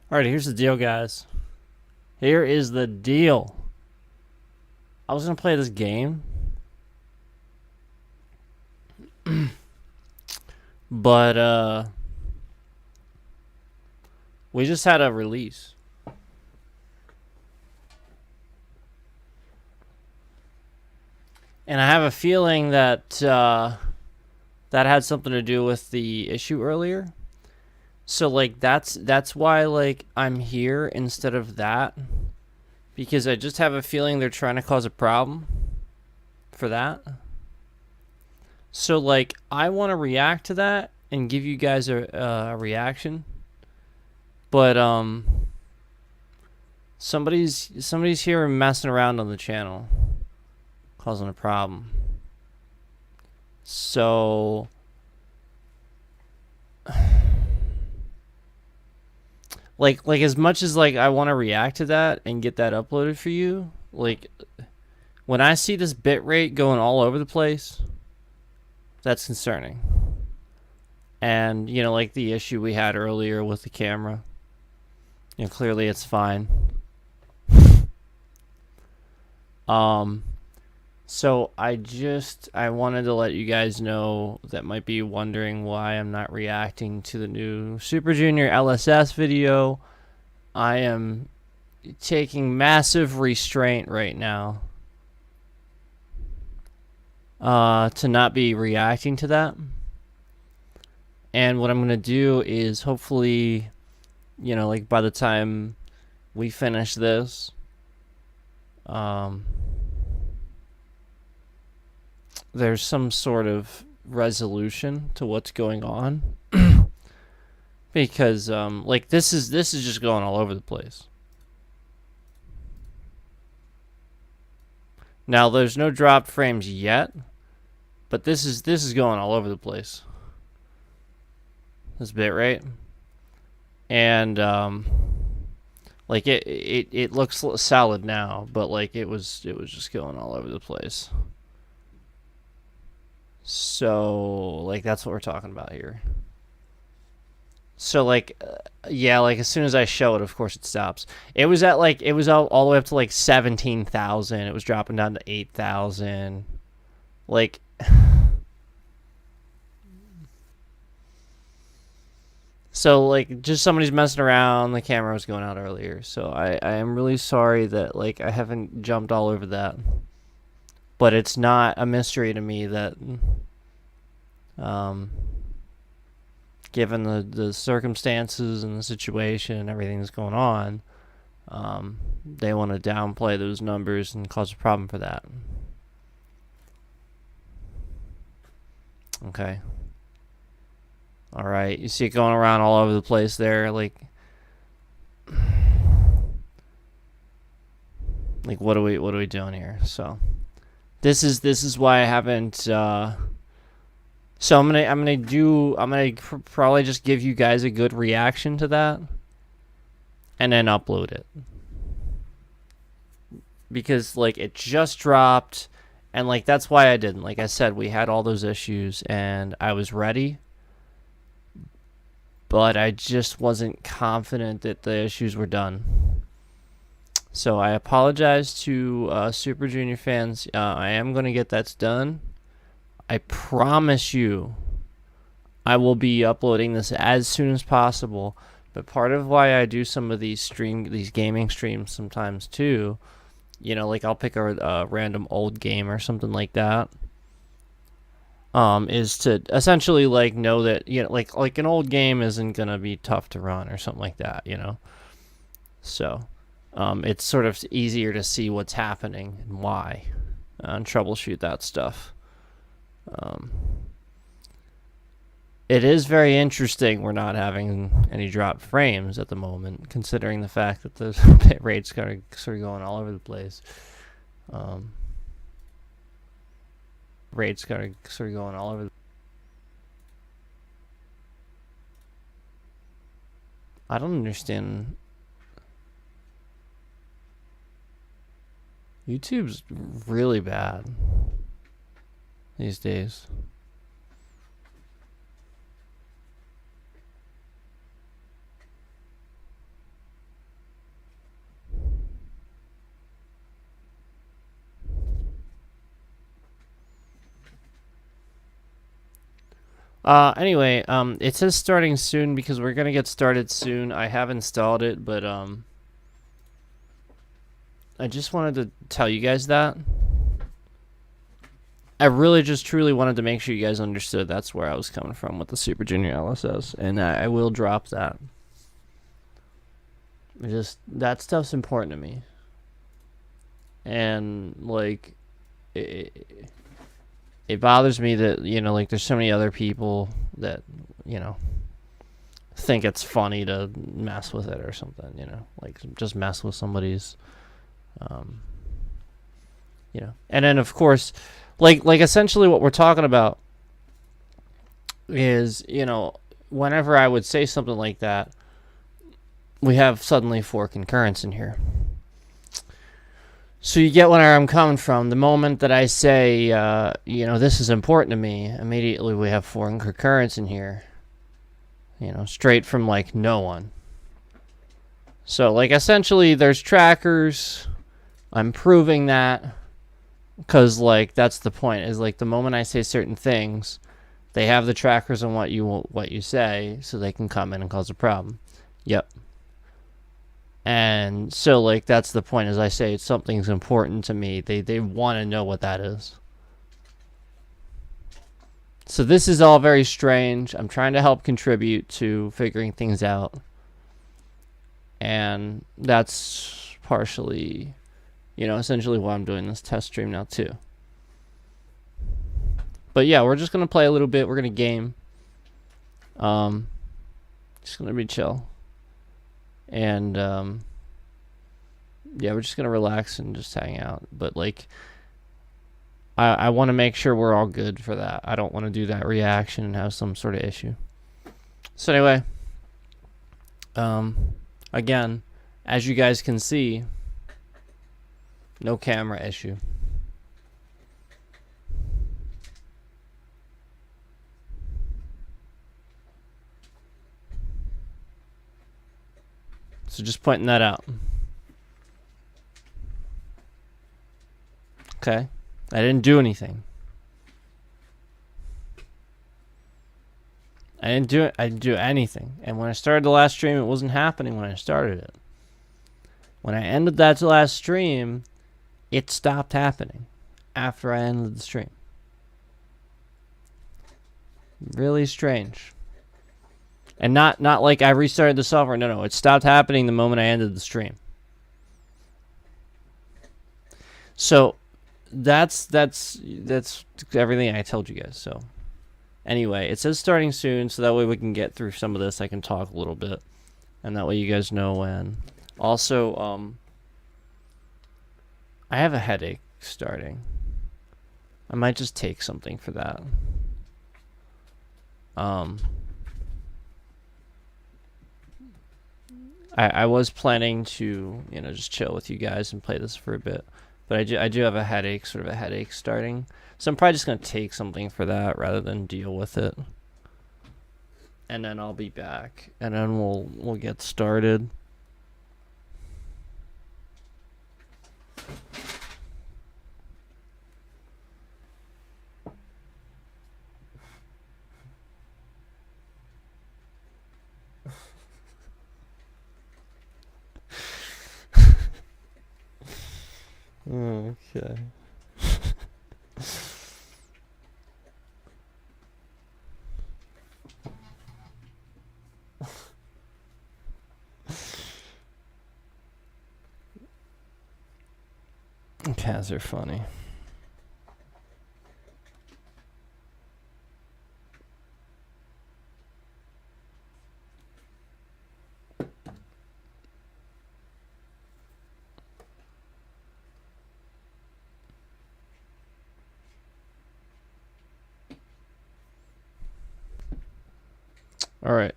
Alright, here's the deal, guys. Here is the deal. I was gonna play this game, but we just had a release. And I have a feeling that that had something to do with the issue earlier. So like that's why like I'm here instead of that, because I just have a feeling they're trying to cause a problem for that. So like I want to react to that and give you guys a reaction, but somebody's here messing around on the channel, causing a problem. So like as much as like I want to react to that and get that uploaded for you, like when I see this bitrate going all over the place, that's concerning. And you know, like the issue we had earlier with the camera, you know, clearly it's fine. So I wanted to let you guys know that might be wondering why I'm not reacting to the new Super Junior LSS video. I am taking massive restraint right now to not be reacting to that. And what I'm going to do is hopefully, you know, like by the time we finish this, there's some sort of resolution to what's going on. Because like this is just going all over the place. Now there's no dropped frames yet, but this is going all over the place. This bitrate. And like it looks solid now, but like it was just going all over the place. So like that's what we're talking about here. So like yeah, like as soon as I show it, of course it stops. It was at like it was all the way up to like 17,000. It was dropping down to 8,000. Like so like just somebody's messing around. The camera was going out earlier, so I am really sorry that like I haven't jumped all over that. But it's not a mystery to me that given the circumstances and the situation and everything that's going on, they want to downplay those numbers and cause a problem for that. Okay. All right. You see it going around all over the place there, like what are we doing here? So this is why I haven't so I'm gonna probably just give you guys a good reaction to that and then upload it, because like it just dropped, and like that's why I didn't. Like I said, we had all those issues and I was ready, but I just wasn't confident that the issues were done. So I apologize to Super Junior fans. I am going to get that done. I promise you I will be uploading this as soon as possible. But part of why I do some of these gaming streams sometimes too, you know, like I'll pick a random old game or something like that, is to essentially like know that, you know, like an old game isn't gonna be tough to run or something like that, you know. So it's sort of easier to see what's happening and why, and troubleshoot that stuff. It is very interesting we're not having any dropped frames at the moment, considering the fact that the bit rate's sort of going all over the place. Rates sort of going all over. I don't understand. YouTube's really bad these days. Anyway, it says starting soon because we're gonna get started soon. I have installed it, but I just wanted to tell you guys that. I really just truly wanted to make sure you guys understood that's where I was coming from with the Super Junior LSS, and I will drop that. Just that stuff's important to me, and like it bothers me that, you know, like there's so many other people that, you know, think it's funny to mess with it or something, you know, like just mess with somebody's, you know. And then of course, like essentially what we're talking about is, you know, whenever I would say something like that, we have suddenly 4 concurrents in here. So you get where I'm coming from. The moment that I say, you know, this is important to me, immediately we have 4 concurrents in here. You know, straight from, like, no one. So, like, essentially, there's trackers. I'm proving that. Because, like, that's the point. Is, like, the moment I say certain things, they have the trackers on what you say, so they can come in and cause a problem. Yep. And so, like, that's the point. As I say, it's something's important to me. They want to know what that is. So this is all very strange. I'm trying to help contribute to figuring things out. And that's partially, you know, essentially why I'm doing this test stream now, too. But yeah, we're just going to play a little bit. We're going to game. Just going to be chill. And yeah, we're just gonna relax and just hang out. But like, I want to make sure we're all good for that. I don't want to do that reaction and have some sort of issue. So anyway, again, as you guys can see, no camera issue. So just pointing that out. Okay. I didn't do anything. I didn't do anything. And when I started the last stream, it wasn't happening when I started it. When I ended that last stream, it stopped happening after I ended the stream. Really strange. And not like I restarted the software. No, it stopped happening the moment I ended the stream. So that's everything I told you guys. So anyway, it says starting soon, so that way we can get through some of this. I can talk a little bit, and that way you guys know when. Also, I have a headache starting. I might just take something for that. I was planning to, you know, just chill with you guys and play this for a bit. But I do have a headache, sort of a headache starting. So I'm probably just going to take something for that rather than deal with it. And then I'll be back. And then we'll get started. Okay. Cats are funny. All right.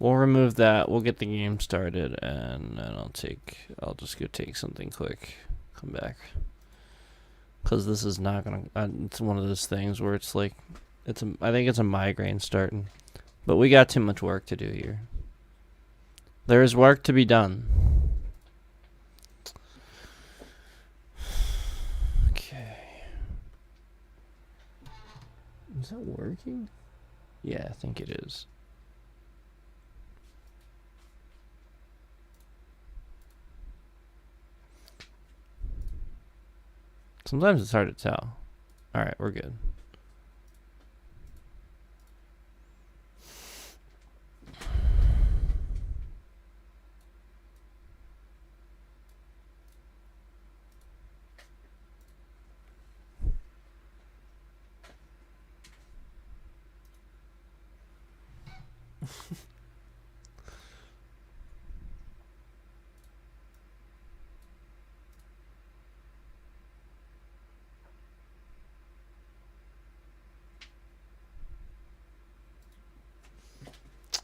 We'll remove that. We'll get the game started, and then I'll just go take something quick. Come back. Because this is not gonna. It's one of those things where it's like, I think it's a migraine starting, but we got too much work to do here. There is work to be done. Is that working? Yeah, I think it is. Sometimes it's hard to tell. Alright, we're good.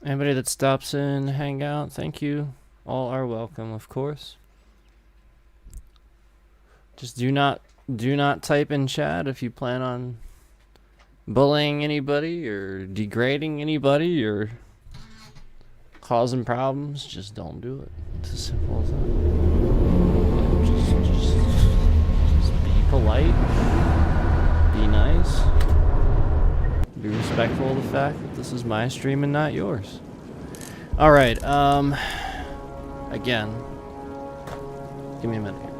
Anybody that stops in, hang out, thank you. All are welcome, of course. Just do not type in chat if you plan on bullying anybody or degrading anybody or causing problems. Just don't do it. It's as simple as that. Just be polite. Be nice. Be respectful of the fact that this is my stream and not yours. Alright, again. Give me a minute here.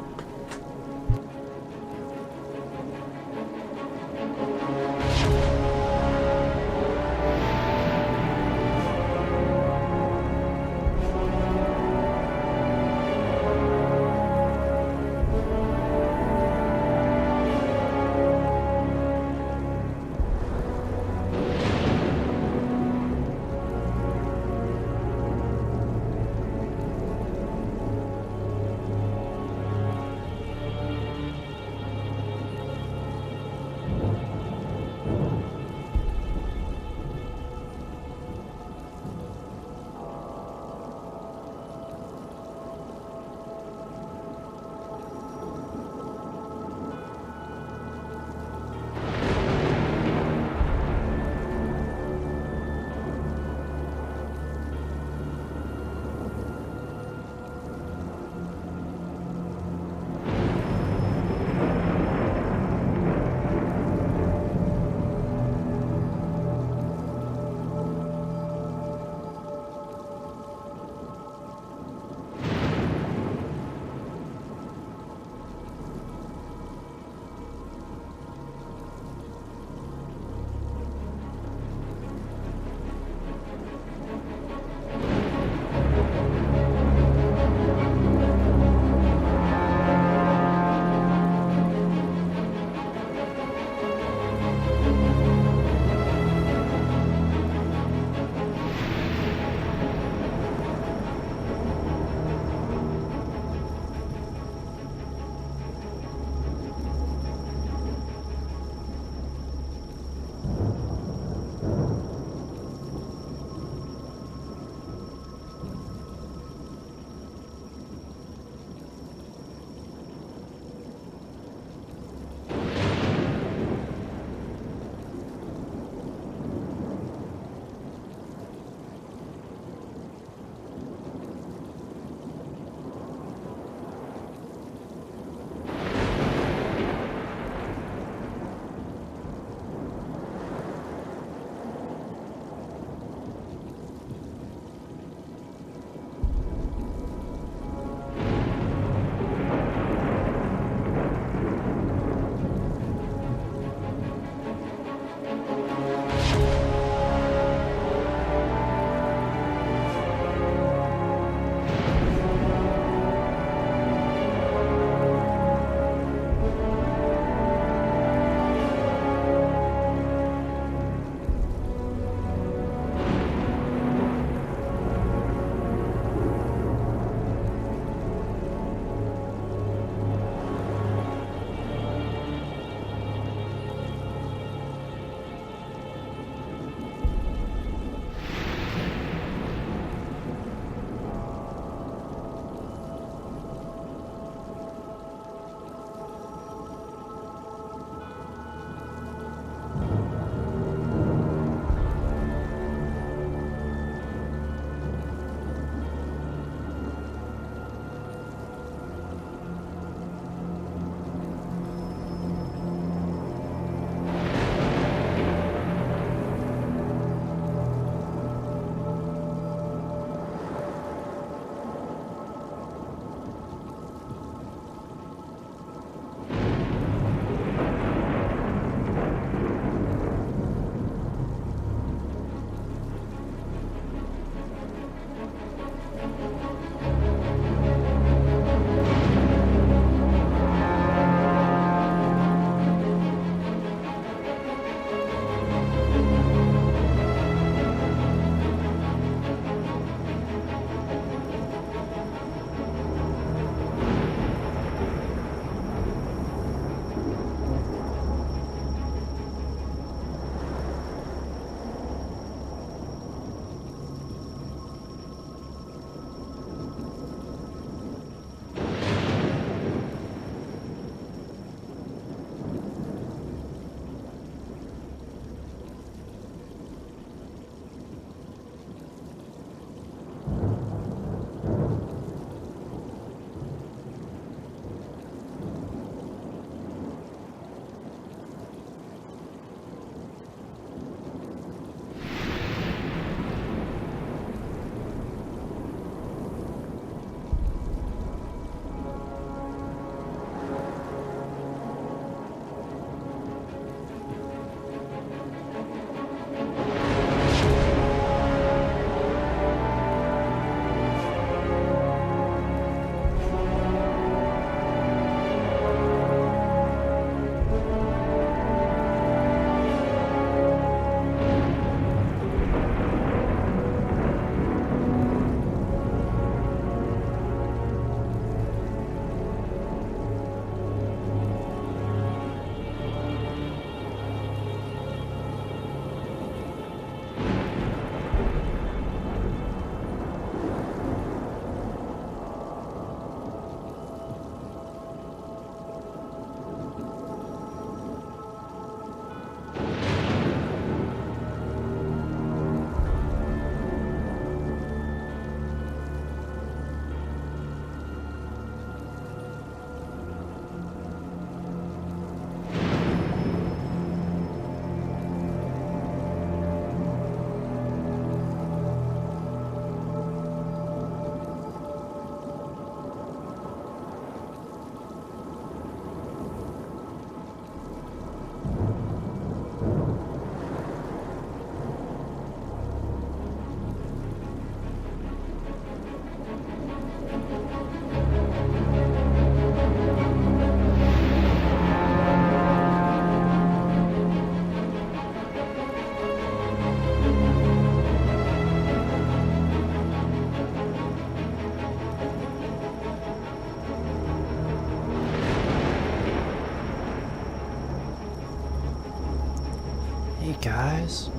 guys.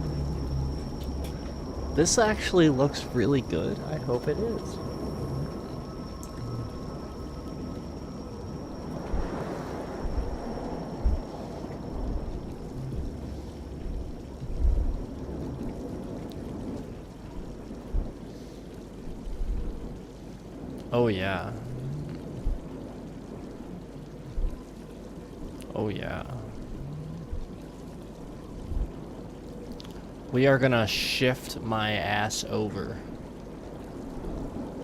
This actually looks really good. I hope it is. Oh yeah. Oh yeah. We are gonna shift my ass over.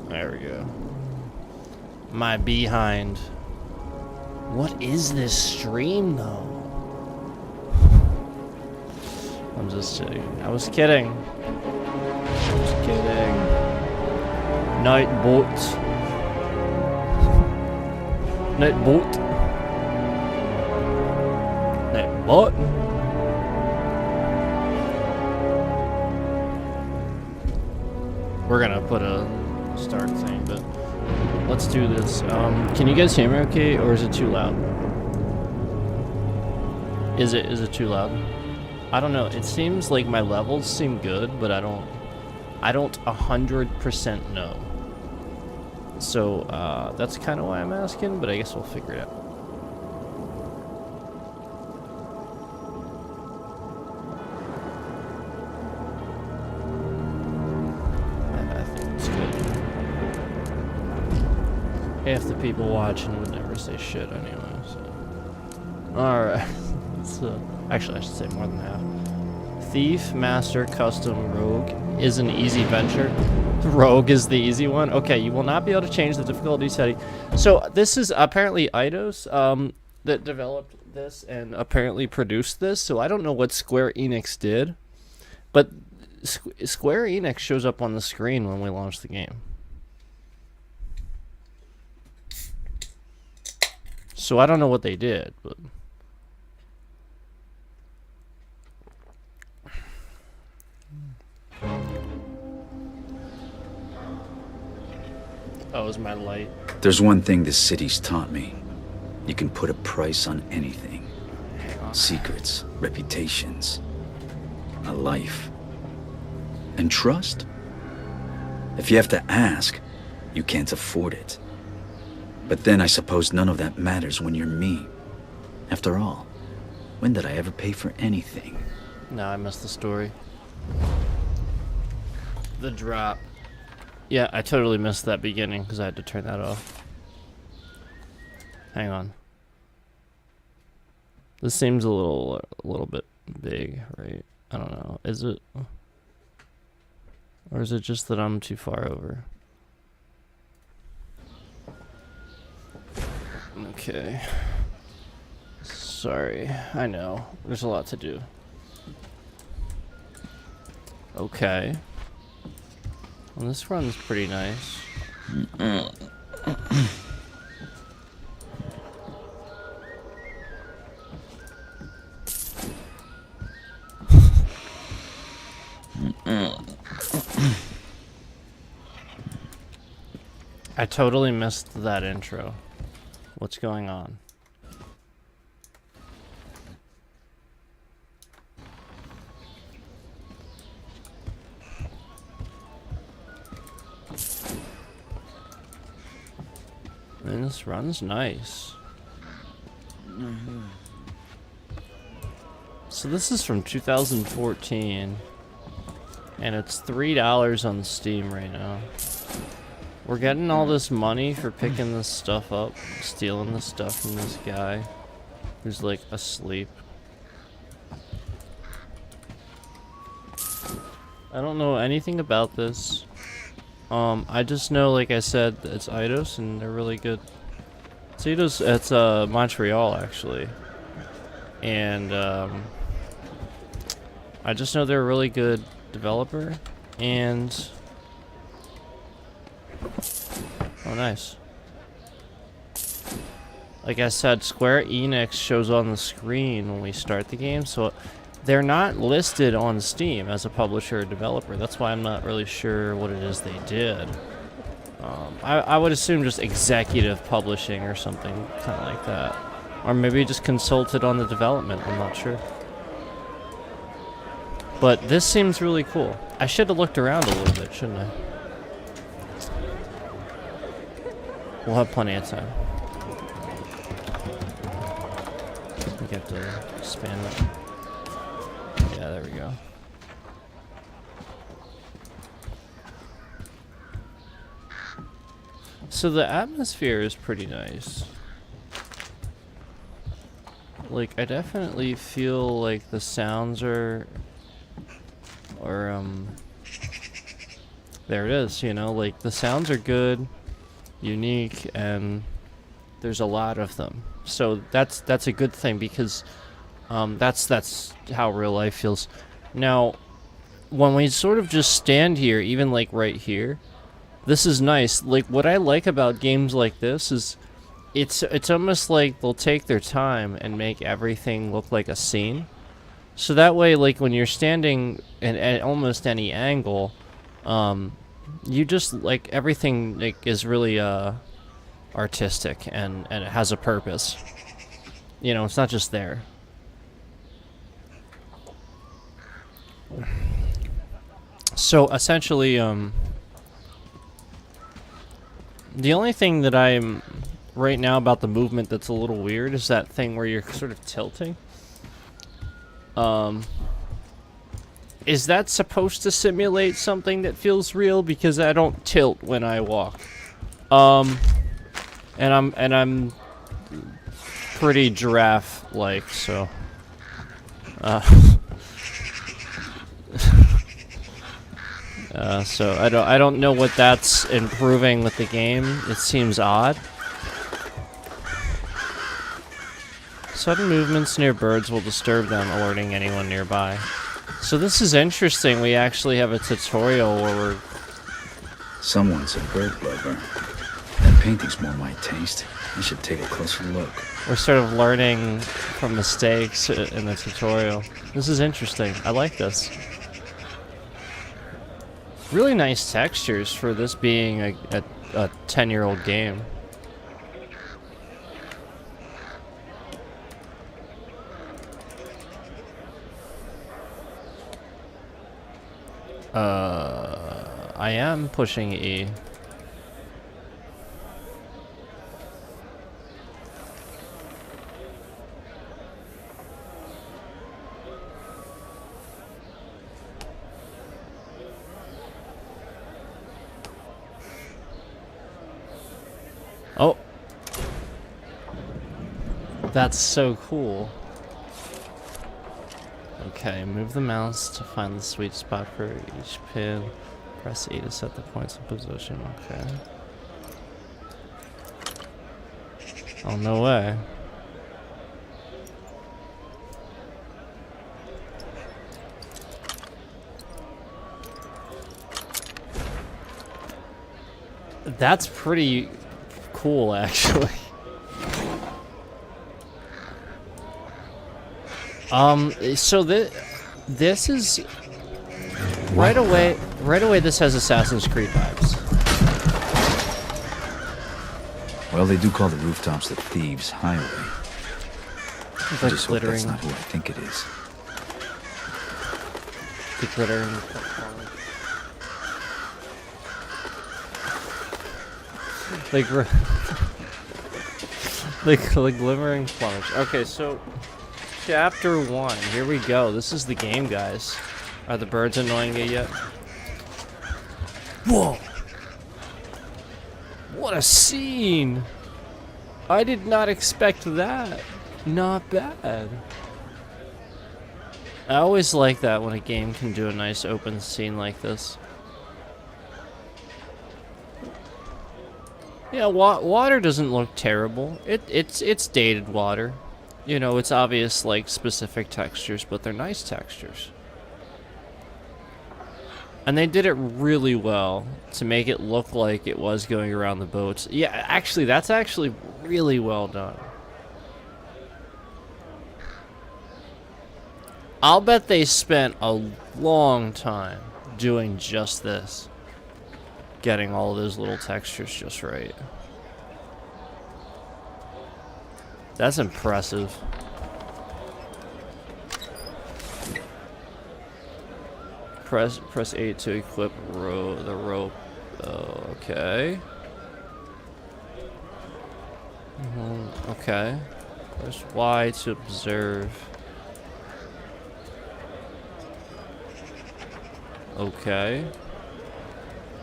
There we go. My behind. What is this stream though? I'm just kidding. I was kidding. Just kidding. Night boat. Night boat. Night boat. We're gonna put a start thing, but let's do this. Can you guys hear me okay, or is it too loud? Is it too loud? I don't know. It seems like my levels seem good, but I don't 100% know. So that's kind of why I'm asking, but I guess we'll figure it out. I think it's good. Half the people watching would never say shit anyway, so. Alright. Actually, I should say more than half. Thief, Master, Custom, Rogue is an easy venture. Rogue is the easy one. Okay, you will not be able to change the difficulty setting. So this is apparently Eidos that developed this and apparently produced this. So I don't know what Square Enix did, but Square Enix shows up on the screen when we launch the game. So I don't know what they did, but. Oh, is my light? There's one thing this city's taught me. You can put a price on anything. Secrets, reputations, a life. And trust? If you have to ask, you can't afford it. But then I suppose none of that matters when you're me. After all, when did I ever pay for anything? No, I missed the story. The drop. Yeah, I totally missed that beginning because I had to turn that off. Hang on. This seems a little bit big, right? I don't know. Is it? Or is it just that I'm too far over? Okay. Sorry. I know. There's a lot to do. Okay. Well, this run's pretty nice. I totally missed that intro. What's going on? And this run's nice. So this is from 2014, and it's $3 on Steam right now. We're getting all this money for picking this stuff up, stealing the stuff from this guy who's like asleep. I don't know anything about this. I just know, like I said, it's Eidos and they're really good. It's Eidos, it's Montreal actually. And I just know they're a really good developer, and oh nice. Like I said, Square Enix shows on the screen when we start the game, so they're not listed on Steam as a publisher or developer. That's why I'm not really sure what it is they did. I would assume just executive publishing or something kind of like that. Or maybe just consulted on the development, I'm not sure. But this seems really cool. I should have looked around a little bit, shouldn't I? We'll have plenty of time. We have to spam it. Yeah, there we go. So the atmosphere is pretty nice. Like, I definitely feel like the sounds are there it is, you know, like the sounds are good, unique, and there's a lot of them. So that's a good thing, because that's how real life feels. Now, when we sort of just stand here, even like right here, this is nice. Like, what I like about games like this is it's almost like they'll take their time and make everything look like a scene. So that way, like, when you're standing at almost any angle, you just, like, everything, like, is really artistic, and it has a purpose. You know, it's not just there. So essentially, the only thing that I'm right now about the movement that's a little weird is that thing where you're sort of tilting. Is that supposed to simulate something that feels real? Because I don't tilt when I walk. And I'm pretty giraffe-like, so so I don't know what that's improving with the game. It seems odd. Sudden movements near birds will disturb them, alerting anyone nearby. So this is interesting. We actually have a tutorial where we're... Someone's a bird lover. That painting's more my taste. I should take a closer look. We're sort of learning from mistakes in the tutorial. This is interesting. I like this. Really nice textures for this being a 10-year-old game. I am pushing E. Oh. That's so cool. Okay, move the mouse to find the sweet spot for each pin. Press E to set the points in position. Okay. Oh, no way. That's pretty cool, actually. So this is right away this has Assassin's Creed vibes. Well, they do call the rooftops the Thieves' Highway. It's I like just hope glittering, that's not who I think it is. the glittering. like glimmering plumage. Okay, so Chapter 1. Here we go. This is the game, guys. Are the birds annoying you yet? Whoa! What a scene! I did not expect that. Not bad. I always like that when a game can do a nice open scene like this. Yeah, water doesn't look terrible. It's dated water. You know, it's obvious, like, specific textures, but they're nice textures. And they did it really well to make it look like it was going around the boats. Yeah, actually, that's actually really well done. I'll bet they spent a long time doing just this. Getting all those little textures just right. That's impressive. Press 8 to equip the rope. Okay. Okay. Press Y to observe. Okay.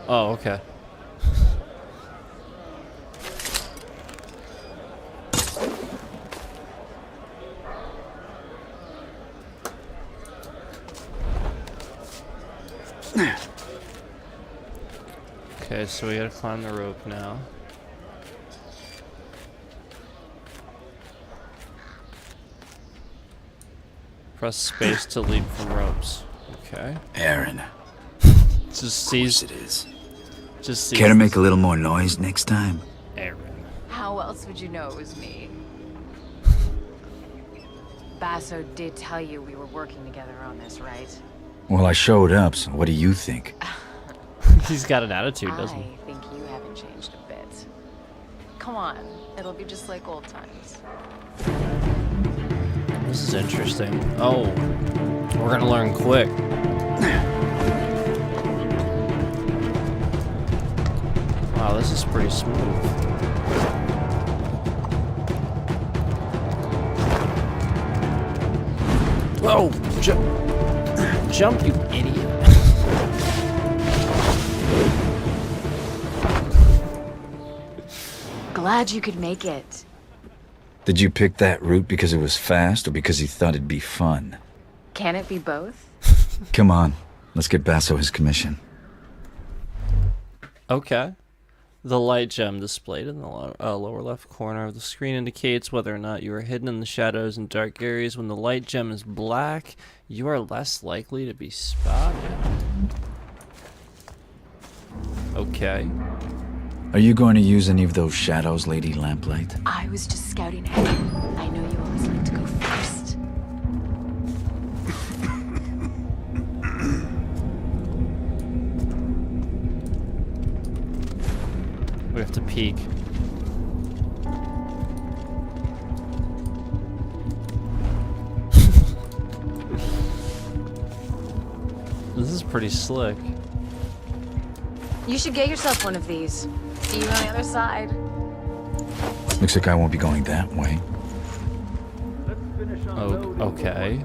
Oh, okay. Okay, so we gotta climb the rope now. Press space to leap from ropes. Okay. Aaron. Just Of sees. course it is. Just sees. Care to make a little more noise next time? Aaron. How else would you know it was me? Basso did tell you we were working together on this, right? Well, I showed up, so what do you think? He's got an attitude, doesn't he? I think you haven't changed a bit. Come on, it'll be just like old times. This is interesting. Oh, we're gonna learn quick. Wow, this is pretty smooth. Whoa! Jump, you idiot. Glad you could make it. Did you pick that route because it was fast or because you thought it'd be fun? Can it be both? Come on, let's get Basso his commission. Okay. The light gem displayed in the lower left corner of the screen indicates whether or not you are hidden in the shadows and dark areas. When the light gem is black, you are less likely to be spotted. Okay. Are you going to use any of those shadows, Lady Lamplight? I was just scouting ahead. I know you always like to go first. We have to peek. This is pretty slick. You should get yourself one of these. See you on the other side. Looks like I won't be going that way. Oh, okay.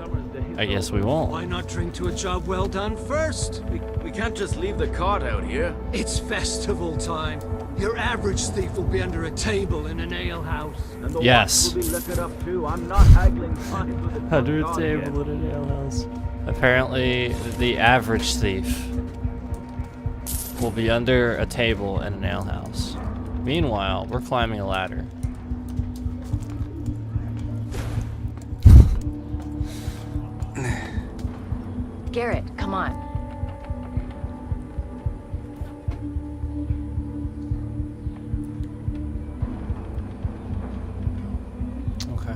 I guess we won't. Why not drink to a job well done first? We can't just leave the cart out here. It's festival time. Your average thief will be under a table in an alehouse. And the Yes. watch will be liquored up too. I'm not haggling fines with the Under a cart table yet. in an alehouse. Apparently, the average thief will be under a table in an alehouse. Meanwhile, we're climbing a ladder. Garrett, come on. Okay.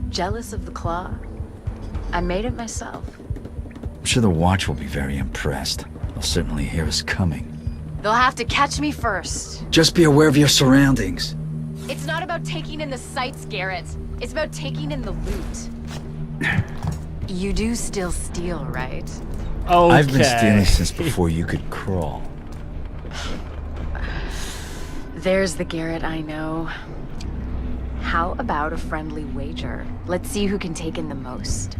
Jealous of the claw? I made it myself. I'm sure the watch will be very impressed. They'll certainly hear us coming. They'll have to catch me first. Just be aware of your surroundings. It's not about taking in the sights, Garrett. It's about taking in the loot. You do still steal, right? Okay. I've been stealing since before you could crawl. There's the Garrett I know. How about a friendly wager? Let's see who can take in the most.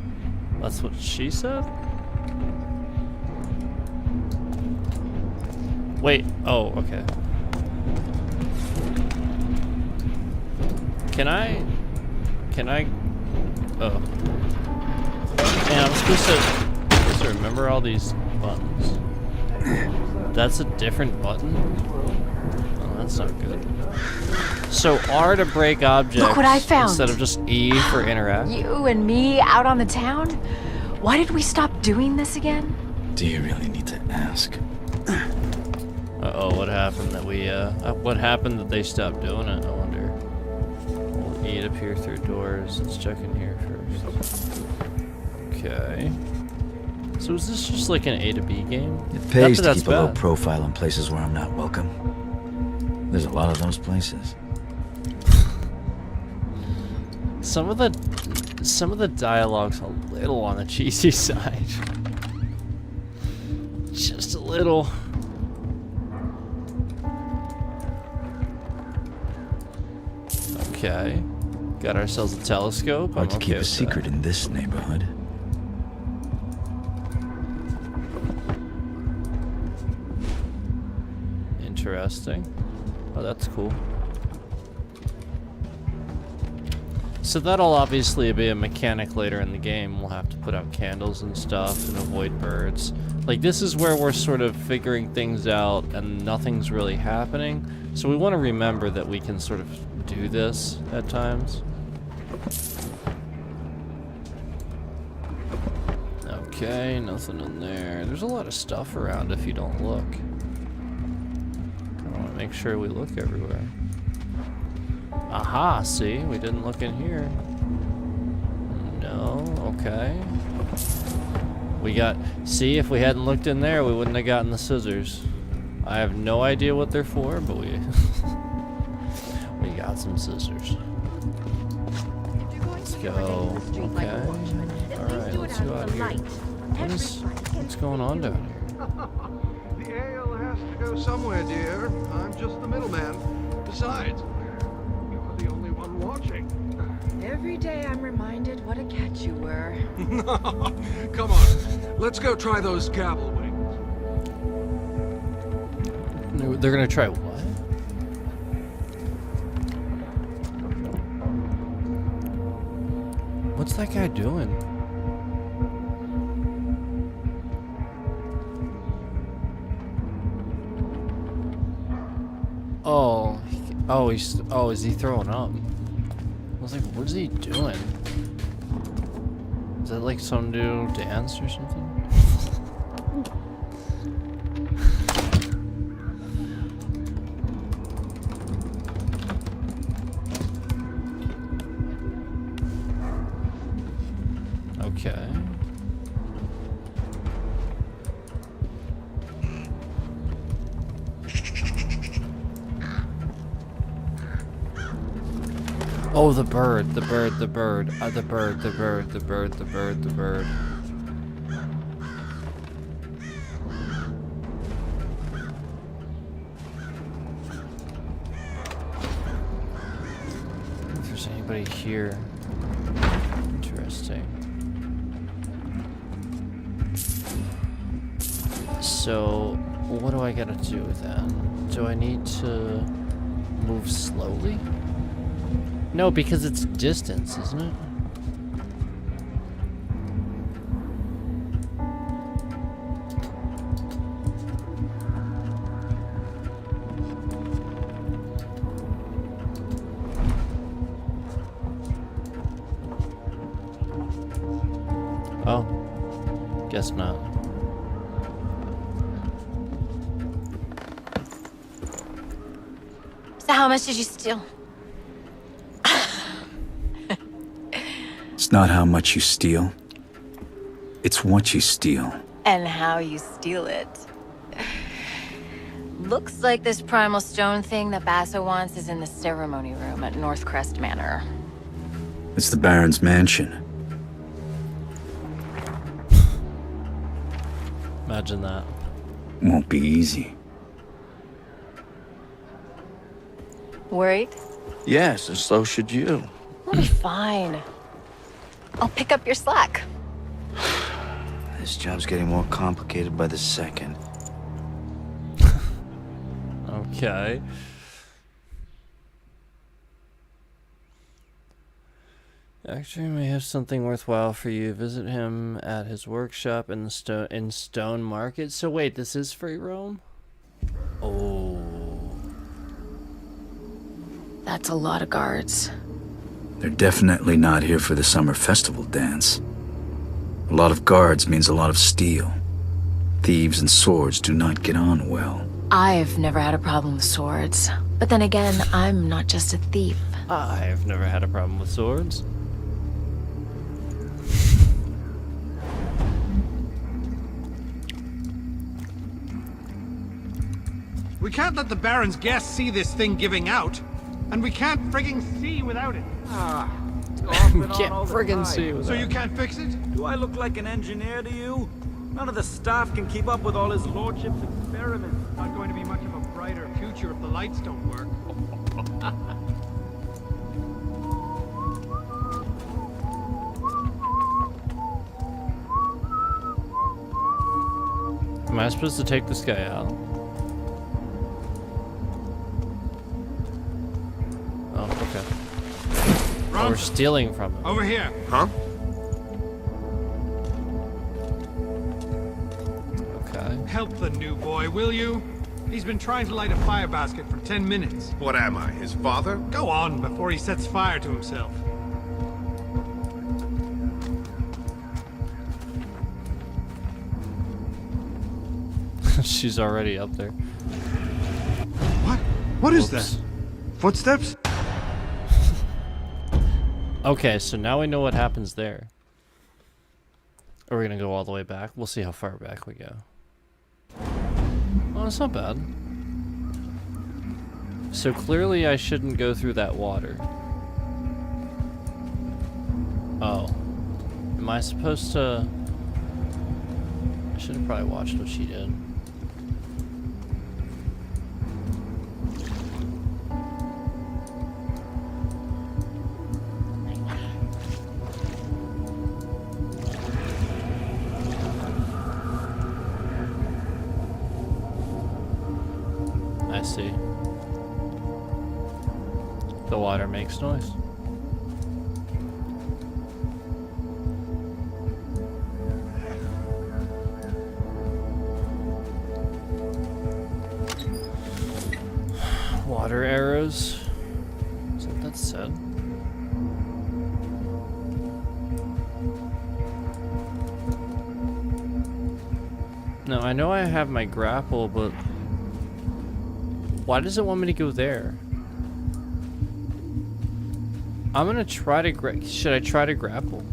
That's what she said? Wait. Oh, okay. Can I... Oh. Man, I'm supposed to remember all these buttons. That's a different button? Oh, that's not good. So R to break objects Look what I found. instead of just E for interact? You and me out on the town? Why did we stop doing this again? Do you really need to ask? Uh-oh, what happened that we, what happened that they stopped doing it, I wonder. Will E appear through doors? Let's check in here first. Okay. So is this just like an A to B game? It pays to that's keep a low bad. profile in places where I'm not welcome. There's a lot of those places. Some of the some of the dialogue's a little on the cheesy side. Just a little. Okay. Got ourselves a telescope. Hard to I'm keep okay a with secret that. in this neighborhood. Interesting. Oh, that's cool. So that'll obviously be a mechanic later in the game. We'll have to put out candles and stuff and avoid birds. Like, this is where we're sort of figuring things out and nothing's really happening. So we want to remember that we can sort of do this at times. Okay, nothing in there. There's a lot of stuff around if you don't look. I want to make sure we look everywhere. Aha, see? We didn't look in here. No, okay. We got... See, if we hadn't looked in there, we wouldn't have gotten the scissors. I have no idea what they're for, but we... we got some scissors. Let's go. Okay. Alright, let's go out here. What's going on down here? The ale has to go somewhere, dear. I'm just the middleman. Besides, you're the only one watching. Every day I'm reminded what a catch you were. Come on, let's go try those gabble wings. They're gonna try what? What's that guy doing? Oh, is he throwing up? I was like, what is he doing? Is that like some new dance or something? Okay. Oh, the bird, the bird, the bird, the bird, the bird, the bird, the bird, the bird. I don't know if there's anybody here. Interesting. So, what do I gotta do then? Do I need to move slowly? No, because it's distance, isn't it? Oh, guess not. So how much did you steal? It's not how much you steal. It's what you steal. And how you steal it. Looks like this primal stone thing that Basso wants is in the ceremony room at Northcrest Manor. It's the Baron's mansion. Imagine that. Won't be easy. Worried? Yes, and so should you. We'll be fine. I'll pick up your slack. This job's getting more complicated by the second. Okay. Actor may have something worthwhile for you. Visit him at his workshop in the Stone Market. So wait, this is free roam? Oh. That's a lot of guards. They're definitely not here for the summer festival dance. A lot of guards means a lot of steel. Thieves and swords do not get on well. I've never had a problem with swords. But then again, I'm not just a thief. I've never had a problem with swords. We can't let the Baron's guests see this thing giving out. And we can't frigging see without it. off and on Can't all the friggin' time. see with So that. you can't fix it? Do I look like an engineer to you? None of the staff can keep up with all his lordship's experiments. Not going to be much of a brighter future if the lights don't work. Am I supposed to take this guy out? Oh, okay. Oh, we're Ron, stealing from him. over here. Huh? Okay. Help the new boy, will you? He's been trying to light a fire basket for 10 minutes. What am I, his father? Go on before he sets fire to himself. She's already up there. What? What is Whoops. that? Footsteps? Okay, so now we know what happens there. Are we gonna go all the way back? We'll see how far back we go. Oh, it's not bad. So clearly I shouldn't go through that water. Oh. Am I supposed to... I should have probably watched what she did. I see. The water makes noise. Water arrows. Is that what that said? No, I know I have my grapple, but why does it want me to go there? I'm gonna try to should I try to grapple?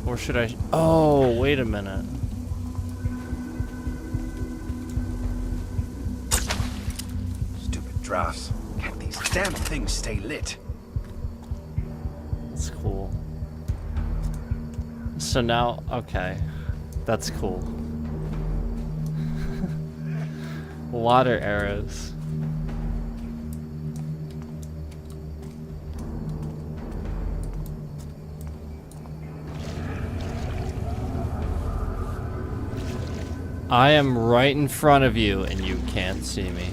Or should I? Oh, wait a minute. Stupid drafts. Can't these damn things stay lit? That's cool. So now, okay. That's cool. Water arrows. I am right in front of you and you can't see me.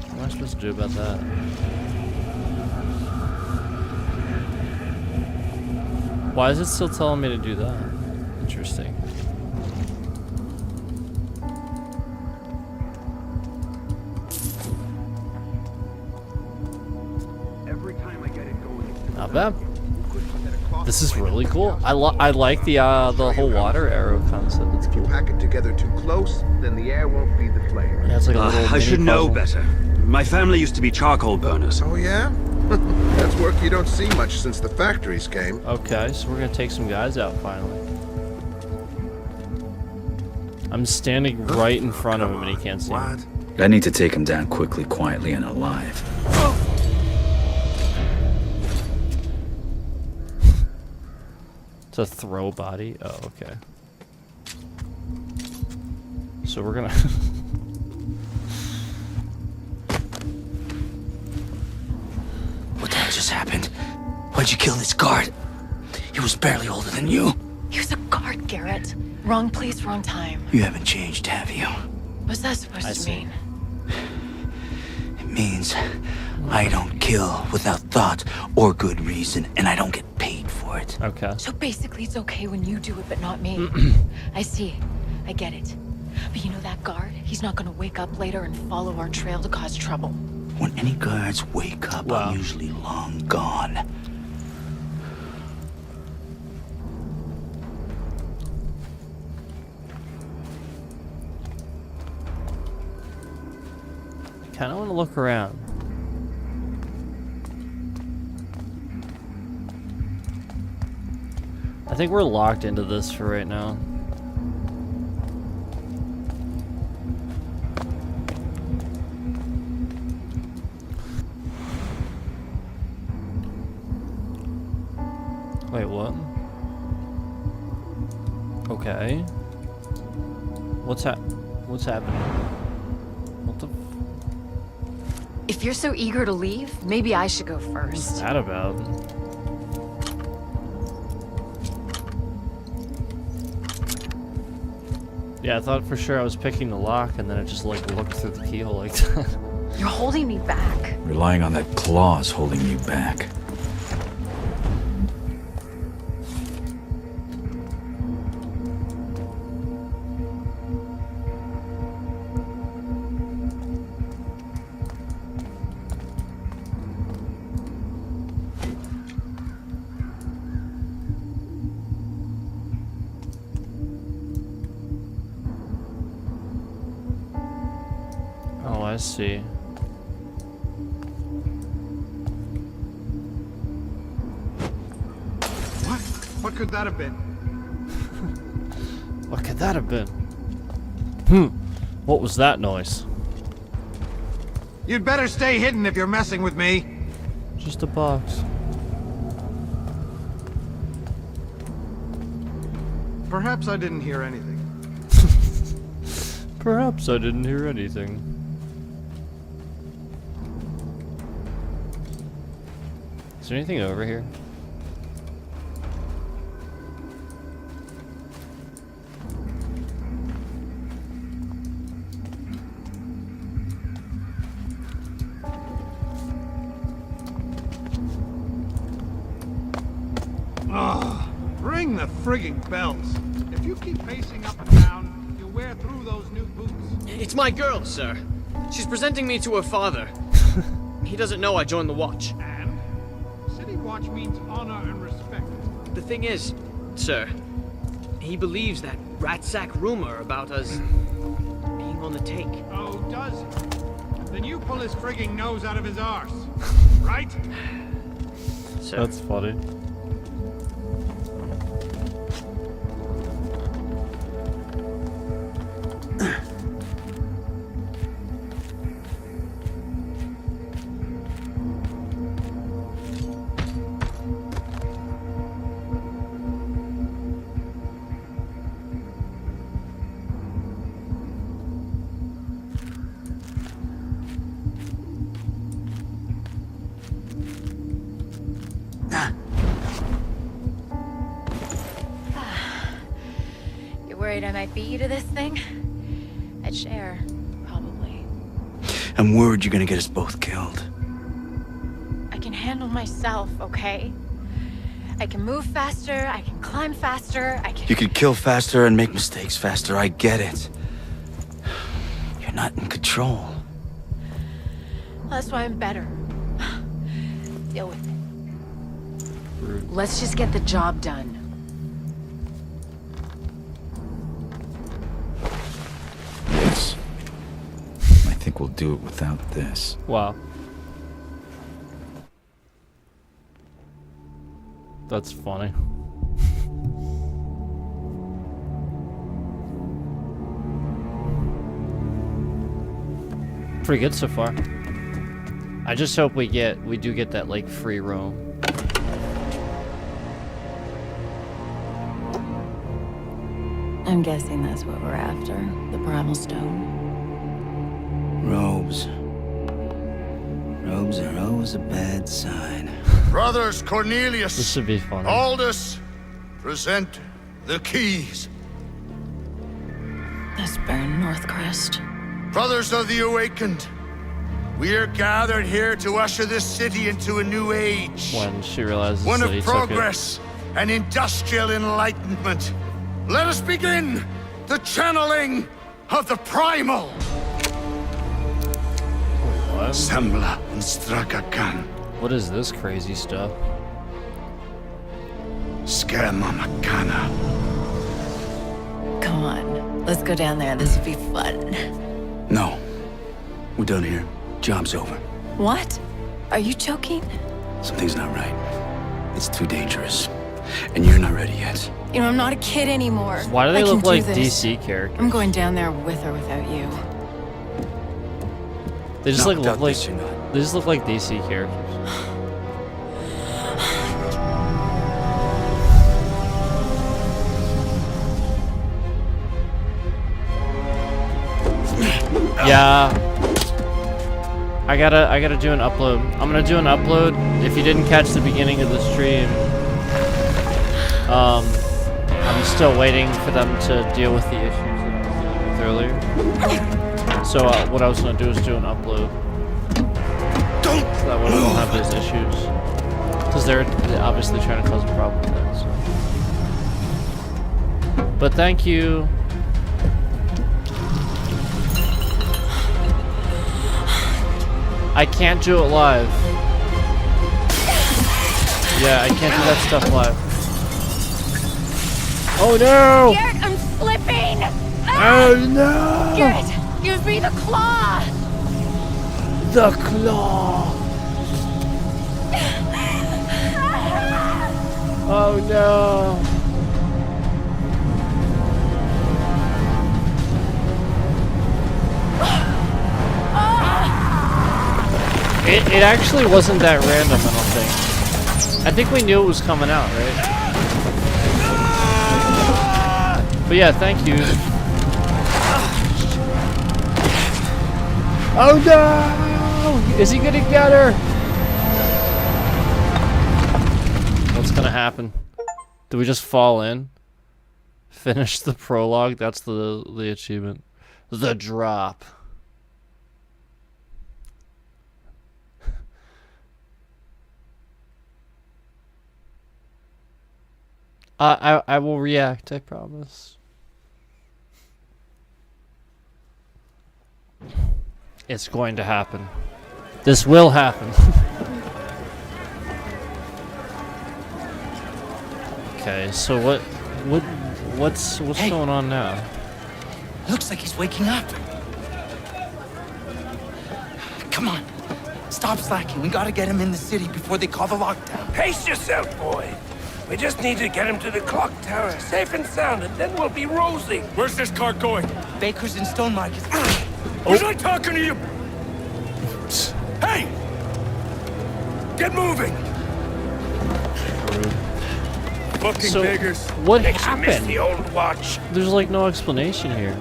What am I supposed to do about that? Why is it still telling me to do that? Interesting. Every time I get it going, Not bad. This is really cool. I like the whole water arrow concept. It's cool. pack it together too close, then the air won't feed the flame. Yeah, it's like a little I mini should know puzzle. better. My family used to be charcoal burners. Oh yeah? That's work you don't see much since the factories came. Okay, so we're gonna take some guys out finally. I'm standing right in front of him and he can't see me. What? I need to take him down quickly, quietly, and alive. To throw body? Oh, okay. So we're gonna... What the hell just happened? Why'd you kill this guard? He was barely older than you. He was a guard, Garrett. Wrong place, wrong time. You haven't changed, have you? What's that supposed I to see. mean? It means I don't kill without thought or good reason, and I don't get paid for it. Okay. So basically it's okay when you do it, but not me. I see. I get it. But you know that guard? He's not gonna wake up later and follow our trail to cause trouble. When any guards wake up, Wow. I'm usually long gone. Kinda wanna look around. think we're locked into this for right now. Wait, what? Okay. What's happening? What the If you're so eager to leave, maybe I should go What's first. that about? Yeah, I thought for sure I was picking the lock, and then it just like looked through the keyhole like that. You're holding me back. Relying on that claw's holding you back. Oh, I see. What? What could that have been? What could that have been? What was that noise? You'd better stay hidden if you're messing with me. Just a box. Perhaps I didn't hear anything. Perhaps I didn't hear anything. Is there anything over here? Ugh. Ring the frigging bells. If you keep pacing up and down, you'll wear through those new boots. It's my girl, sir. She's presenting me to her father. He doesn't know I joined the Watch. And? City Watch means honor and respect. The thing is, sir, he believes that rat sack rumor about us being on the take. Oh, does he? Then you pull his frigging nose out of his arse. Right? Sir. That's funny. You're worried I might beat you to this thing? I'd share, probably. I'm worried you're gonna get us both killed. I can handle myself, okay? I can move faster, I can climb faster, I can... You could kill faster and make mistakes faster, I get it. You're not in control. That's why I'm better. Deal with it. Let's just get the job done. Yes. I think we'll do it without this. Wow. That's funny. Pretty good so far. I just hope we do get that like free roam. I'm guessing that's what we're after. The primal stone. Robes. Robes are always a bad sign. Brothers Cornelius, This should be funny. Aldous, present the keys. That's Baron Northcrest. Brothers of the Awakened, we are gathered here to usher this city into a new age. When she realizes One that of he took it. progress and industrial enlightenment. Let us begin the channeling of the primal. What? Sembla and Strakakan. What is this crazy stuff? Skamamakana. Come on, let's go down there. This would be fun. No. We're done here. Job's over. What? Are you joking? Something's not right. It's too dangerous. And you're not ready yet. You know, I'm not a kid anymore. Why do I they can look do like this. DC characters? I'm going down there with or without you. They just No, like look without like this, you're not. they just look like DC characters. Yeah. I gotta do an upload. I'm gonna do an upload. If you didn't catch the beginning of the stream, I'm still waiting for them to deal with the issues that I was dealing with earlier. So what I was gonna do is do an upload. So that way we don't have those issues. Because they're obviously trying to cause a problem with that. So. But thank you. I can't do it live. Yeah, I can't do that stuff live. Oh no! Garrett, I'm slipping! Oh no! Garrett, give me the claw! The claw! Oh no! It actually wasn't that random, I don't think. I think we knew it was coming out, right? But yeah, thank you. Oh no! Is he gonna get her? What's gonna happen? Do we just fall in? Finish the prologue? That's the achievement. The drop. I will react, I promise. It's going to happen. This will happen. Okay, so what's going on now? Looks like he's waking up. Come on. Stop slacking. We gotta get him in the city before they call the lockdown. Pace yourself, boy. We just need to get him to the clock tower, safe and sound, and then we'll be rosing. Where's this car going? Baker's in Stone Market. Was I talking to you? Hey! Get moving! Fucking So, beggars. what Makes you miss happened? the old watch. There's like no explanation here.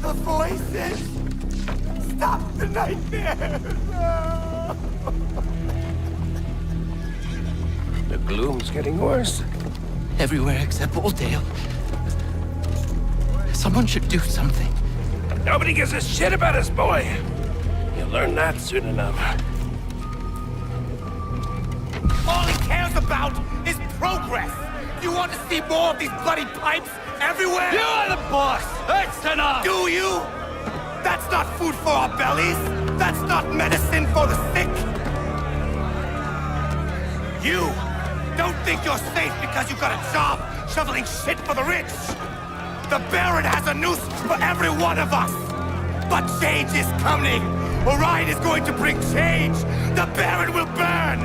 The voices! Stop the nightmares! The gloom's getting worse. Everywhere except Oldale. Someone should do something. Nobody gives a shit about us, boy. You'll learn that soon enough. All he cares about is progress! You want to see more of these bloody pipes everywhere? You are the boss! That's enough! Do you? That's not food for our bellies! That's not medicine for the sick! You don't think you're safe because you got a job shoveling shit for the rich! The Baron has a noose for every one of us! But change is coming! Orion is going to bring change! The Baron will burn!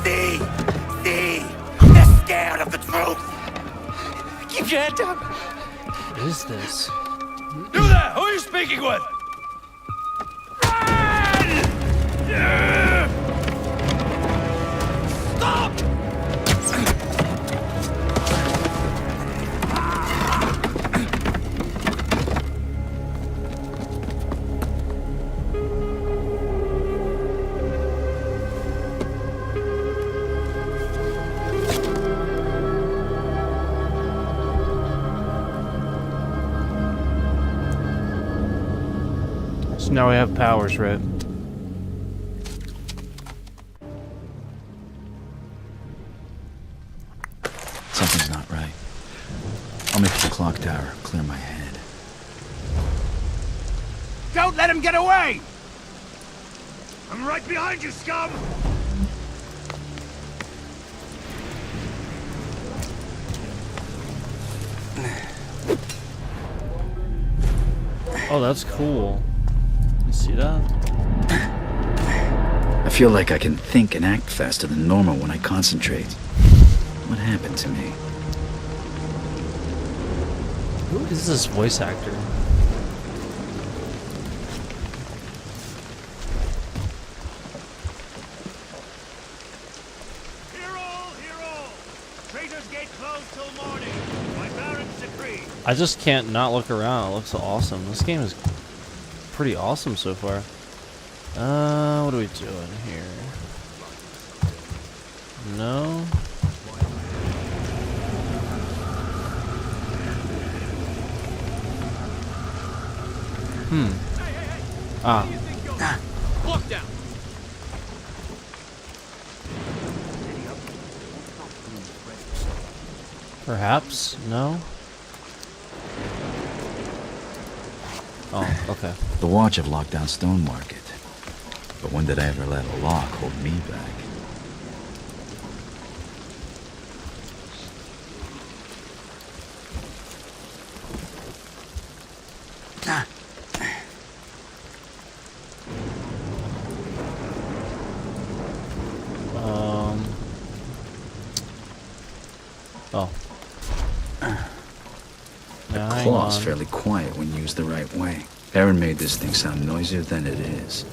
See? See? They're scared of the truth! Keep your head down. What is this? You there! Who are you speaking with? Stop! So now we have powers, right? Something's not right. I'll make it to the clock tower, clear my head. Don't let him get away! I'm right behind you, scum! Oh, that's cool. You see that? I feel like I can think and act faster than normal when I concentrate. What happened to me? Who is this voice actor? I just can't not look around. It looks awesome. This game is pretty awesome so far. What are we doing here? No. Ah. Look down. Perhaps? No? Oh, okay. The watch have locked down Stone Market. But when did I ever let a lock hold me back? Oh. The claw's fairly quiet when used the right way. Aaron made this thing sound noisier than it is.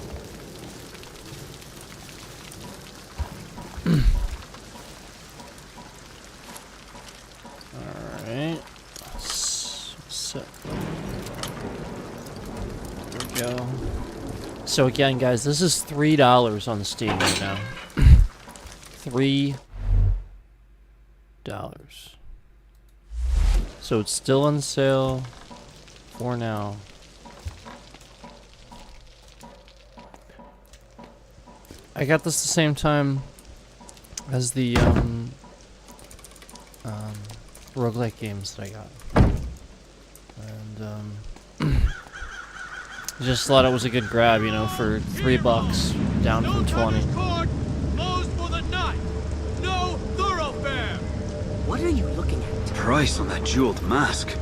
Alright. So. There we go. So again, guys, this is $3 on Steam right now. $3. So it's still on sale for now. I got this the same time as the roguelike games that I got. And just thought it was a good grab, you know, for $3 down from 20. Closed for the night. No thoroughfare. What are you looking at? Price on that jeweled mask.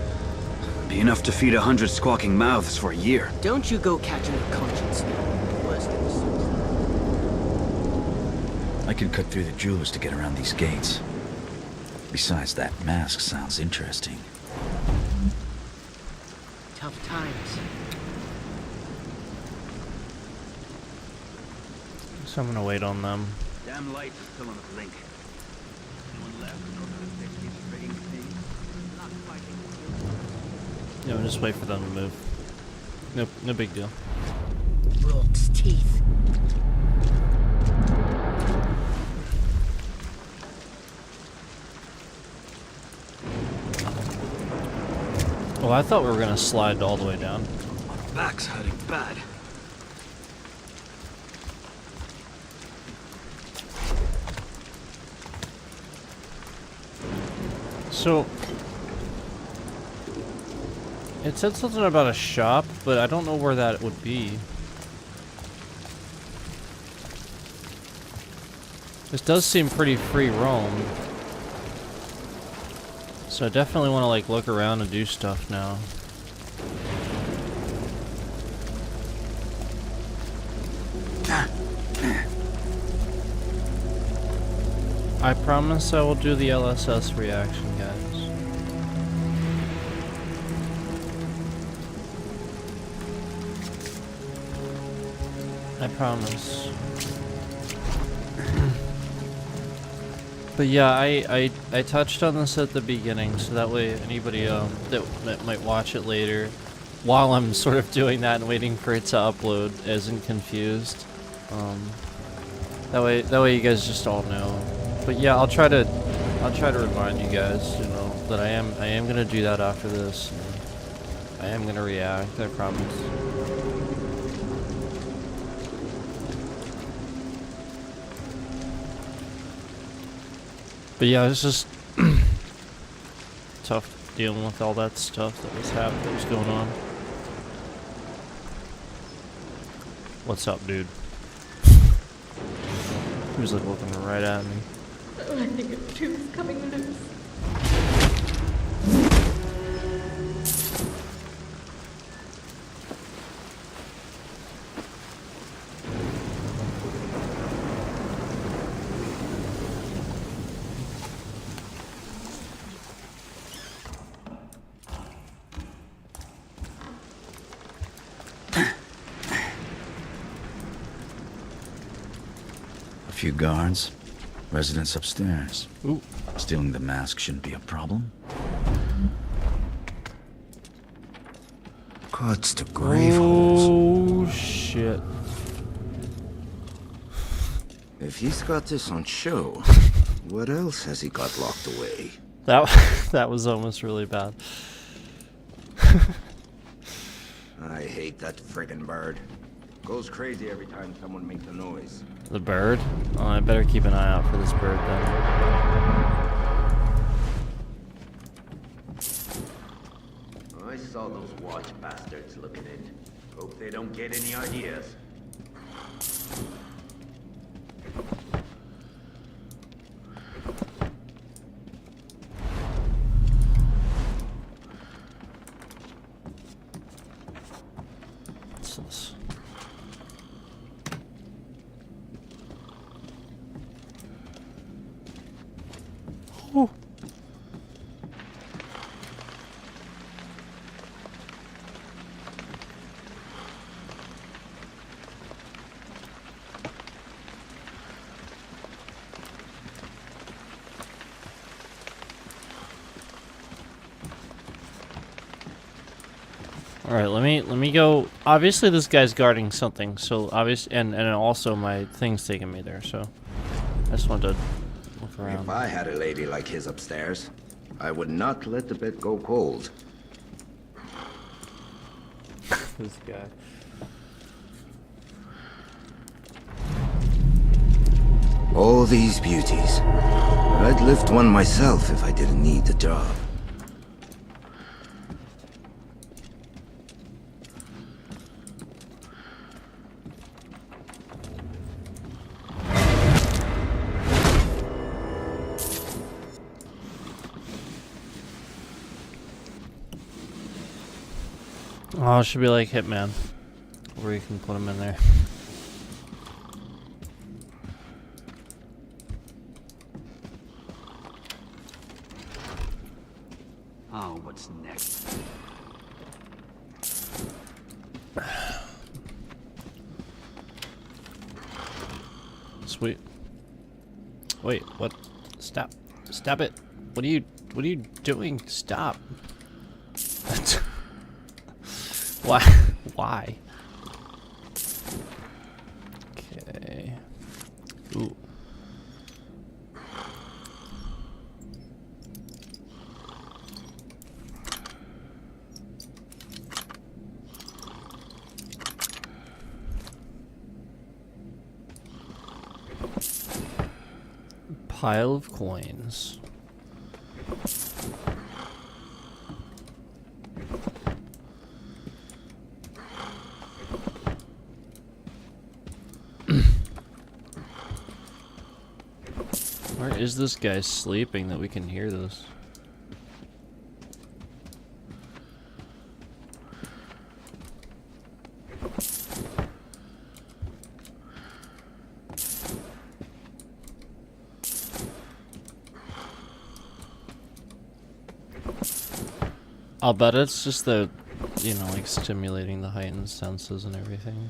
Be enough to feed 100 squawking mouths for a year. Don't you go catching a conscience now. Worse than suicide. I could cut through the jewelers to get around these gates. Besides, that mask sounds interesting. Tough times. So I'm gonna wait on them. Damn lights are still on the blink. Anyone left? Strange thing. Not fighting. Yeah, we'll just wait for them to move. Nope, no big deal. Rogue's teeth. Oh, I thought we were gonna slide all the way down. My back's hurting bad. So, it said something about a shop, but I don't know where that would be. This does seem pretty free roam. So I definitely want to like look around and do stuff now. I promise I will do the LSS reaction, guys. I promise. But yeah, I touched on this at the beginning, so that way anybody that might watch it later, while I'm sort of doing that and waiting for it to upload, isn't confused. That way you guys just all know. But yeah, I'll try to remind you guys, you know, that I am gonna do that after this. And I am gonna react, I promise. But yeah, it's just tough dealing with all that stuff that was going on. What's up, dude? He was like looking right at me. Oh, I think a tube's coming loose. few guards. Residents upstairs. Ooh. Stealing the mask shouldn't be a problem. Cuts to grave holes. Oh, shit. If he's got this on show, what else has he got locked away? That was almost really bad. I hate that friggin' bird. Goes crazy every time someone makes a noise. The bird? Oh, I better keep an eye out for this bird then. I saw those watch bastards look at it. Hope they don't get any ideas. What's this? Oh. All right, let me go. Obviously, this guy's guarding something. So and also my thing's taking me there. So I just wanted to look around. If I had a lady like his upstairs, I would not let the bed go cold. This guy. All these beauties. I'd lift one myself if I didn't need the job. Oh, it should be like Hitman, where you can put him in there. Oh, what's next? Sweet. Wait, what? Stop. Stop it. What are you doing? Stop. Why? Why? Okay. Ooh. Pile of coins. Where is this guy sleeping that we can hear this? I'll bet it's just the, you know, like stimulating the heightened senses and everything.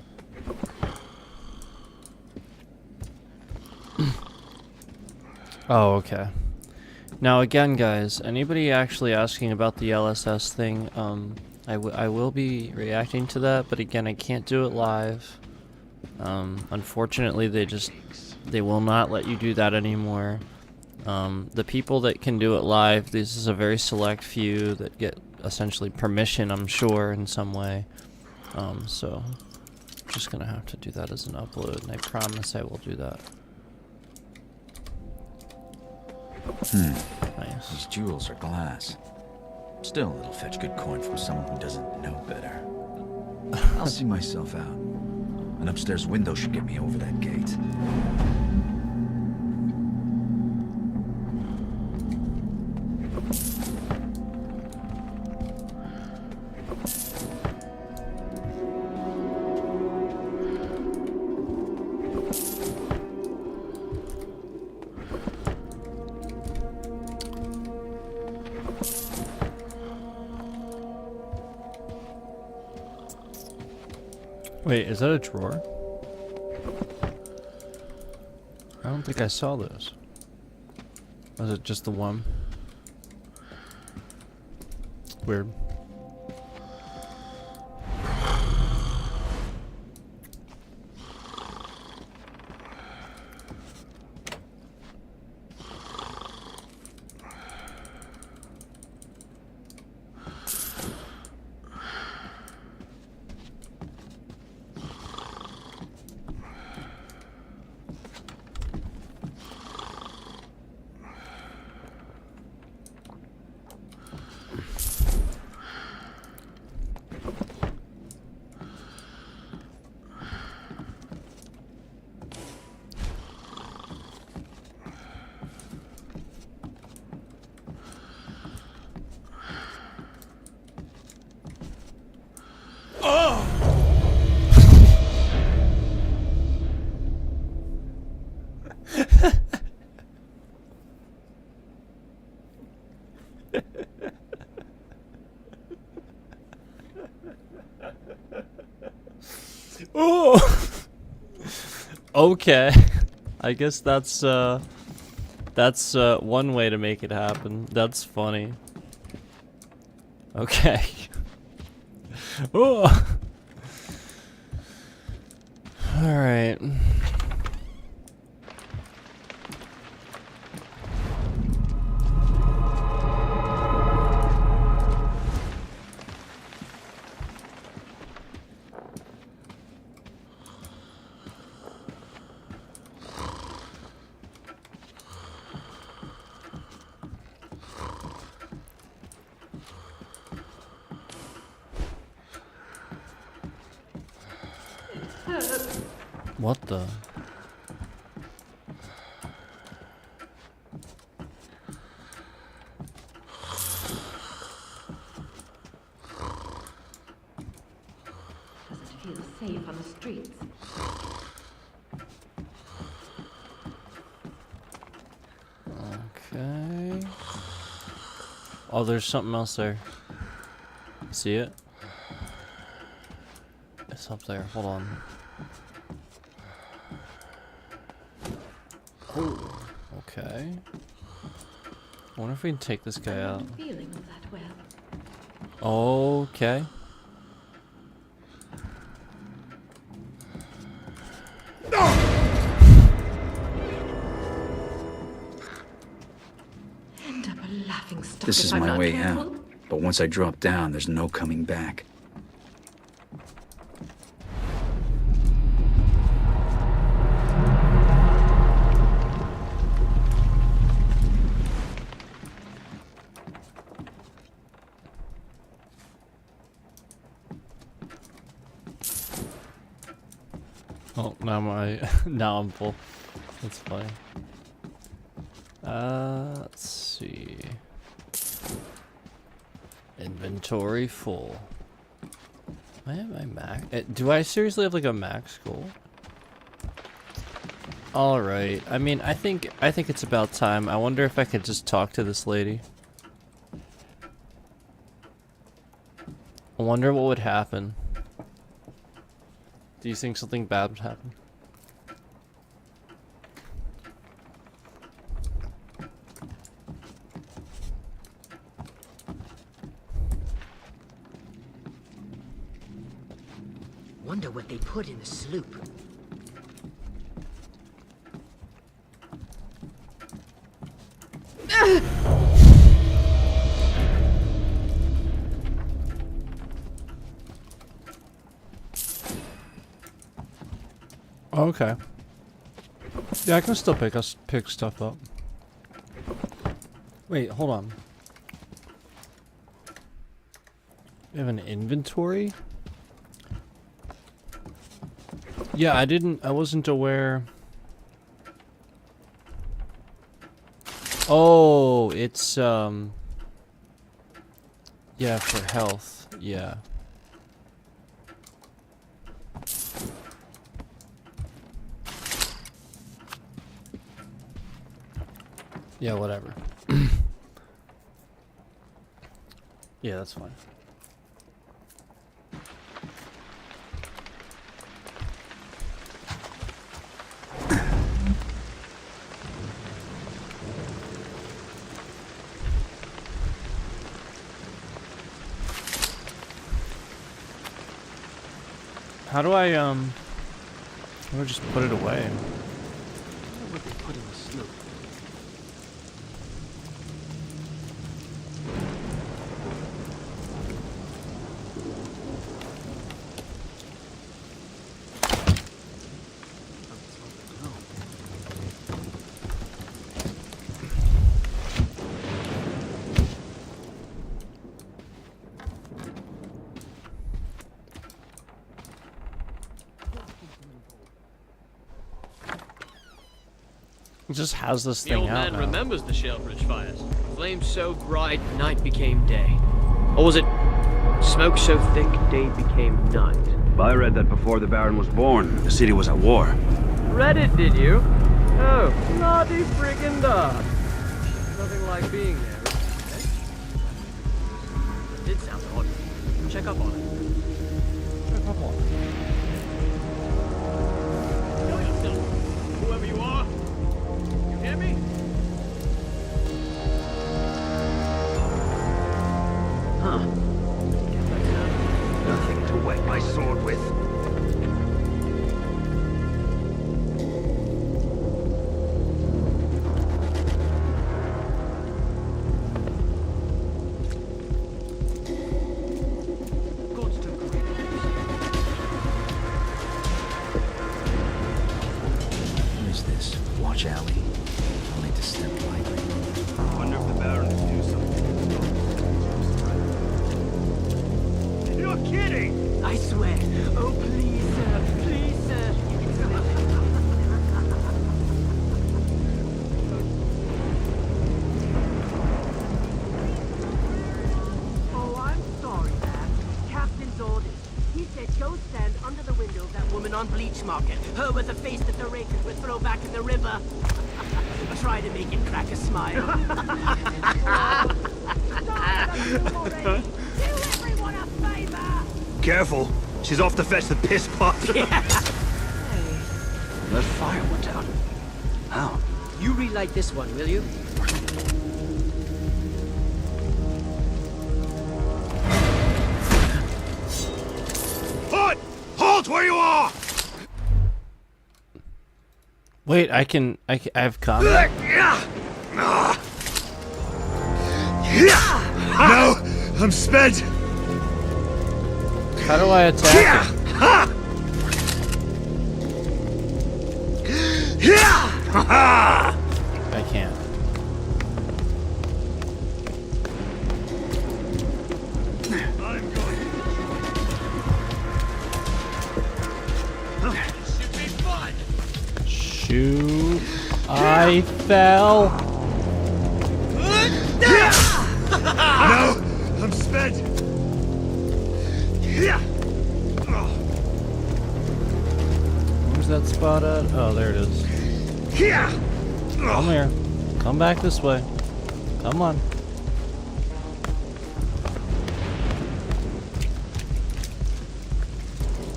Oh, okay. Now again, guys, anybody actually asking about the LSS thing, I will be reacting to that, but again, I can't do it live. Unfortunately, they will not let you do that anymore. The people that can do it live, this is a very select few that get essentially permission, I'm sure, in some way. So I'm just gonna have to do that as an upload, and I promise I will do that. Nice. These jewels are glass. Still, it'll fetch good coin from someone who doesn't know better. I'll see myself out. An upstairs window should get me over that gate. Wait, is that a drawer? I don't think I saw those. Was it just the one? Weird. Oh. Okay. I guess that's one way to make it happen. That's funny. Okay. Oh. All right. What the? Doesn't feel safe on the streets. Okay. Oh, there's something else there. See it? It's up there. Hold on. Oh, okay. I wonder if we can take this guy out. Feeling all that well. Okay. End up a laughing stock. This is if I'm my not way careful. out. But once I drop down, there's no coming back. Oh, now I'm full. That's funny. Let's see. Inventory full. I have my max. Do I seriously have like a max goal? All right. I mean, I think it's about time. I wonder if I could just talk to this lady. I wonder what would happen. Do you think something bad would happen? Wonder what they put in the sloop. Okay. Yeah, I can still pick stuff up. Wait, hold on. We have an inventory? Yeah, I wasn't aware. Oh, it's yeah, for health. Yeah. Yeah, whatever. Yeah, that's fine. How do I just put it away? I wonder what they put in the sloop. It just has this The thing old out man now. remembers the Shalebridge fires. Flames so bright, night became day. Or was it smoke so thick, day became night? I read that before the Baron was born, the city was at war. Read it, did you? Oh, bloody friggin' dog. Nothing like being there. Eh? It did sound odd. Check up on it. Check up on it. Kill yourself, whoever you are. You hear me? Huh. Nothing to wet my sword with. What is this? Watch alley? I'll need to step lightly. I wonder if the Baron will do something. You're kidding! I swear. Oh, please, sir. Please, sir. Oh, I'm sorry, man. Captain's orders. He said go stand under the window of that woman on Bleach Market. Her with the face that the rakers would throw back in the river. Try to make it crack a smile. Do everyone a favor! Careful! She's off to fetch the piss pot. Yeah. That fire went out. How? You relight this one, will you? Halt! Halt where you are! Wait, I have combat? No! I'm spent! How do I attack it? I can't. Shoot. I fell. No! I'm spent! Where's that spot at? Oh, there it is. Come here. Come back this way. Come on.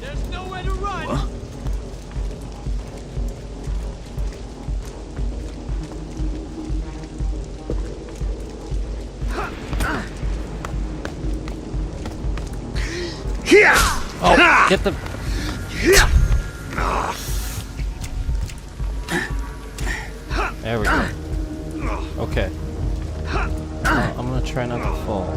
There's nowhere to run. Oh, get the... There we go. Okay. I'm gonna try not to fall.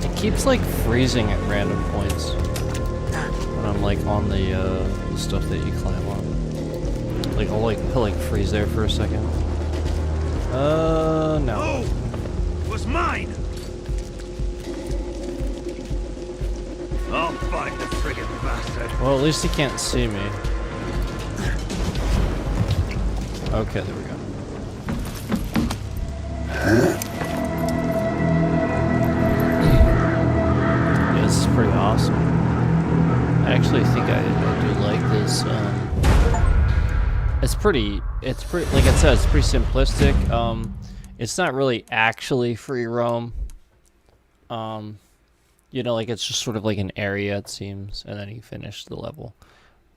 It keeps like freezing at random points when I'm like on the stuff that you climb on. Like he'll like freeze there for a second. No. Oh! It was mine! I'll find the friggin' bastard. Well, at least he can't see me. Okay, there we go. Yeah, this is pretty awesome. I actually think I do like this. It's pretty, like I said, it's pretty simplistic. It's not really actually free roam. You know, like it's just sort of like an area, it seems, and then you finish the level.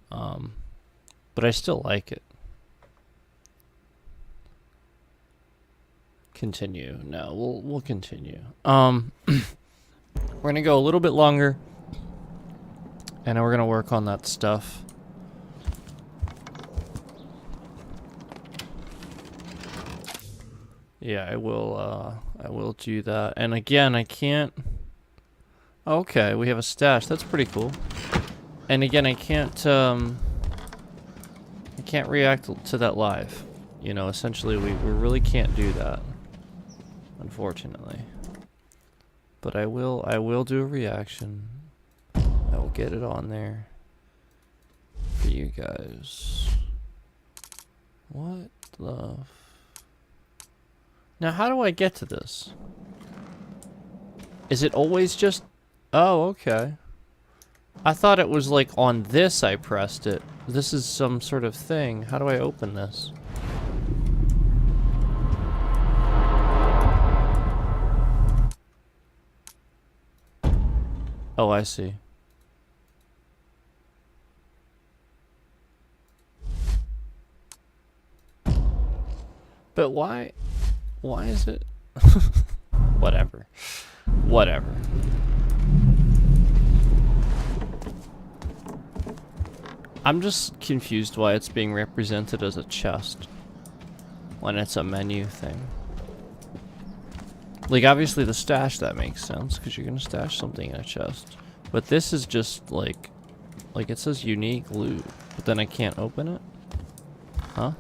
But I still like it. continue. No, we'll continue. We're gonna go a little bit longer, and then we're gonna work on that stuff. Yeah, I will do that. And again, I can't. Okay, we have a stash. That's pretty cool. And again, I can't react to that live. You know, essentially, we really can't do that, unfortunately. But I will do a reaction. I will get it on there for you guys. What the? Now, how do I get to this? Is it always just? Oh, okay. I thought it was like on this I pressed it. This is some sort of thing. How do I open this? Oh, I see. But why is it? Whatever. Whatever. I'm just confused why it's being represented as a chest when it's a menu thing. Like, obviously the stash, that makes sense, because you're gonna stash something in a chest. But this is just like it says unique loot, but then I can't open it? Huh?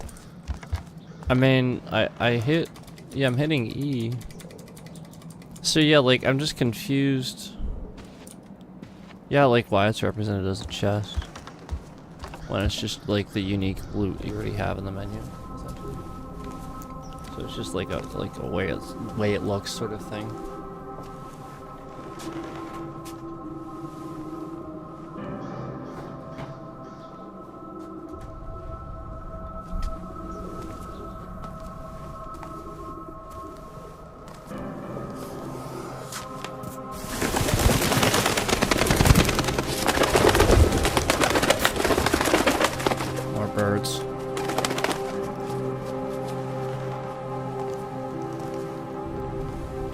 I mean, I hit, yeah, I'm hitting E. So yeah, like, I'm just confused. Yeah, like why it's represented as a chest when it's just like the unique loot you already have in the menu, essentially. So it's just like a way it looks sort of thing.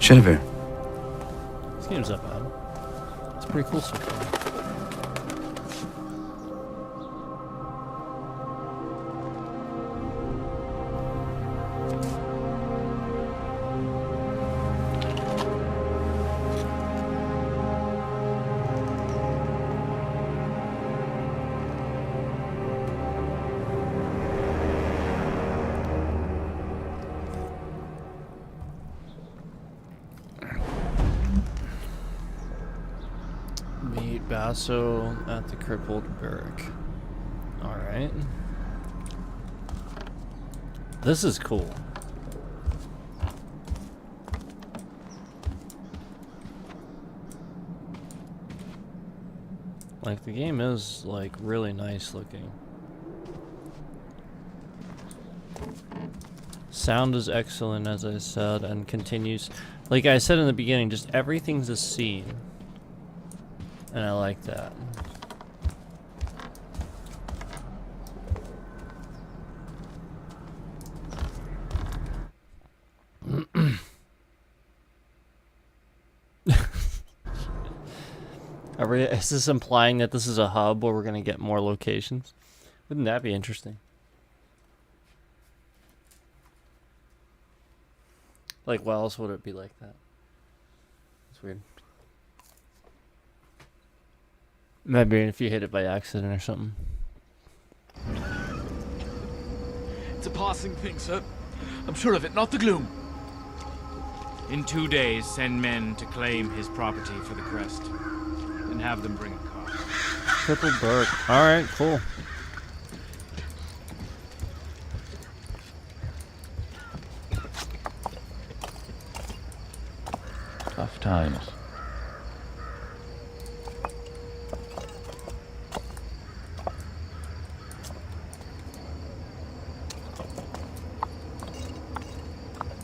Jennifer. This game's not bad. It's pretty cool so far. Basso at the crippled barrack. Alright. This is cool. Like, the game is, like, really nice looking. Sound is excellent, as I said, and continues. Like I said in the beginning, just everything's a scene. And I like that. Is this implying that this is a hub where we're going to get more locations? Wouldn't that be interesting? Like, why else would it be like that? It's weird. Maybe if you hit it by accident or something. It's a passing thing, sir. I'm sure of it, not the gloom. In 2 days, send men to claim his property for the crest. And have them bring a car. Triple Burke. Alright, cool. Tough times.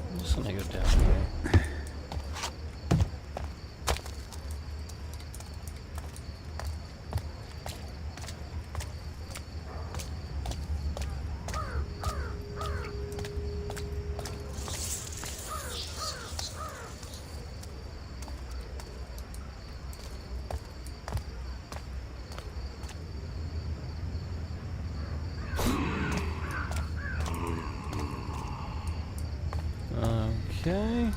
I'm just gonna go down here. Okay.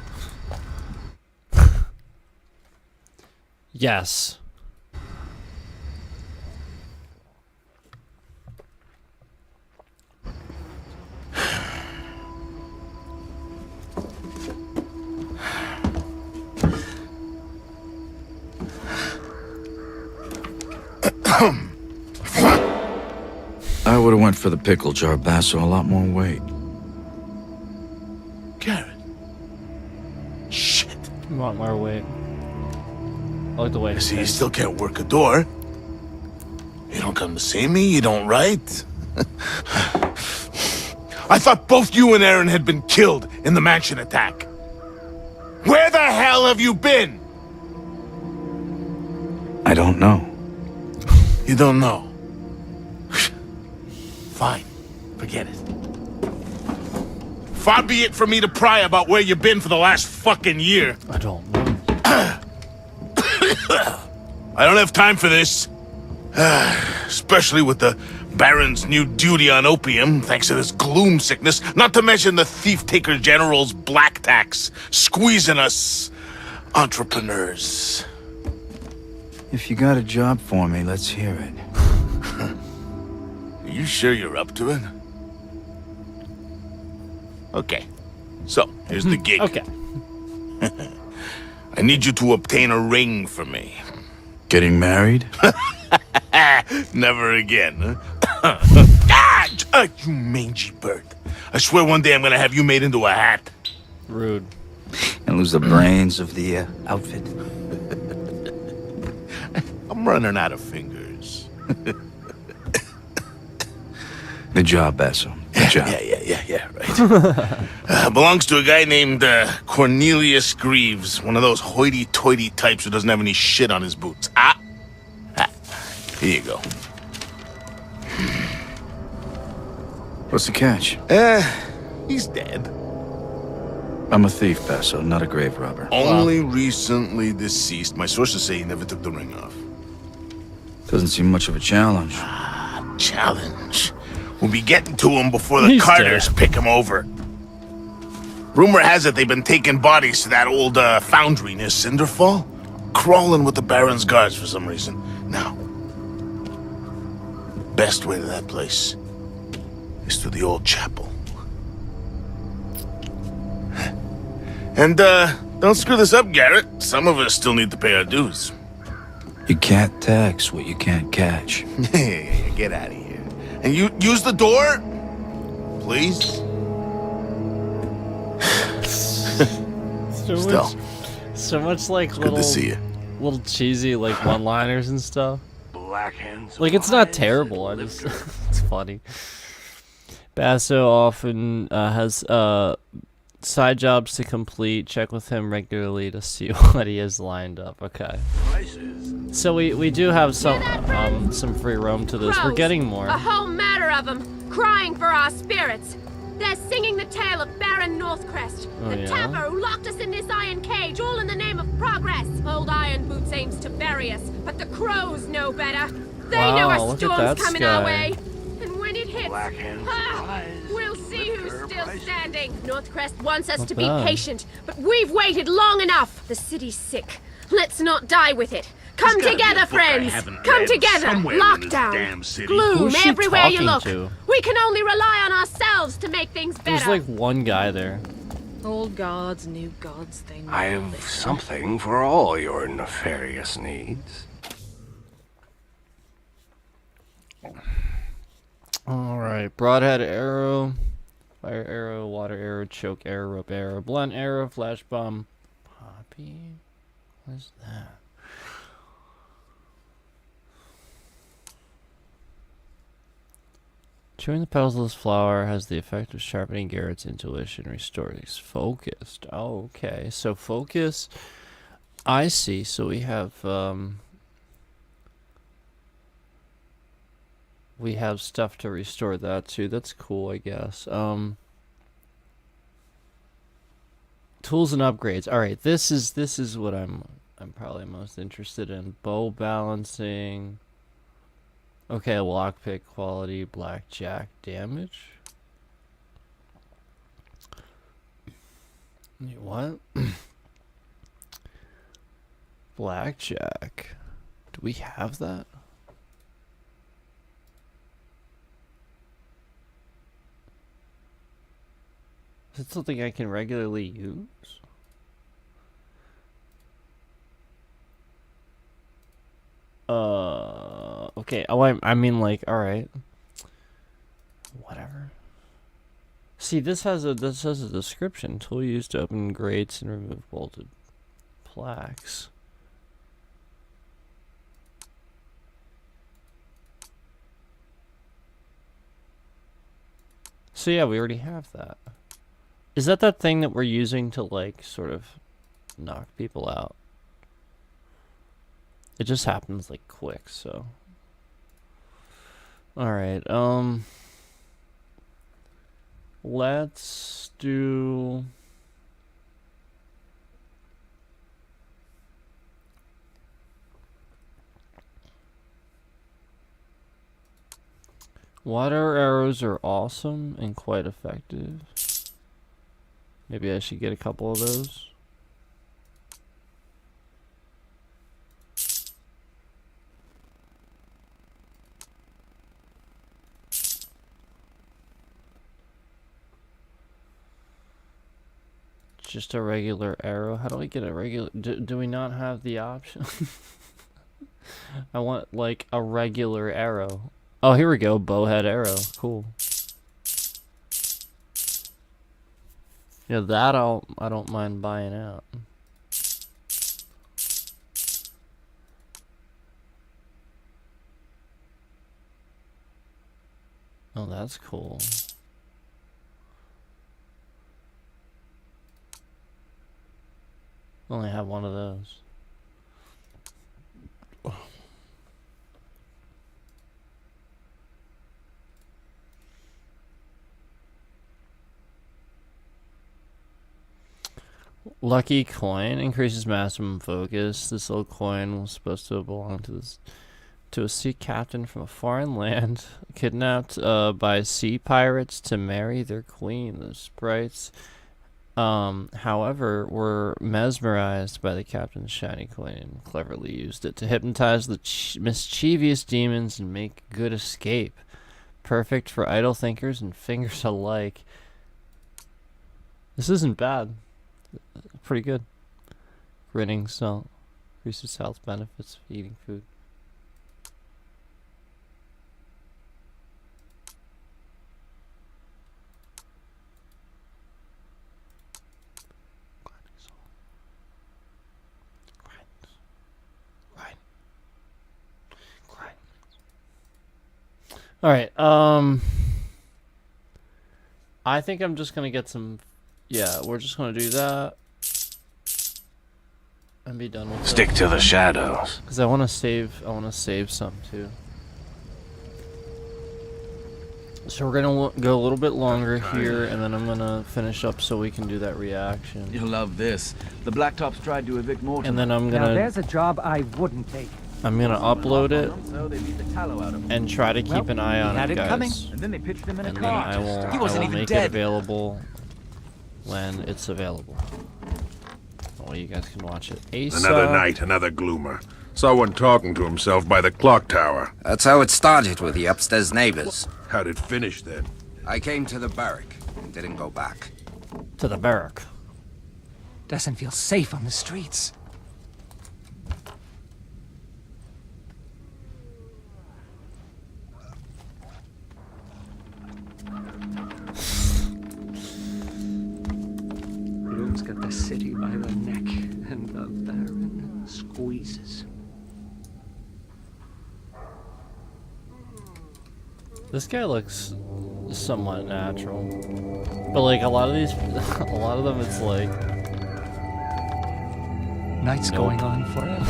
Yes. I would have went for the pickle jar, Basso. A lot more weight. Garrett. Shit. You want more weight. I like the way. I see you still can't work a door. You don't come to see me, you don't write. I thought both you and Aaron had been killed in the mansion attack. Where the hell have you been? I don't know. You don't know. Fine. Forget it. Far be it for me to pry about where you've been for the last fucking year. I don't know. I don't have time for this. Especially with the Baron's new duty on opium, thanks to this gloom sickness, not to mention the Thief-Taker General's black tax, squeezing us entrepreneurs. If you got a job for me, let's hear it. Are you sure you're up to it? Okay. So, here's the gig. Okay. I need you to obtain a ring for me. Getting married? Never again, huh? You mangy bird. I swear one day I'm gonna have you made into a hat. Rude. And lose the brains of the outfit. I'm running out of fingers. Good job, Basso. Good job. Yeah, right. Belongs to a guy named Cornelius Greaves, one of those hoity-toity types who doesn't have any shit on his boots. Here you go. What's the catch? He's dead. I'm a thief, Basso, not a grave robber. Only recently deceased. My sources say he never took the ring off. Doesn't seem much of a challenge. Challenge. We'll be getting to him before the He's Carters dead. pick him over. Rumor has it they've been taking bodies to that old foundry near Cinderfall. Crawling with the Baron's guards for some reason. Now, best way to that place is through the old chapel. And, don't screw this up, Garrett. Some of us still need to pay our dues. You can't tax what you can't catch. Get out of here. And you use the door? Please? So much like Good little, to see you. little cheesy like one-liners and stuff. Black hands. Like it's not terrible. I just it's funny. Basso often has side jobs to complete. Check with him regularly to see what he has lined up. Okay. So we do have some free roam to this. We're Crows. getting more. A whole matter of them, crying for our spirits. They're singing the tale of Baron Northcrest, Oh, the yeah? tapper who locked us in this iron cage, all in the name of progress. Old Iron Boots aims to bury us, but the crows know better. They know Wow, a look at storm's that coming our sky. way. And when it hits, we'll see who's still standing. Northcrest wants us Not to bad. be patient, but we've waited long enough. The city's sick. Let's not die with it. Come There's gotta be a together, book I friends. haven't Come read together. somewhere in this Lockdown. damn city. Gloom Who's she everywhere you talking look. to? We can only rely on ourselves to make things better. There's like one guy there. Old gods, new gods, they know. I have something for all your nefarious needs. Alright, broadhead arrow, fire arrow, water arrow, choke arrow, rope arrow, blunt arrow, flash bomb, poppy. What is that? Chewing the petals of this flower has the effect of sharpening Garrett's intuition, restoring his focused. Oh, okay. So focus. I see. So we have stuff to restore that too. That's cool, I guess. Tools and upgrades. All right, this is what I'm probably most interested in. Bow balancing. Okay, lockpick quality, blackjack damage. Wait, what? Blackjack. Do we have that? Is it something I can regularly use? Okay. Oh, I mean, like, all right. Whatever. See, this has a description. Tool used to open grates and remove bolted plaques. So yeah, we already have that. Is that thing that we're using to, like, sort of knock people out? It just happens, like, quick, so. Alright, let's do... Water arrows are awesome and quite effective. Maybe I should get a couple of those. Just a regular arrow. How do I get a regular? Do we not have the option? I want, like, a regular arrow. Oh, here we go. Bowhead arrow. Cool. Yeah, that I don't mind buying out. Oh, that's cool. I only have one of those. Lucky coin increases maximum focus. This little coin was supposed to belong to a sea captain from a foreign land, kidnapped by sea pirates to marry their queen. The sprites, however, were mesmerized by the captain's shiny coin and cleverly used it to hypnotize the mischievous demons and make good escape. Perfect for idle thinkers and fingers alike. This isn't bad. Pretty good. Grinning salt increases health benefits of eating food. All right. I think I'm just gonna get some. Yeah, we're just gonna do that and be done with it. Stick to the shadows. Because I want to save. I want to save some too. So we're gonna go a little bit longer here, and then I'm gonna finish up so we can do that reaction. You'll love this. The Blacktops tried to evict Mortimer. And then I'm gonna. Now there's a job I wouldn't take. I'm gonna upload it So they beat the tallow out of him. and try to keep an eye on had it, it coming. guys. And then they pitched him in a And then car. I will. He wasn't I will even make dead. it available when it's available. Well, you guys can watch it. ASAP. Another night, another gloomer. Saw one talking to himself by the clock tower. That's how it started with the upstairs neighbors. How'd it finish then? I came to the barrack and didn't go back. To the barrack. Doesn't feel safe on the streets. Gloom's got the city by the neck, and the Baron squeezes. This guy looks somewhat natural, but like a lot of these, a lot of them, it's like Night's nope. going on forever.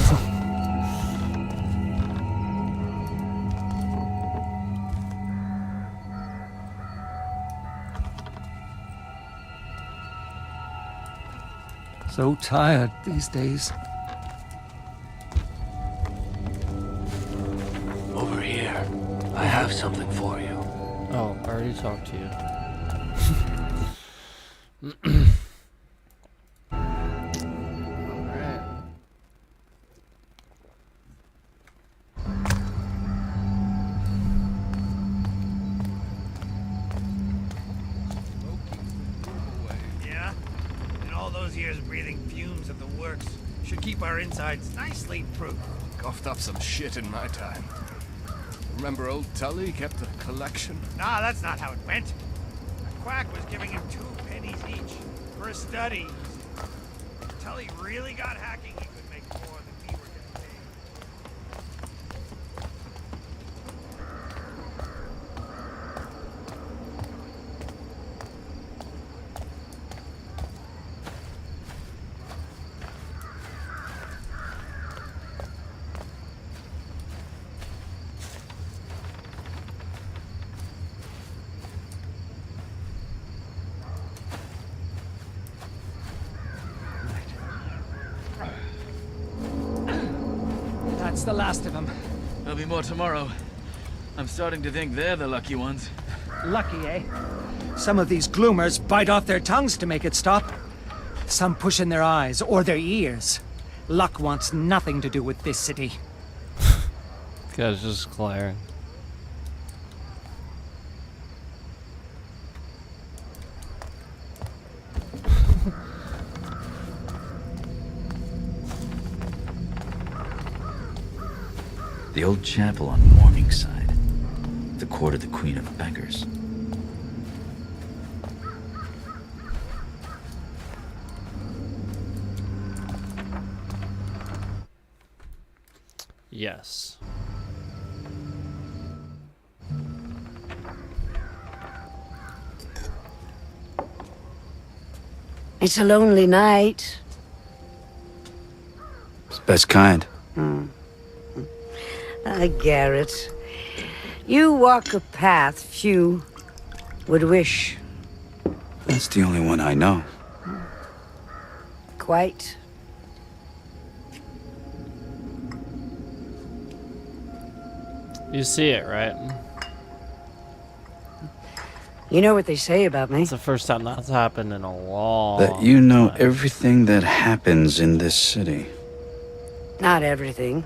So tired these days. Over here. I have something for you. Oh, I already talked to you. All those years breathing fumes of the works should keep our insides nicely proof. Coughed up some shit in my time. Remember old Tully kept a collection? Nah, that's not how it went. The quack was giving him 2 pennies each for a study. Tully really got hacking, he could make more than we were getting paid. That's the last of them. There'll be more tomorrow. I'm starting to think they're the lucky ones. Lucky, eh? Some of these gloomers bite off their tongues to make it stop. Some push in their eyes or their ears. Luck wants nothing to do with this city. Guy's just glaring. The old chapel on Morningside. The court of the Queen of Beggars. Yes. It's a lonely night. It's the best kind. Garrett, you walk a path few would wish. That's the only one I know. Quite. You see it, right? You know what they say about me. It's the first time that's happened in a long That you know everything that happens in this city. Not everything.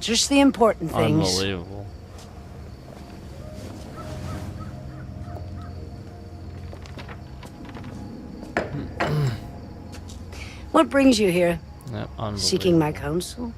Just the important things. Unbelievable. What brings you here? Yep, unbelievable. Seeking my counsel?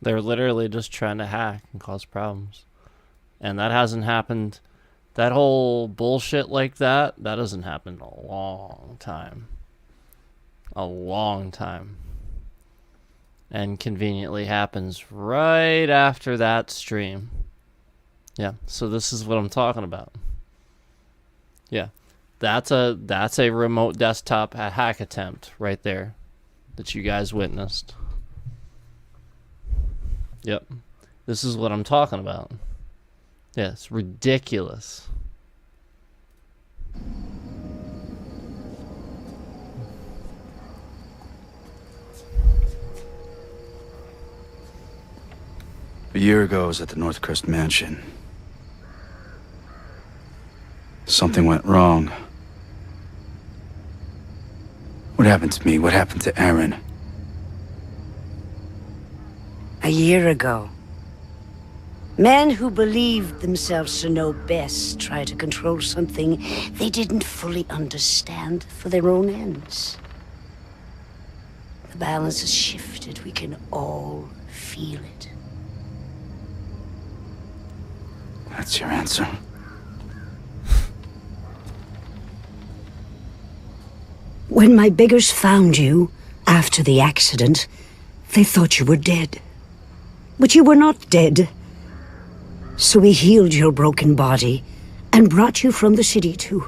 They're literally just trying to hack and cause problems. And that hasn't happened. That whole bullshit like that doesn't happen in a long time. A long time. And conveniently happens right after that stream. Yeah, so this is what I'm talking about. Yeah. That's a remote desktop hack attempt right there that you guys witnessed. Yep. This is what I'm talking about. Yeah, it's ridiculous. A year ago, I was at the Northcrest Mansion. Something went wrong. What happened to me? What happened to Aaron? A year ago. Men who believed themselves to know best tried to control something they didn't fully understand for their own ends. The balance has shifted. We can all feel it. That's your answer. When my beggars found you after the accident, they thought you were dead. But you were not dead. So we healed your broken body and brought you from the city to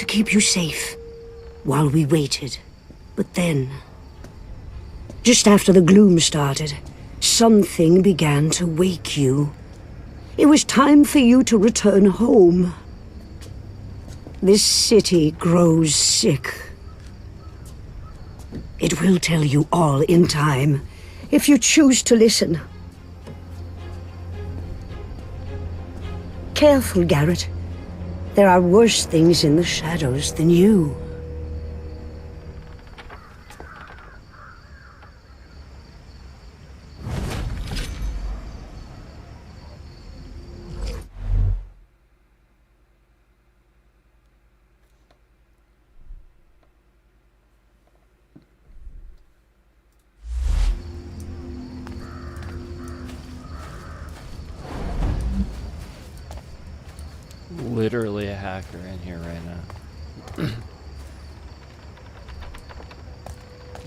keep you safe while we waited. But then, just after the gloom started, something began to wake you. It was time for you to return home. This city grows sick. It will tell you all in time, if you choose to listen. careful, Garrett. There are worse things in the shadows than you. Literally a hacker in here right now.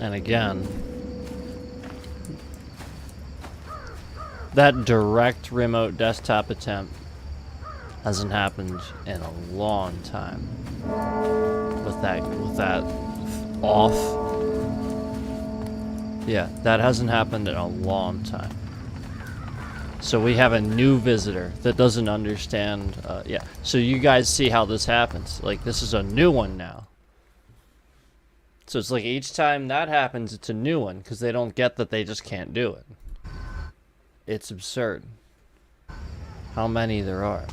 And again, that direct remote desktop attempt hasn't happened in a long time. With that off. Yeah, that hasn't happened in a long time. So we have a new visitor that doesn't understand, yeah. So you guys see how this happens. Like, this is a new one now. So it's like each time that happens, it's a new one, because they don't get that they just can't do it. It's absurd how many there are,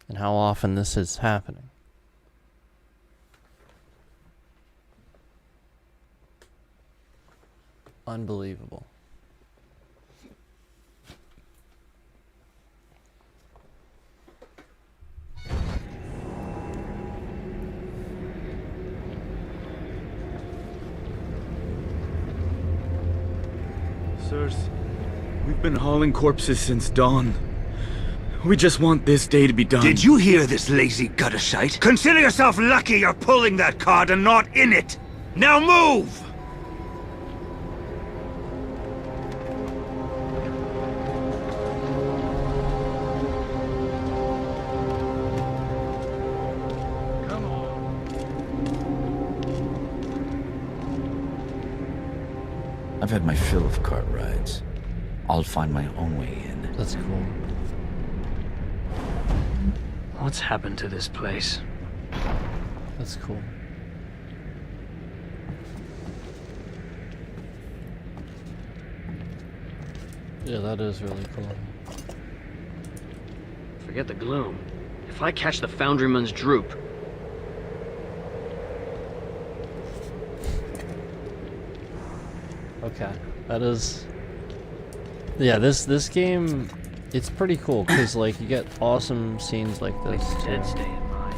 and how often this is happening. Unbelievable. Sirs, we've been hauling corpses since dawn. We just want this day to be done. Did you hear this lazy gutter shite? Consider yourself lucky you're pulling that card and not in it! Now move! I've had my fill of cart rides. I'll find my own way in. That's cool. What's happened to this place? That's cool. Yeah, that is really cool. Forget the gloom. If I catch the Foundryman's droop... Okay, that is... Yeah, this game, it's pretty cool, because, like, you get awesome scenes like this, too. Stay in mind.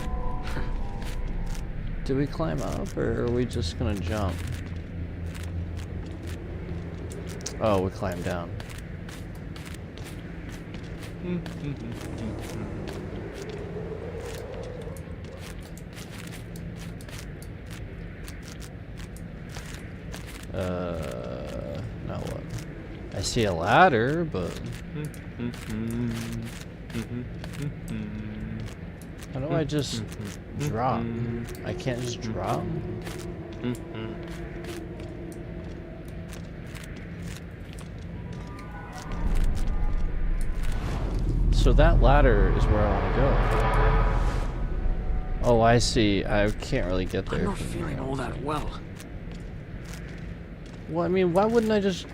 Do we climb up, or are we just gonna jump? Oh, we climb down. Now what? I see a ladder, but... How do I just drop? I can't just drop? So that ladder is where I want to go. Oh, I see. I can't really get there. I'm not feeling all that well. Well, I mean, why wouldn't I just...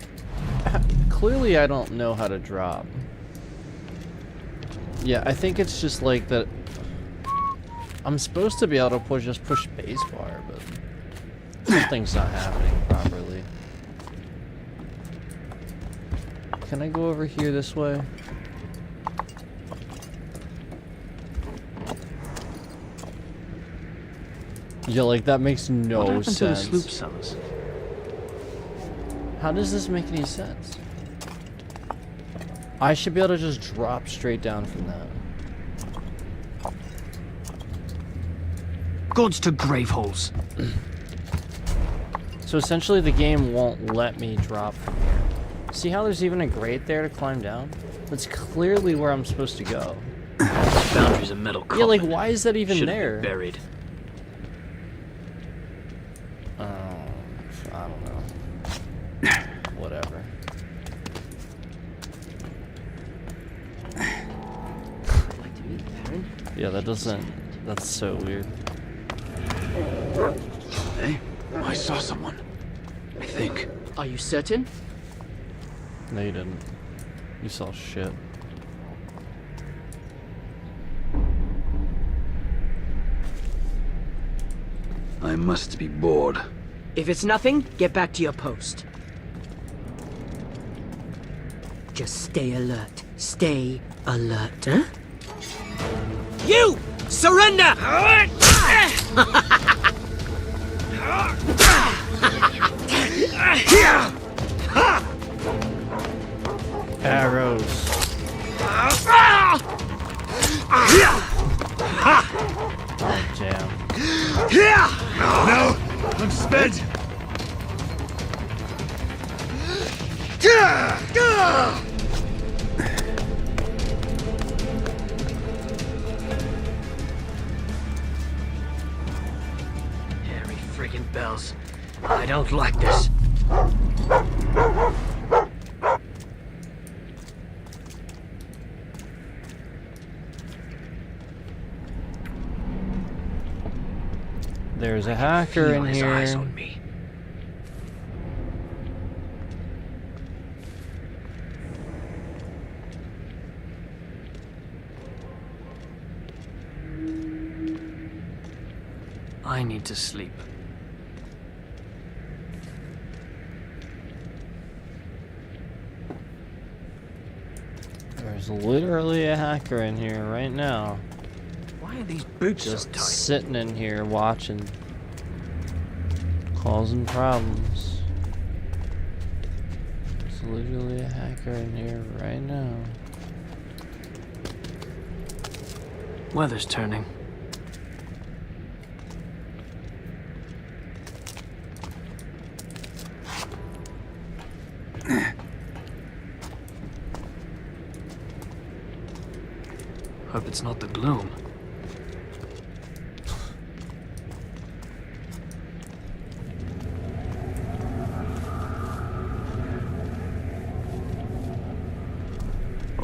Clearly, I don't know how to drop. Yeah, I think it's just like that... I'm supposed to be able to just push spacebar, but... something's not happening properly. Can I go over here this way? Yeah, like, that makes no sense. To the sloop cells? How does this make any sense? I should be able to just drop straight down from that. Gods to grave holes. So essentially the game won't let me drop from here. See how there's even a grate there to climb down? That's clearly where I'm supposed to go. Foundry's a metal coffin. Yeah, like, why is that even Should've there? been buried. I don't know. Whatever. I'd like to meet the Baron. Yeah, that doesn't... That's so weird. Hey, I saw someone. I think. Are you certain? No, you didn't. You saw shit. I must be bored. If it's nothing, get back to your post. Just stay alert. Stay alert, huh? You! Surrender! Arrows. Jam. No, I'm spent. Harry friggin' bells. I don't like this. There's a hacker in His eyes here. on me. I need to sleep. There's literally a hacker in here right now. Why are these boots Just so tight? sitting in here watching. Causing problems. There's literally a hacker in here right now. Weather's turning. Hope it's not the gloom.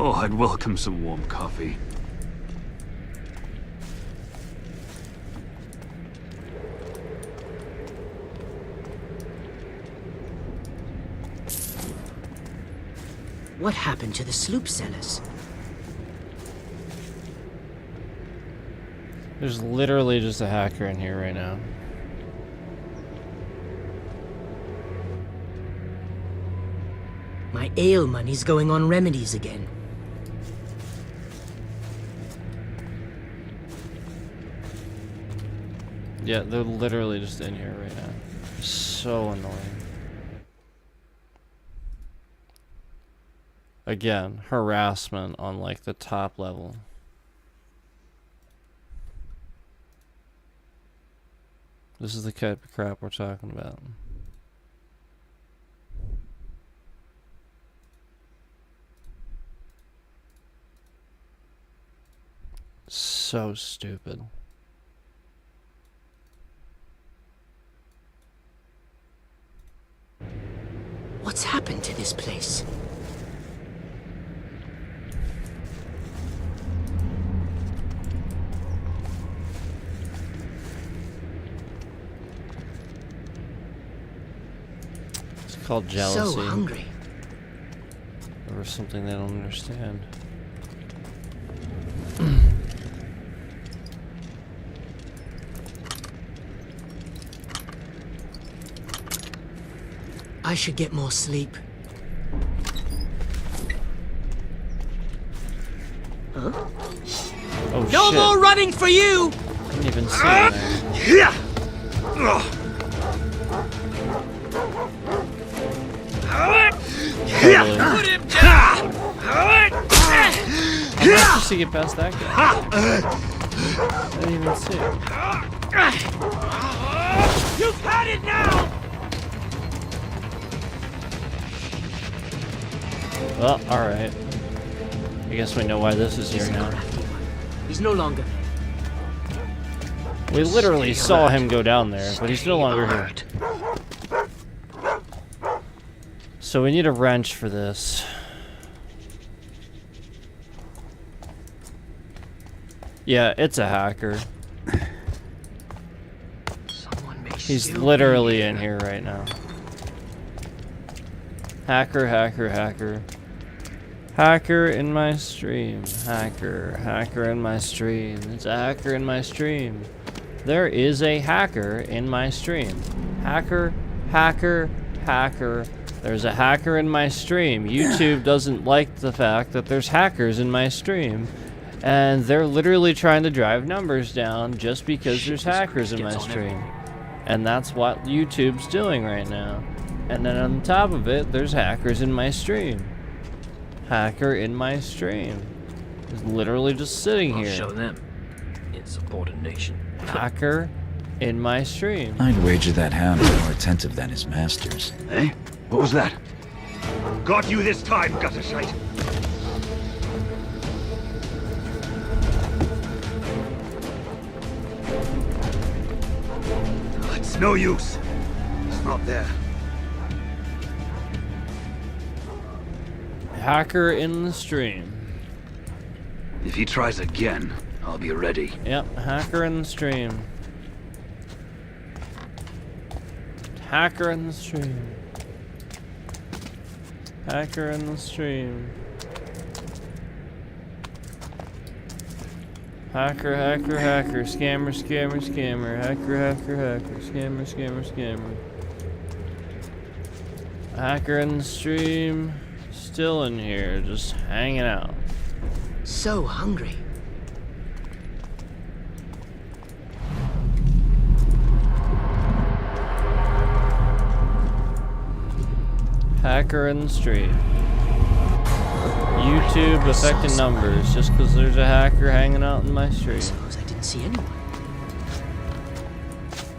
Oh, I'd welcome some warm coffee. What happened to the sloop sellers? There's literally just a hacker in here right now. My ale money's going on remedies again. Yeah, they're literally just in here right now. So annoying. Again, harassment on like the top level. This is the type of crap we're talking about. So stupid. What's happened to this place? It's called jealousy. So hungry. Or something they don't understand. I should get more sleep. Huh? Oh, no shit. more running for you! Didn't even see him there. Totally. Put him down! How much to get past that guy? I didn't even see it. You've had it now! Well, alright. I guess we know why this is here now. He's no longer. We literally saw him go down there, but he's no longer here. So we need a wrench for this. Yeah, it's a hacker. He's literally in here right now. Hacker, hacker, hacker. Hacker in my stream. Hacker, hacker in my stream. It's a hacker in my stream. There is a hacker in my stream. Hacker, hacker, hacker. There's a hacker in my stream. YouTube doesn't like the fact that there's hackers in my stream. And they're literally trying to drive numbers down just because there's hackers in my stream. And that's what YouTube's doing right now. And then on top of it, there's hackers in my stream. Hacker in my stream. He's literally just sitting here. Show them insubordination. Hacker in my stream. I'd wager that hound is more attentive than his masters. Eh? What was that? Got you this time, Guttershite. It's no use. It's not there. Hacker in the stream. If he tries again, I'll be ready. Yep, hacker in the stream. Hacker in the stream. Hacker in the stream. Hacker, hacker, hacker. Scammer, scammer, scammer. Hacker, hacker, hacker. Scammer, scammer, scammer. Hacker in the stream. Still in here, just hanging out. So hungry. Hacker in the street. YouTube affecting numbers just because there's a hacker hanging out in my street. Suppose I didn't see anyone.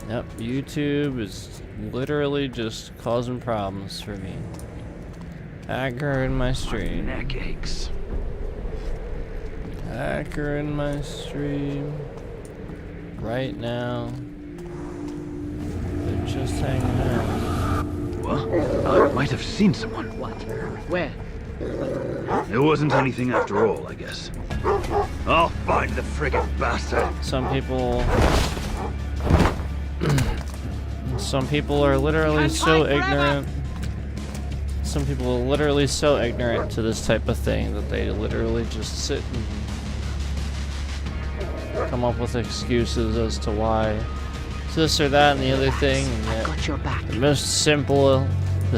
Yep, YouTube is literally just causing problems for me. Hacker in my stream. My neck aches. Hacker in my stream. Right now. They're just hanging out. What? I might have seen someone. What? Where? It wasn't anything after all, I guess. I'll find the friggin' bastard. Some people are literally so ignorant. Some people are literally so ignorant to this type of thing that they literally just sit and come up with excuses as to why this or that and the other thing. And yet Got your back. the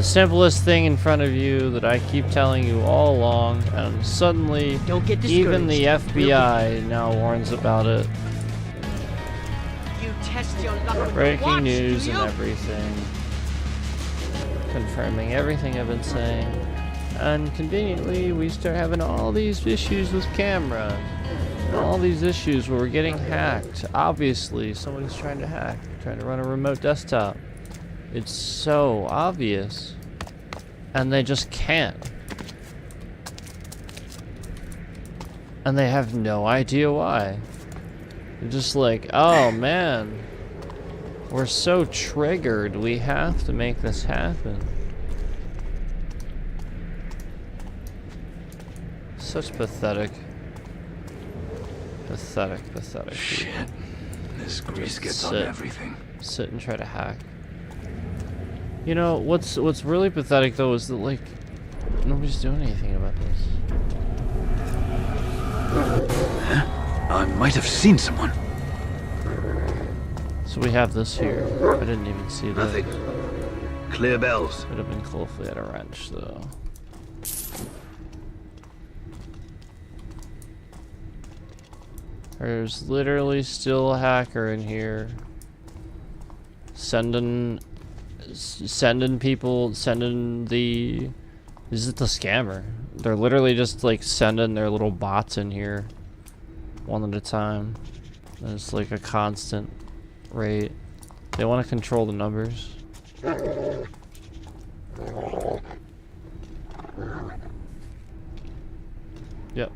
simplest thing in front of you that I keep telling you all along, and suddenly Don't get even the discouraged. FBI now warns about it. You test your luck with the Breaking watch, news do and you? everything. Confirming everything I've been saying. And conveniently, we start having all these issues with cameras. And all these issues where we're getting hacked. Obviously, somebody's trying to hack. Trying to run a remote desktop. It's so obvious. And they just can't. And they have no idea why. They're just like, oh man. We're so triggered, we have to make this happen. Such pathetic. Pathetic. Shit. This grease gets on everything. Sit and try to hack. You know, what's really pathetic though is that, like, nobody's doing anything about this. I might have seen someone. So we have this here. I didn't even see that. Nothing. Clear bells. Would have been cool if we had a wrench, though. There's literally still a hacker in here. Sending people, is it the scammer? They're literally just like sending their little bots in here one at a time. And it's like a constant rate. They want to control the numbers. Yep.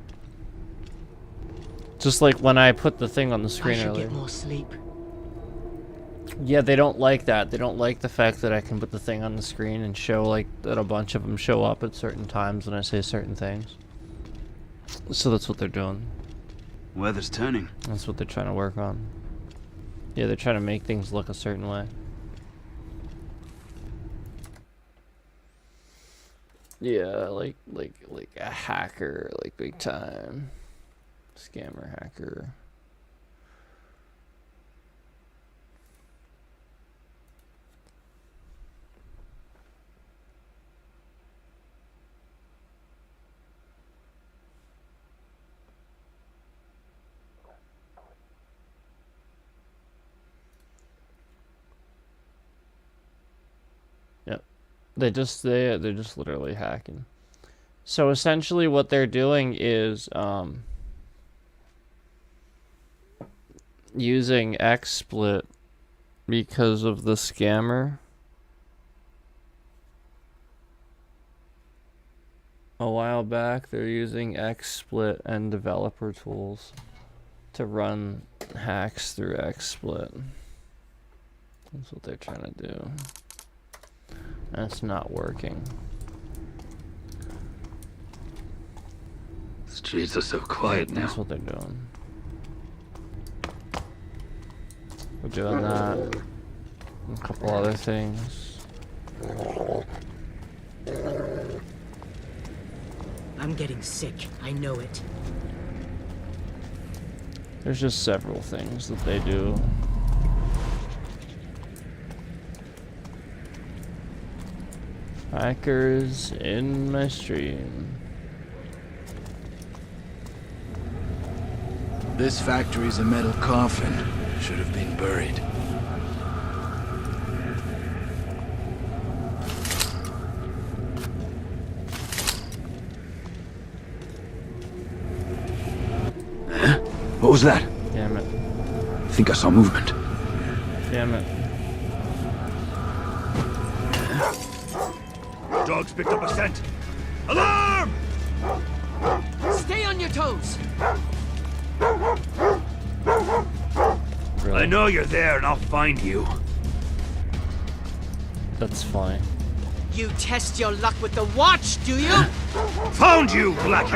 Just like when I put the thing on the screen I should earlier. get more sleep. Yeah, they don't like that. They don't like the fact that I can put the thing on the screen and show, like, that a bunch of them show up at certain times when I say certain things. So that's what they're doing. Weather's turning. That's what they're trying to work on. Yeah, they're trying to make things look a certain way. Yeah, like a hacker, like big time. Scammer hacker. they're just literally hacking. So essentially what they're doing is using XSplit because of the scammer. A while back they're using XSplit and developer tools to run hacks through XSplit. That's what they're trying to do. And it's not working. Streets are so quiet now. That's what they're doing. We're doing that. And a couple other things. I'm getting sick. I know it. There's just several things that they do. Hackers in my stream. This factory's a metal coffin. Should have been buried. Huh? What was that? Damn it. I think I saw movement. Damn it. Dogs picked up a scent. Alarm! Stay on your toes. I know you're there, and I'll find you. That's fine. You test your luck with the watch, do you? Found you, Black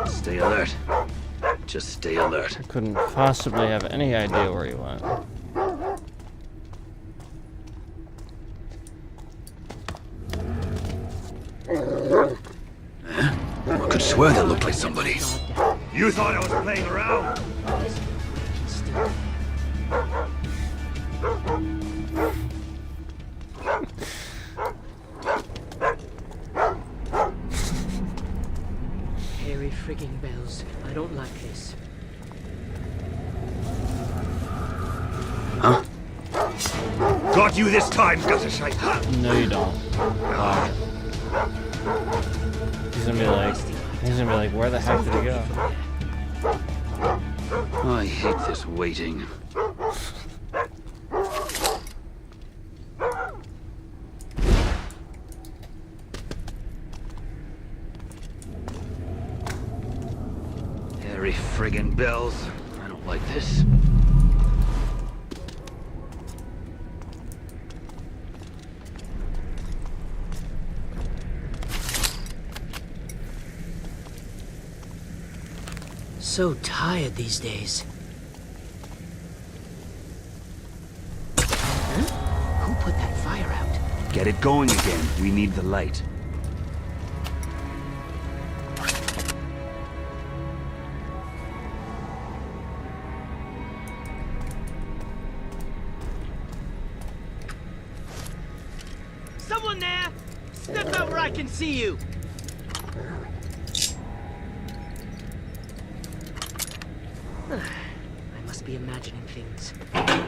Stay alert. Just stay alert. I couldn't possibly have any idea where he went. I could swear that looked like somebody. You thought I was playing around? Harry frigging bells. I don't like this. Huh? Got you this time, Guttershite. No, you don't. He's gonna be like, where the heck did he go? I hate this waiting. Harry friggin' bells. I don't like this. So tired these days. Huh? Who put that fire out? Get it going again. We need the light. Someone there! Step out where I can see you! I must be imagining things. I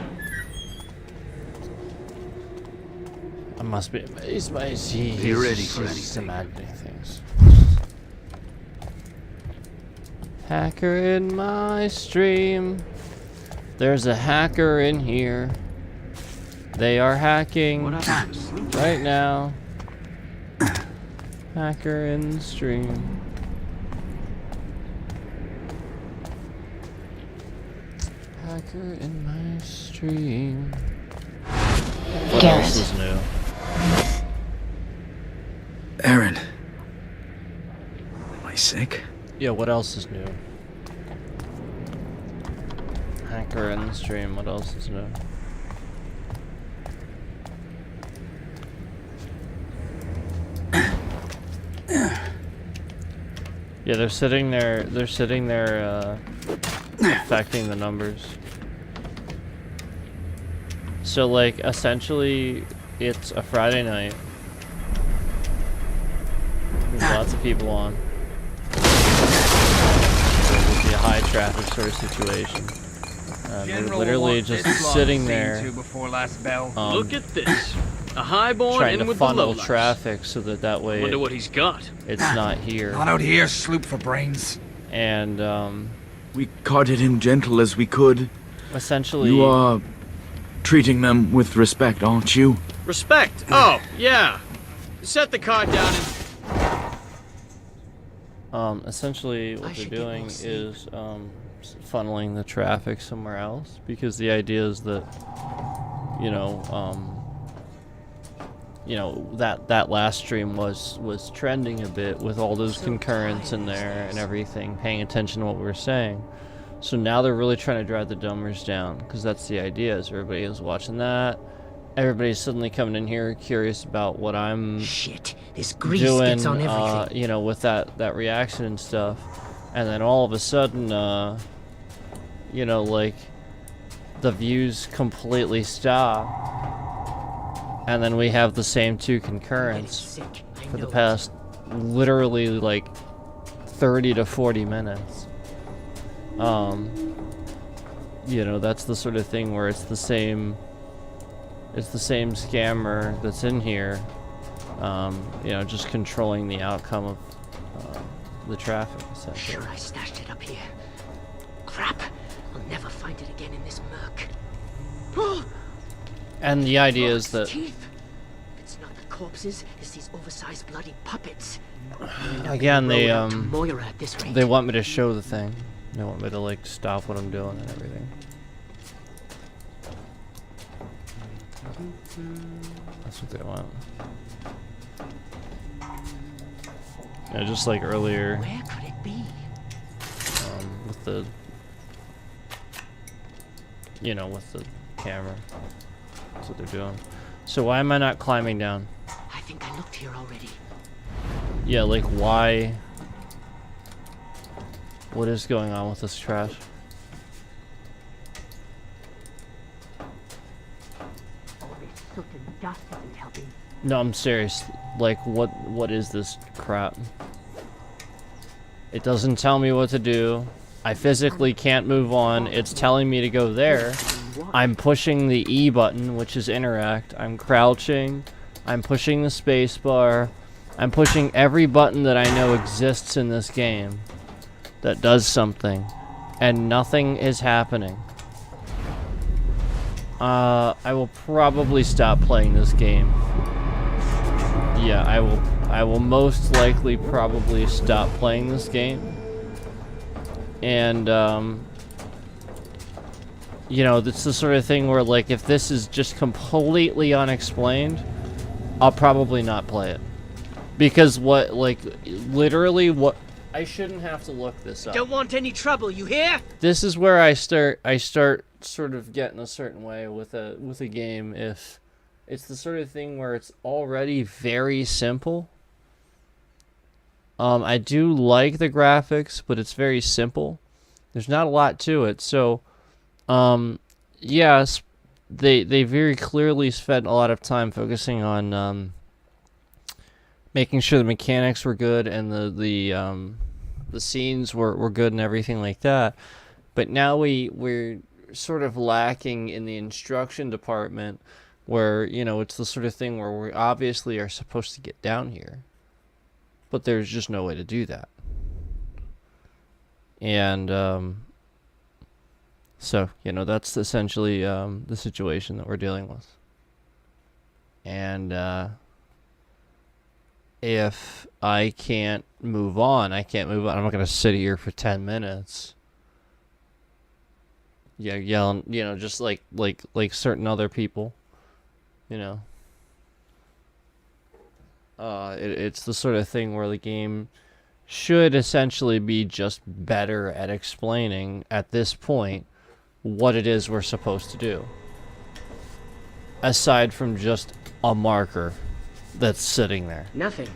must be amazed by Be ready for he's anything. imagining things. Hacker in my stream. There's a hacker in here. They are hacking right now. Hacker in the stream. Hacker in my stream. What Garrett. else is new? Aaron. Am I sick? Yeah, what else is new? Hacker in the stream, what else is new? Yeah, they're sitting there affecting the numbers. So like essentially it's a Friday night. There's lots of people on. a high traffic sort of situation. We're General literally wants just this lot sitting seen there. to before last bell. um, Look at this. A highborn trying in to with the funnel lowlifes. traffic so that way Wonder what he's got. it's not here. Not out here, sloop for brains. And We carted him gentle as we could. essentially, You are treating them with respect, aren't you? Respect. Oh, yeah. Set the car down and essentially what they're doing is funneling the traffic somewhere else, because the idea is that that last stream was trending a bit with all those concurrents in there and everything, paying attention to what we were saying. So now they're really trying to drive the numbers down, because that's the idea, is everybody is watching that. Everybody's suddenly coming in here curious about what I'm this grease doing, gets on everything. with that reaction and stuff. And then all of a sudden, like, the views completely stop. And then we have the same two concurrents for the past literally like 30 to 40 minutes. That's the sort of thing where it's the same scammer that's in here, just controlling the outcome of the traffic, essentially. Sure, I stashed it up here. Crap! I'll never find it again in this murk. And the idea is that Teeth. It's not the corpses, it's these oversized bloody puppets. again they Moira at this rate. they want me to show the thing. They want me to like stop what I'm doing and everything. That's what they want. Yeah, just like earlier. Where could it be? With the with the camera. That's what they're doing. So why am I not climbing down? I think I looked here already. Yeah, like why? What is going on with this trash? All this soot and dust isn't helping. No, I'm serious. Like, what is this crap? It doesn't tell me what to do. I physically can't move on. It's telling me to go there. I'm pushing the E button, which is interact. I'm crouching. I'm pushing the space bar. I'm pushing every button that I know exists in this game that does something, and nothing is happening. I will probably stop playing this game. Yeah, I will most likely probably stop playing this game. And it's the sort of thing where, like, if this is just completely unexplained, I'll probably not play it. Because literally what I shouldn't have to look this up. Don't want any trouble, you hear? This is where I start sort of getting a certain way with a game. If it's the sort of thing where it's already very simple. I do like the graphics, but it's very simple. There's not a lot to it. So, yes, they very clearly spent a lot of time focusing on making sure the mechanics were good and the scenes were good and everything like that. But now we're sort of lacking in the instruction department, where it's the sort of thing where we obviously are supposed to get down here, but there's just no way to do that. And so that's essentially the situation that we're dealing with. And if I can't move on, I'm not gonna sit here for 10 minutes. Yeah, yelling, just like certain other people, It's the sort of thing where the game should essentially be just better at explaining at this point what it is we're supposed to do, aside from just a marker that's sitting there. Nothing.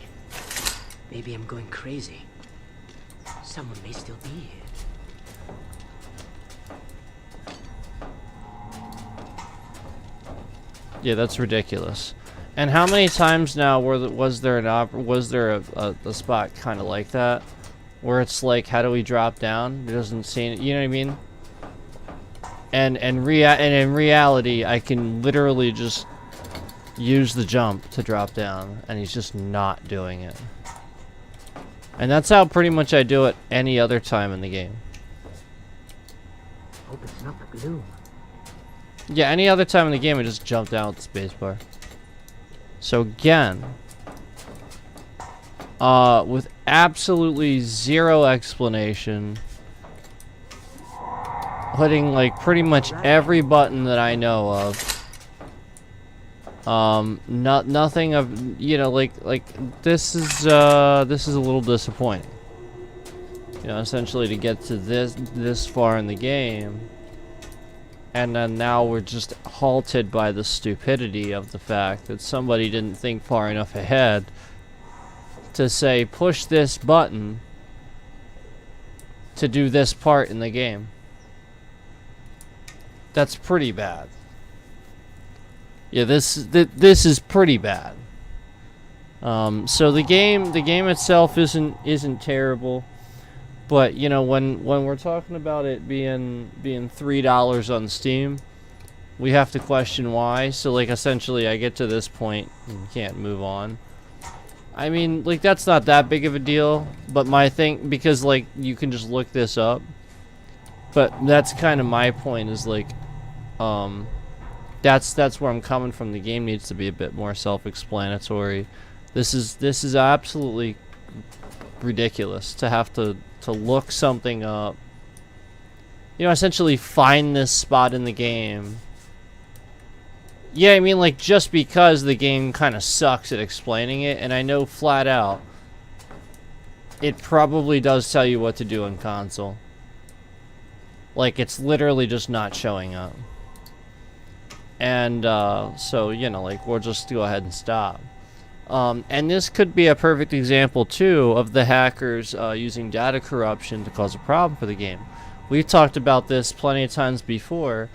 Maybe I'm going crazy. Someone may still be here. Yeah, that's ridiculous. And how many times now was there a spot kind of like that, where it's like, how do we drop down? It doesn't seem, you know what I mean? And in reality, I can literally just use the jump to drop down, and he's just not doing it. And that's how pretty much I do it any other time in the game. Hope it's not the gloom. Yeah, any other time in the game, I just jump down with the spacebar. So again, with absolutely zero explanation, hitting like pretty much every button that I know of. Nothing of, you know, like this is a little disappointing. You know, essentially to get to this far in the game, and then now we're just halted by the stupidity of the fact that somebody didn't think far enough ahead to say push this button to do this part in the game. That's pretty bad. Yeah, this is pretty bad. So the game itself isn't terrible, but you know, when we're talking about it being $3 on Steam, we have to question why. So like essentially, I get to this point and can't move on. I mean, like that's not that big of a deal, but my thing, because like you can just look this up. But that's kind of my point, is like, that's where I'm coming from. The game needs to be a bit more self-explanatory. This is absolutely ridiculous to have to look something up. You know, essentially find this spot in the game. Yeah, I mean, like, just because the game kind of sucks at explaining it, and I know flat out it probably does tell you what to do in console. Like, it's literally just not showing up. And, so, you know, like, we'll just go ahead and stop. And this could be a perfect example, too, of the hackers using data corruption to cause a problem for the game. We've talked about this plenty of times before,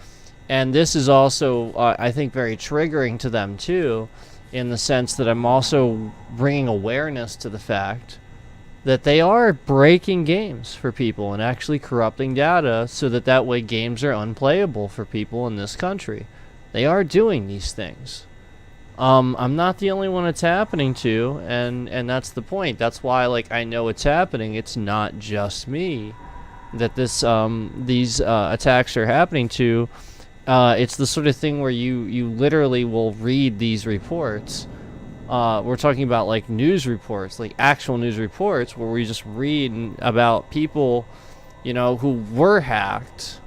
and this is also, I think, very triggering to them, too, in the sense that I'm also bringing awareness to the fact that they are breaking games for people and actually corrupting data so that way games are unplayable for people in this country. They are doing these things. I'm not the only one it's happening to, and that's the point. That's why, like, I know it's happening. It's not just me that these attacks are happening to. It's the sort of thing where you literally will read these reports. We're talking about like news reports, like actual news reports, where we just read about people, you know, who were hacked,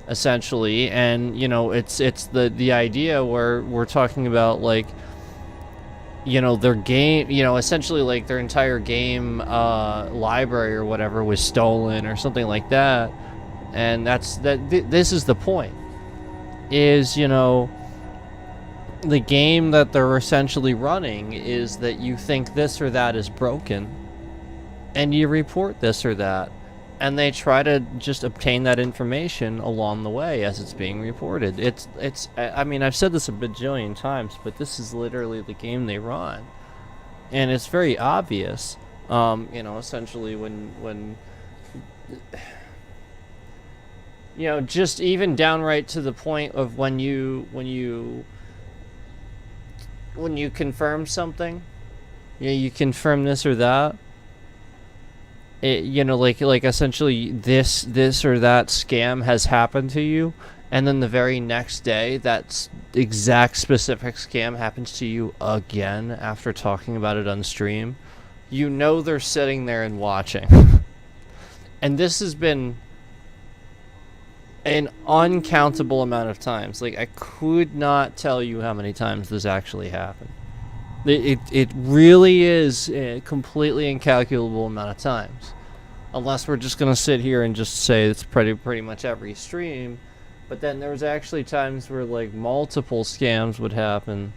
essentially, and you know, it's the idea where we're talking about, like, you know, their game, you know, essentially like their entire game library or whatever was stolen or something like that, and this is the point, is, you know, the game that they're essentially running is that you think this or that is broken, and you report this or that, and they try to just obtain that information along the way as it's being reported. I mean, I've said this a bajillion times, but this is literally the game they run, and it's very obvious. You know, essentially when you know, just even downright to the point of when you confirm something, you know, you confirm this or that, you know, like essentially this or that scam has happened to you, and then the very next day that exact specific scam happens to you again after talking about it on stream. You know, they're sitting there and watching. And this has been an uncountable amount of times. Like, I could not tell you how many times this actually happened. It really is a completely incalculable amount of times. Unless we're just going to sit here and just say it's pretty much every stream. But then there was actually times where, like, multiple scams would happen.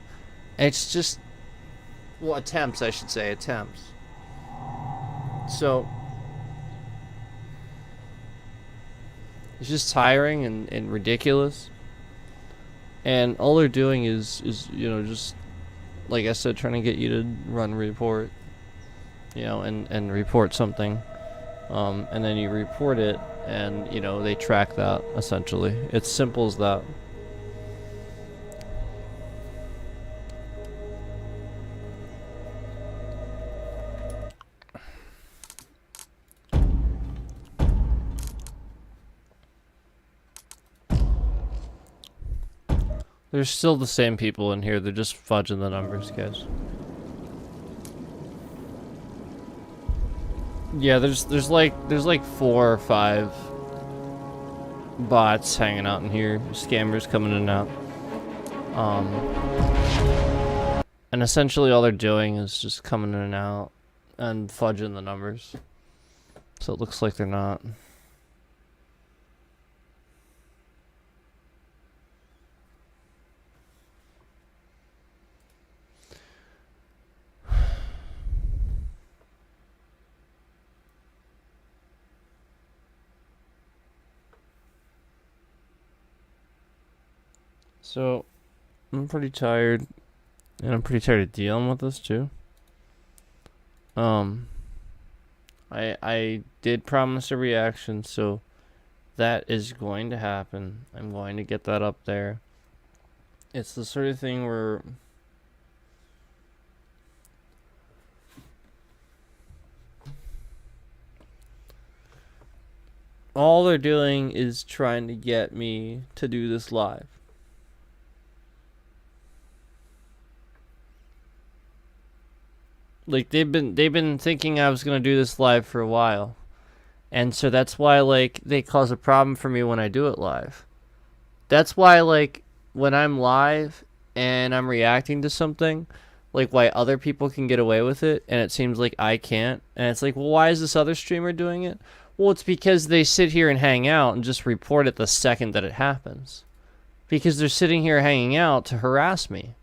It's just, well, attempts, I should say, attempts. So it's just tiring and ridiculous. And all they're doing is, you know, just, like I said, trying to get you to run a report, you know, and report something. And then you report it, and you know they track that. Essentially, it's simple as that. There's still the same people in here. They're just fudging the numbers, guys. Yeah, there's like 4 or 5 bots hanging out in here. Scammers coming in and out. And essentially all they're doing is just coming in and out and fudging the numbers. So it looks like they're not. So, I'm pretty tired, and I'm pretty tired of dealing with this too. I did promise a reaction, so that is going to happen. I'm going to get that up there. It's the sort of thing where all they're doing is trying to get me to do this live. Like they've been thinking I was gonna do this live for a while, and so that's why like they cause a problem for me when I do it live. That's why like when I'm live and I'm reacting to something, like why other people can get away with it and it seems like I can't, and it's like, well, why is this other streamer doing it? Well, it's because they sit here and hang out and just report it the second that it happens, because they're sitting here hanging out to harass me.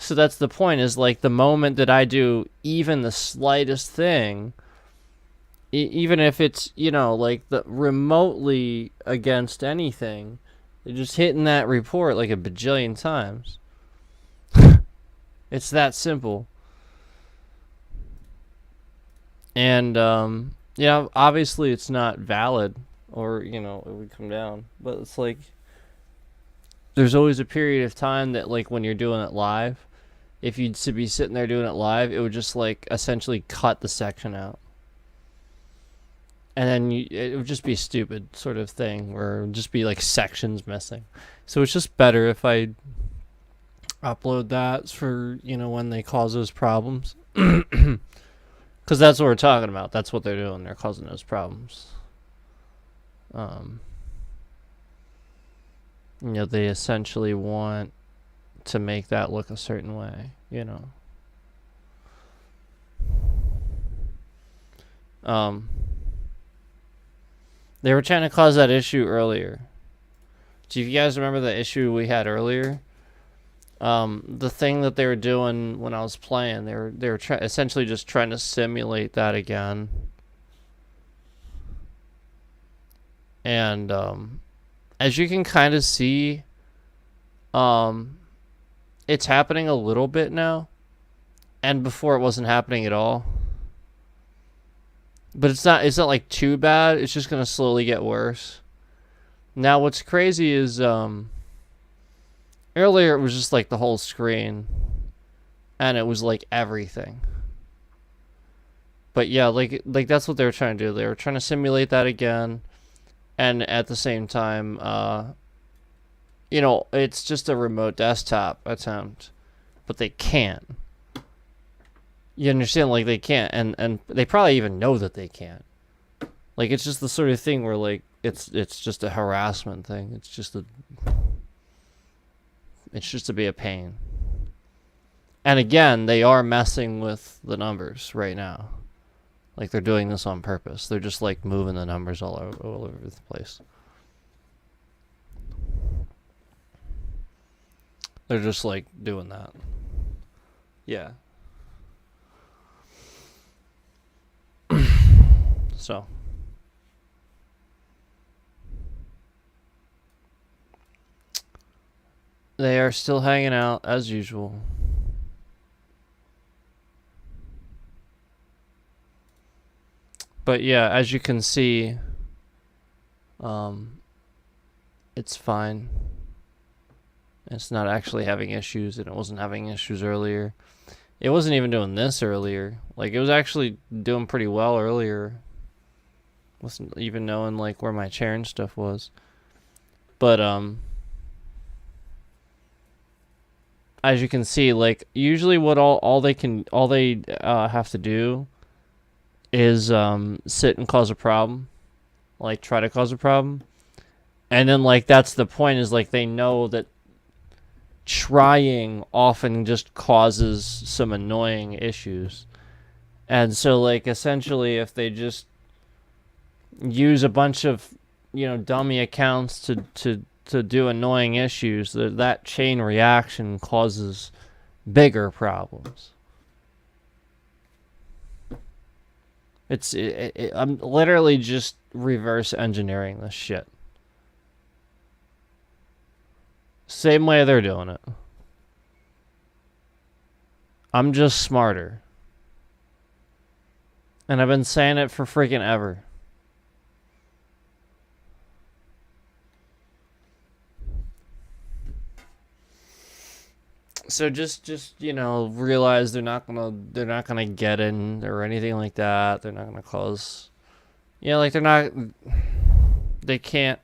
So that's the point, is like the moment that I do even the slightest thing, even if it's, you know, like the remotely against anything, they're just hitting that report like a bajillion times. It's that simple. And, yeah, obviously it's not valid, or, you know, it would come down. But it's like, there's always a period of time that, like, when you're doing it live, if you'd be sitting there doing it live, it would just like essentially cut the section out, and then it would just be a stupid sort of thing where it would just be like sections missing. So it's just better if I upload that for, you know, when they cause those problems, because that's what we're talking about. That's what they're doing. They're causing those problems. You know, they essentially want to make that look a certain way, you know. They were trying to cause that issue earlier. Do you guys remember the issue we had earlier? The thing that they were doing when I was playing, they were essentially just trying to simulate that again. And as you can kind of see, it's happening a little bit now, and before it wasn't happening at all. But it's not like too bad. It's just gonna slowly get worse. Now what's crazy is earlier it was just like the whole screen, and it was like everything. But yeah, like that's what they were trying to do. They were trying to simulate that again, and at the same time, you know, it's just a remote desktop attempt, but they can't. You understand? Like, they can't, and they probably even know that they can't. Like, it's just the sort of thing where, like, it's just a harassment thing. It's just to be a pain. And again, they are messing with the numbers right now. Like, they're doing this on purpose. They're just, like, moving the numbers all over the place. They're just like doing that. Yeah. So. They are still hanging out as usual. But yeah, as you can see, it's fine. It's not actually having issues, and it wasn't having issues earlier. It wasn't even doing this earlier. Like, it was actually doing pretty well earlier. Wasn't even knowing, like, where my chair and stuff was. But, as you can see, like, usually what all they have to do is sit and cause a problem, like try to cause a problem, and then like that's the point, is like they know that trying often just causes some annoying issues, and so like essentially if they just use a bunch of dummy accounts to do annoying issues, that chain reaction causes bigger problems. I'm literally just reverse engineering this shit. Same way they're doing it. I'm just smarter. And I've been saying it for freaking ever. So just realize they're not gonna get in or anything like that. They're not gonna cause, they can't,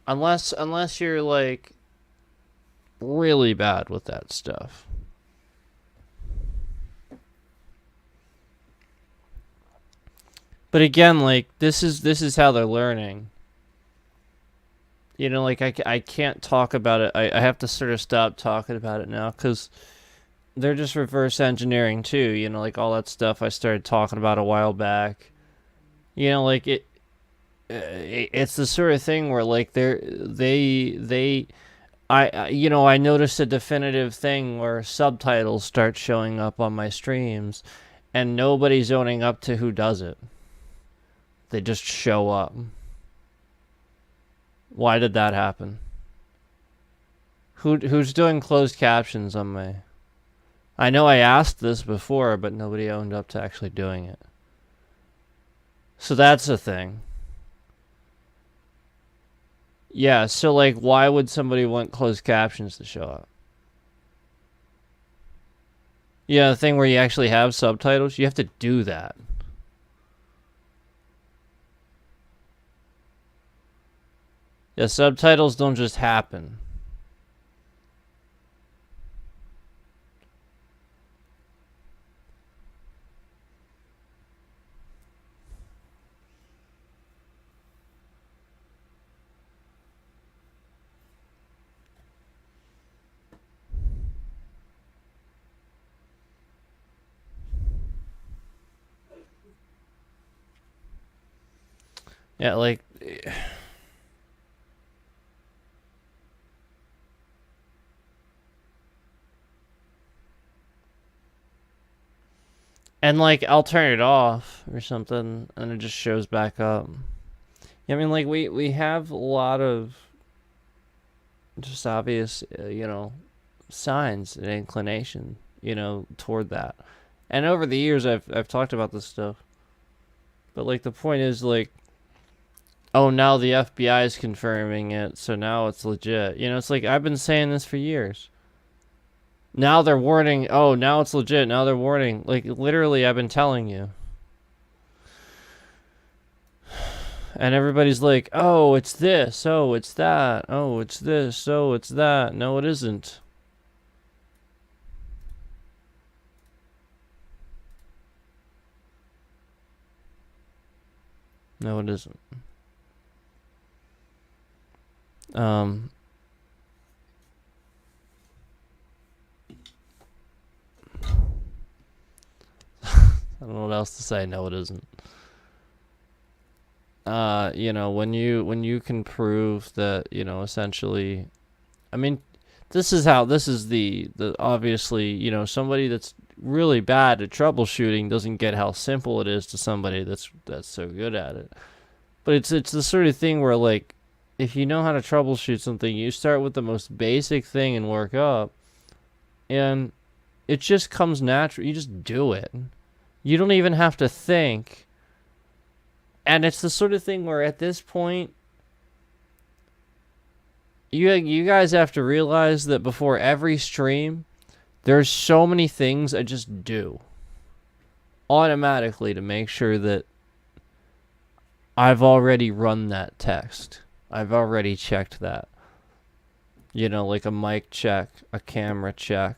unless you're like really bad with that stuff. But again, like this is how they're learning. Like I can't talk about it. I have to sort of stop talking about it now because they're just reverse engineering too. Like all that stuff I started talking about a while back. Like it's the sort of thing where like I noticed a definitive thing where subtitles start showing up on my streams, and nobody's owning up to who does it. They just show up. Why did that happen? Who's doing closed captions on my... I know I asked this before, but nobody owned up to actually doing it. So that's the thing. Yeah, so like, why would somebody want closed captions to show up? Yeah, the thing where you actually have subtitles, you have to do that. Yeah, subtitles don't just happen. Yeah, like... And, like, I'll turn it off or something, and it just shows back up. I mean, like, we have a lot of just obvious, signs and inclination, toward that. And over the years, I've talked about this stuff. But, like, the point is, like, oh, now the FBI is confirming it, so now it's legit. It's like, I've been saying this for years. Now they're warning. Oh, now it's legit. Now they're warning. Like, literally, I've been telling you. And everybody's like, oh, it's this. Oh, it's that. Oh, it's this. Oh, it's that. No, it isn't. No, it isn't. I don't know what else to say. No, it isn't. When you can prove that, essentially, I mean, this is the obviously, somebody that's really bad at troubleshooting doesn't get how simple it is to somebody that's so good at it. But it's the sort of thing where, like, if you know how to troubleshoot something, you start with the most basic thing and work up, and it just comes natural. You just do it. You don't even have to think And it's the sort of thing where at this point, you guys have to realize that before every stream, there's so many things I just do automatically to make sure that I've already run that test. I've already checked that. You know, like a mic check, a camera check,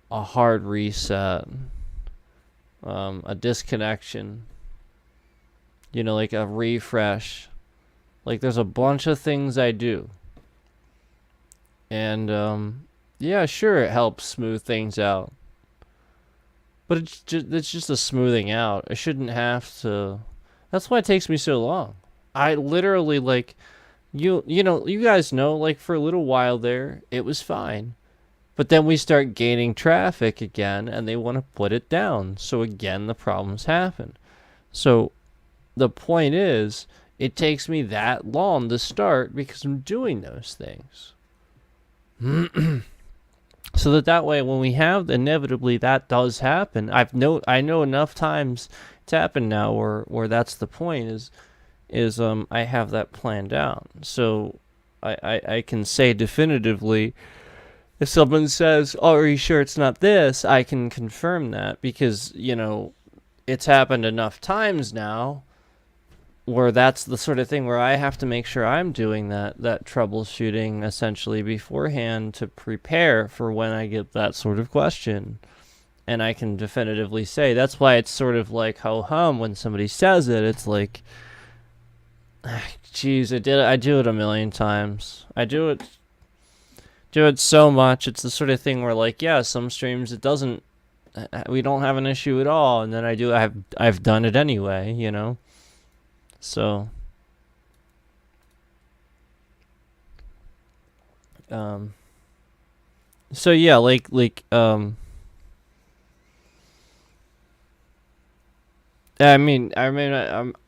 a hard reset, a disconnection, you know, like a refresh. Like, there's a bunch of things I do. And, yeah, sure, it helps smooth things out. But it's just a smoothing out. I shouldn't have to... That's why it takes me so long. I literally, like... You know, you guys know, like, for a little while there, it was fine. But then we start gaining traffic again, and they want to put it down. So again, the problems happen. So the point is, it takes me that long to start because I'm doing those things. So that way, when we have, inevitably, that does happen. I know enough times it's happened now where that's the point is I have that planned out. So I can say definitively, if someone says, oh, are you sure it's not this? I can confirm that because, you know, it's happened enough times now where that's the sort of thing where I have to make sure I'm doing that troubleshooting essentially beforehand to prepare for when I get that sort of question. And I can definitively say, that's why it's sort of like ho-hum when somebody says it. It's like, jeez, I do it a million times. I do it so much. It's the sort of thing where, like, yeah, some streams we don't have an issue at all, and then I've done it anyway, you know. So so yeah,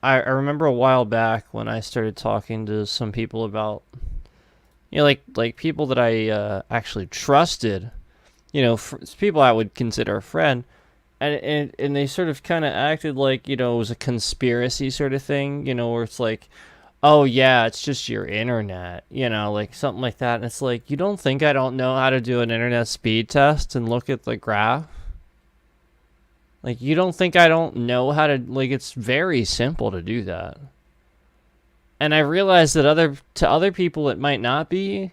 I remember a while back when I started talking to some people about, you know, like people that I actually trusted, you know, people I would consider a friend, and they sort of kind of acted like, you know, it was a conspiracy sort of thing, you know, where it's like, oh yeah, it's just your internet, you know, like something like that. And it's like, you don't think I don't know how to do an internet speed test and look at the graph? Like, you don't think I don't know how to, like, it's very simple to do that. And I realize that to other people it might not be,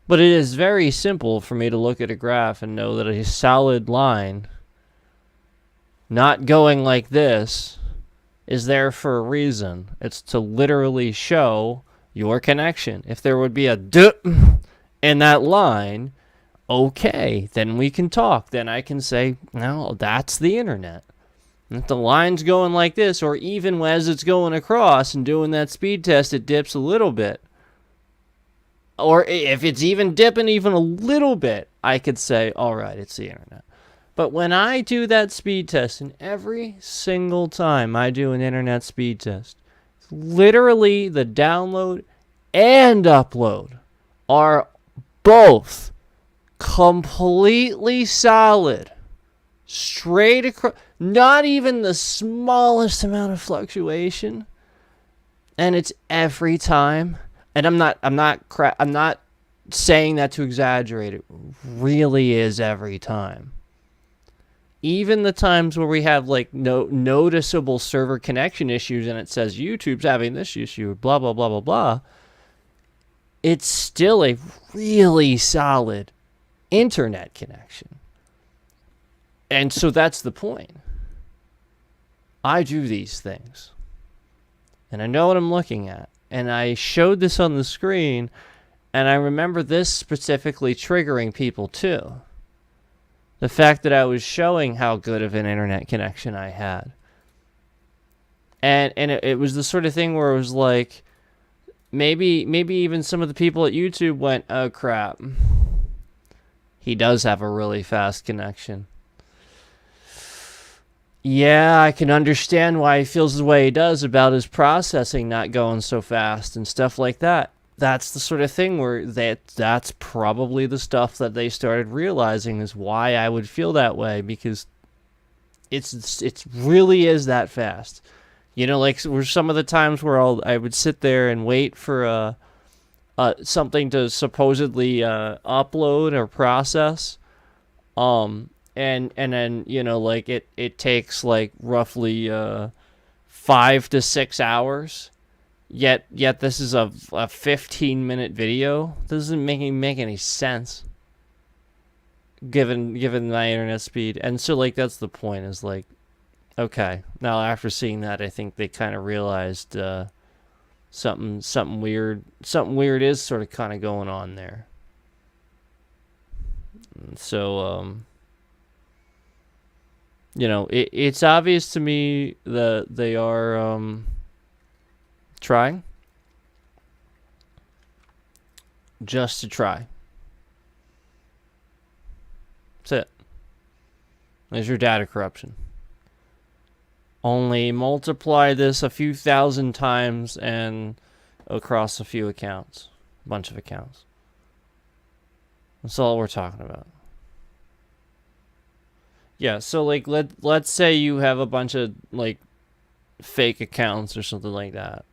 but it is very simple for me to look at a graph and know that a solid line, not going like this, is there for a reason. It's to literally show your connection. If there would be a dip in that line, okay, then we can talk. Then I can say, no, that's the internet. If the line's going like this, or even as it's going across and doing that speed test, it dips a little bit. Or if it's even dipping even a little bit, I could say, all right, it's the internet. But when I do that speed test, and every single time I do an internet speed test, literally the download and upload are both completely solid, straight across, not even the smallest amount of fluctuation, and it's every time. And I'm not saying that to exaggerate. It really is every time. Even the times where we have like noticeable server connection issues, and it says YouTube's having this issue, blah blah blah blah blah. It's still a really solid internet connection. And so that's the point. I do these things. And I know what I'm looking at. And I showed this on the screen, and I remember this specifically triggering people too. The fact that I was showing how good of an internet connection I had. And it was the sort of thing where it was like, maybe even some of the people at YouTube went, oh crap, he does have a really fast connection. Yeah, I can understand why he feels the way he does about his processing not going so fast and stuff like that. That's the sort of thing where that's probably the stuff that they started realizing is why I would feel that way, because it's really is that fast. You know, like were some of the times where I would sit there and wait for something to supposedly upload or process, and then you know, like it takes like roughly 5 to 6 hours. Yet this is a 15-minute video. Doesn't make any sense. Given my internet speed, and so like that's the point. Is like, okay, now after seeing that, I think they kind of realized something weird is sort of kind of going on there. So you know, it's obvious to me that they are trying just to try. That's it. There's your data corruption. Only multiply this a few thousand times and across a few accounts. A bunch of accounts. That's all we're talking about. Yeah, so like let's say you have a bunch of like fake accounts or something like that.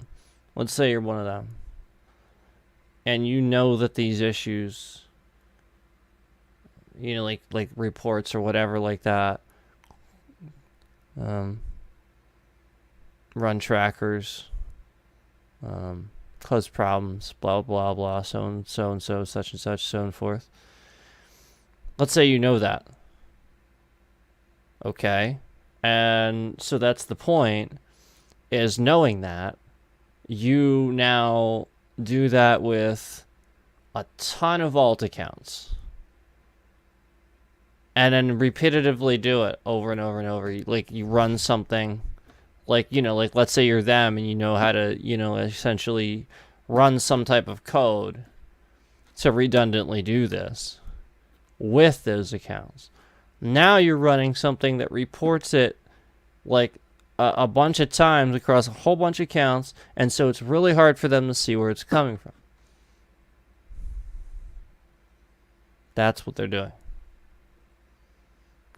Let's say you're one of them. And you know that these issues, you know, like reports or whatever like that, run trackers, cause problems, blah blah blah, so and so, such and such, so and forth. Let's say you know that. Okay, and so that's the point, is knowing that. You now do that with a ton of alt accounts. And then repetitively do it over and over and over. Like, you run something, like, you know, like, let's say you're them and you know how to, you know, essentially run some type of code to redundantly do this with those accounts. Now you're running something that reports it, like, a bunch of times across a whole bunch of accounts, and so it's really hard for them to see where it's coming from. That's what they're doing.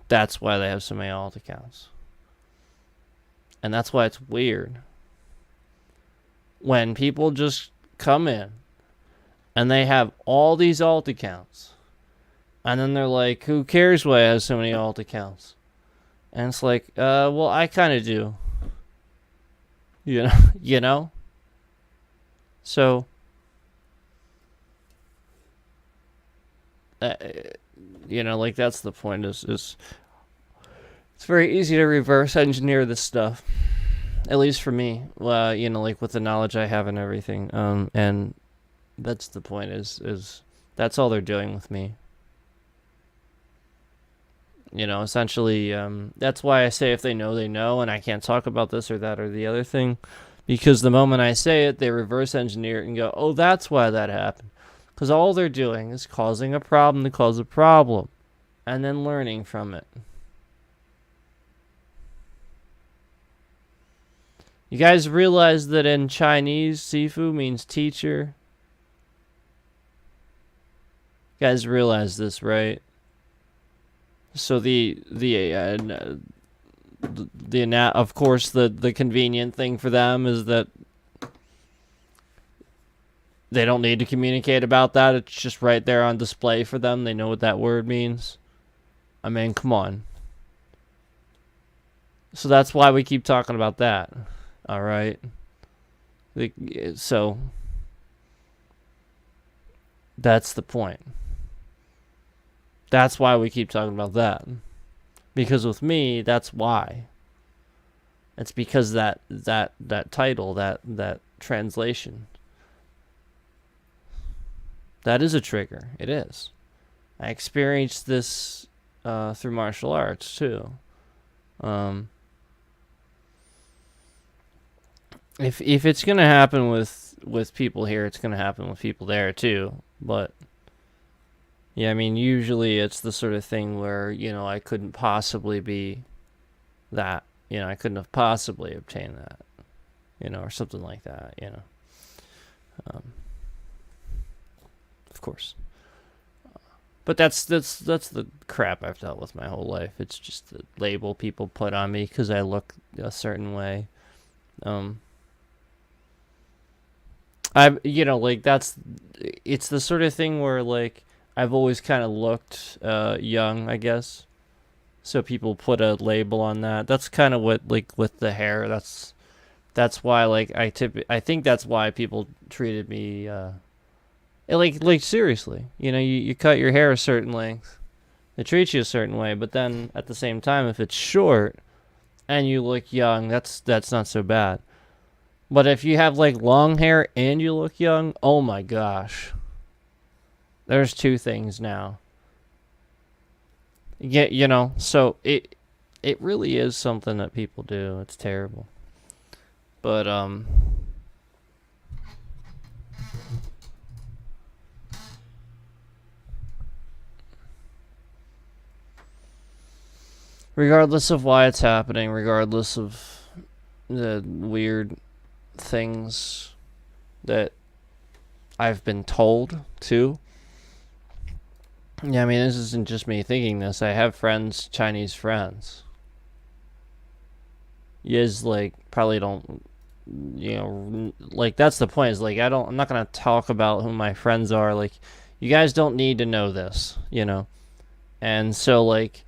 That's why they have so many alt accounts. And that's why it's weird when people just come in and they have all these alt accounts, and then they're like, who cares why I have so many alt accounts? And it's like, well, I kind of do. You know? So, you know, like, that's the point, is it's very easy to reverse engineer this stuff. At least for me. You know, like, with the knowledge I have and everything. And that's the point, is that's all they're doing with me. You know, essentially, that's why I say if they know, they know, and I can't talk about this or that or the other thing. Because the moment I say it, they reverse engineer it and go, oh, that's why that happened. Because all they're doing is causing a problem to cause a problem. And then learning from it. You guys realize that in Chinese, Sifu means teacher? You guys realize this, right? So of course the convenient thing for them is that they don't need to communicate about that. It's just right there on display for them. They know what that word means. I mean, come on. So that's why we keep talking about that. All right. So that's the point. That's why we keep talking about that. Because with me, that's why. It's because that title, that translation. That is a trigger. It is. I experienced this through martial arts too. If it's gonna happen with people here, it's gonna happen with people there too. But yeah, I mean, usually it's the sort of thing where, you know, I couldn't possibly be that. You know, I couldn't have possibly obtained that. You know, or something like that, you know. Of course. But that's the crap I've dealt with my whole life. It's just the label people put on me because I look a certain way. It's the sort of thing where, like, I've always kind of looked young, I guess. So people put a label on that. That's kind of what, like, with the hair, that's why, like, I think that's why people treated me, like seriously. You know, you cut your hair a certain length, they treat you a certain way, but then at the same time, if it's short and you look young, that's not so bad. But if you have, like, long hair and you look young, oh my gosh. There's two things now. Yeah, you know, so it really is something that people do. It's terrible. But, regardless of why it's happening, regardless of the weird things that I've been told too. Yeah, I mean, this isn't just me thinking this. I have friends, Chinese friends. You guys, like, probably don't, you know, like, that's the point, is, like, I'm not gonna talk about who my friends are. Like, you guys don't need to know this, you know? And so, like,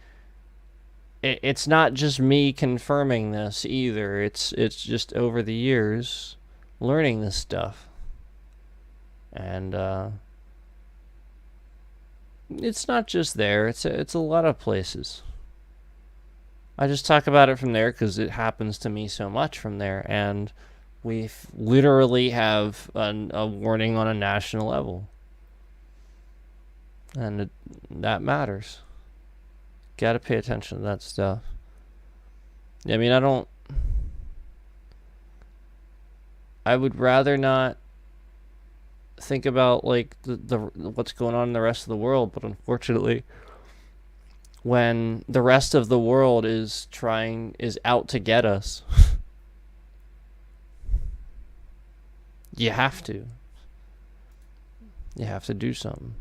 it's not just me confirming this either. It's just over the years learning this stuff. And it's not just there. It's a lot of places. I just talk about it from there because it happens to me so much from there, and we literally have a warning on a national level, and that matters. Gotta pay attention to that stuff. I mean, I would rather not think about, like, the what's going on in the rest of the world, but unfortunately, when the rest of the world is out to get us, you have to do something.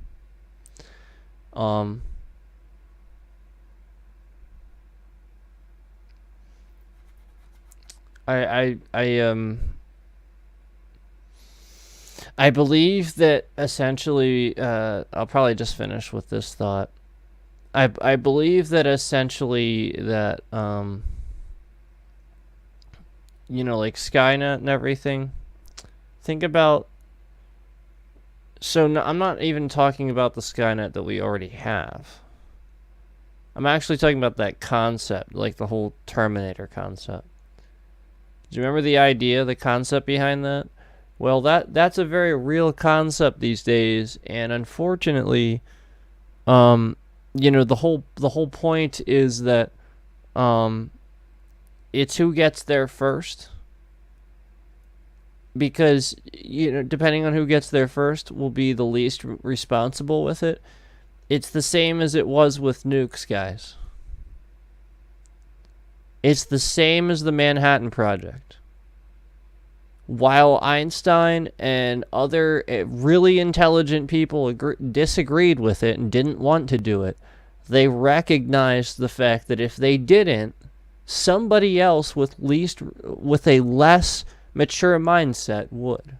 I believe that essentially, I'll probably just finish with this thought. I believe that essentially that, you know, like Skynet and everything, think about, I'm not even talking about the Skynet that we already have. I'm actually talking about that concept, like the whole Terminator concept. Do you remember the idea, the concept behind that? Well, that's a very real concept these days, and unfortunately, you know, the whole point is that it's who gets there first. Because, you know, depending on who gets there first will be the least responsible with it. It's the same as it was with nukes, guys. It's the same as the Manhattan Project. While Einstein and other really intelligent people disagreed with it and didn't want to do it, they recognized the fact that if they didn't, somebody else with a less mature mindset would.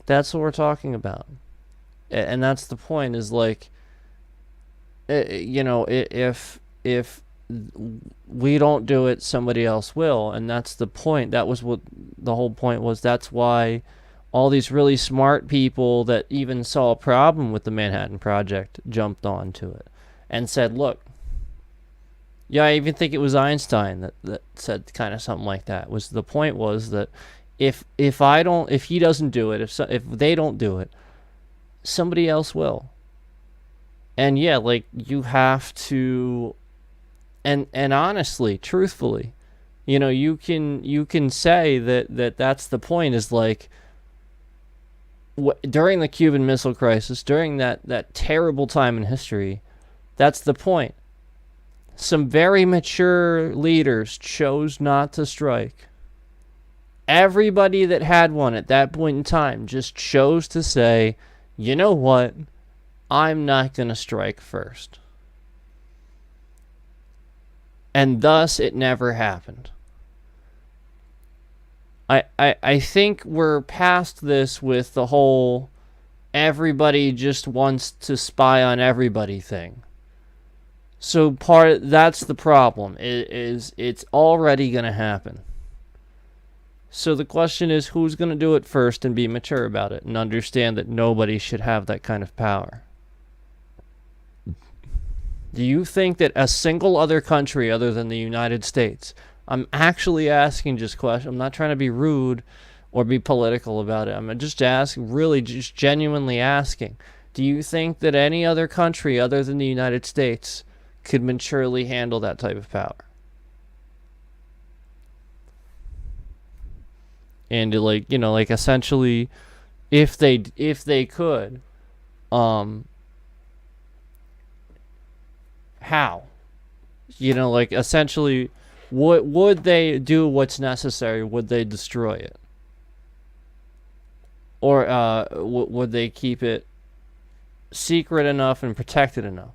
That's what we're talking about. And that's the point, is like, you know, if we don't do it, somebody else will. And that's the point. That was what the whole point was. That's why all these really smart people that even saw a problem with the Manhattan Project jumped onto it and said, look, yeah, I even think it was Einstein that said kind of something like that. The point was that if he doesn't do it, if they don't do it, somebody else will. And yeah, like, you have to, and honestly, truthfully, you know, you can say that's the point, is like, during the Cuban Missile Crisis, during that terrible time in history, that's the point. Some very mature leaders chose not to strike. Everybody that had one at that point in time just chose to say, you know what, I'm not going to strike first. And thus it never happened. I think we're past this with the whole everybody just wants to spy on everybody thing. So that's the problem, is it's already going to happen. So the question is, who's going to do it first and be mature about it and understand that nobody should have that kind of power? Do you think that a single other country other than the United States, I'm actually asking just question, I'm not trying to be rude or be political about it, I'm just asking, really just genuinely asking, do you think that any other country other than the United States could maturely handle that type of power? And like, you know, like essentially if they could, how? You know, like essentially would they do what's necessary? Would they destroy it? Or would they keep it secret enough and protected enough?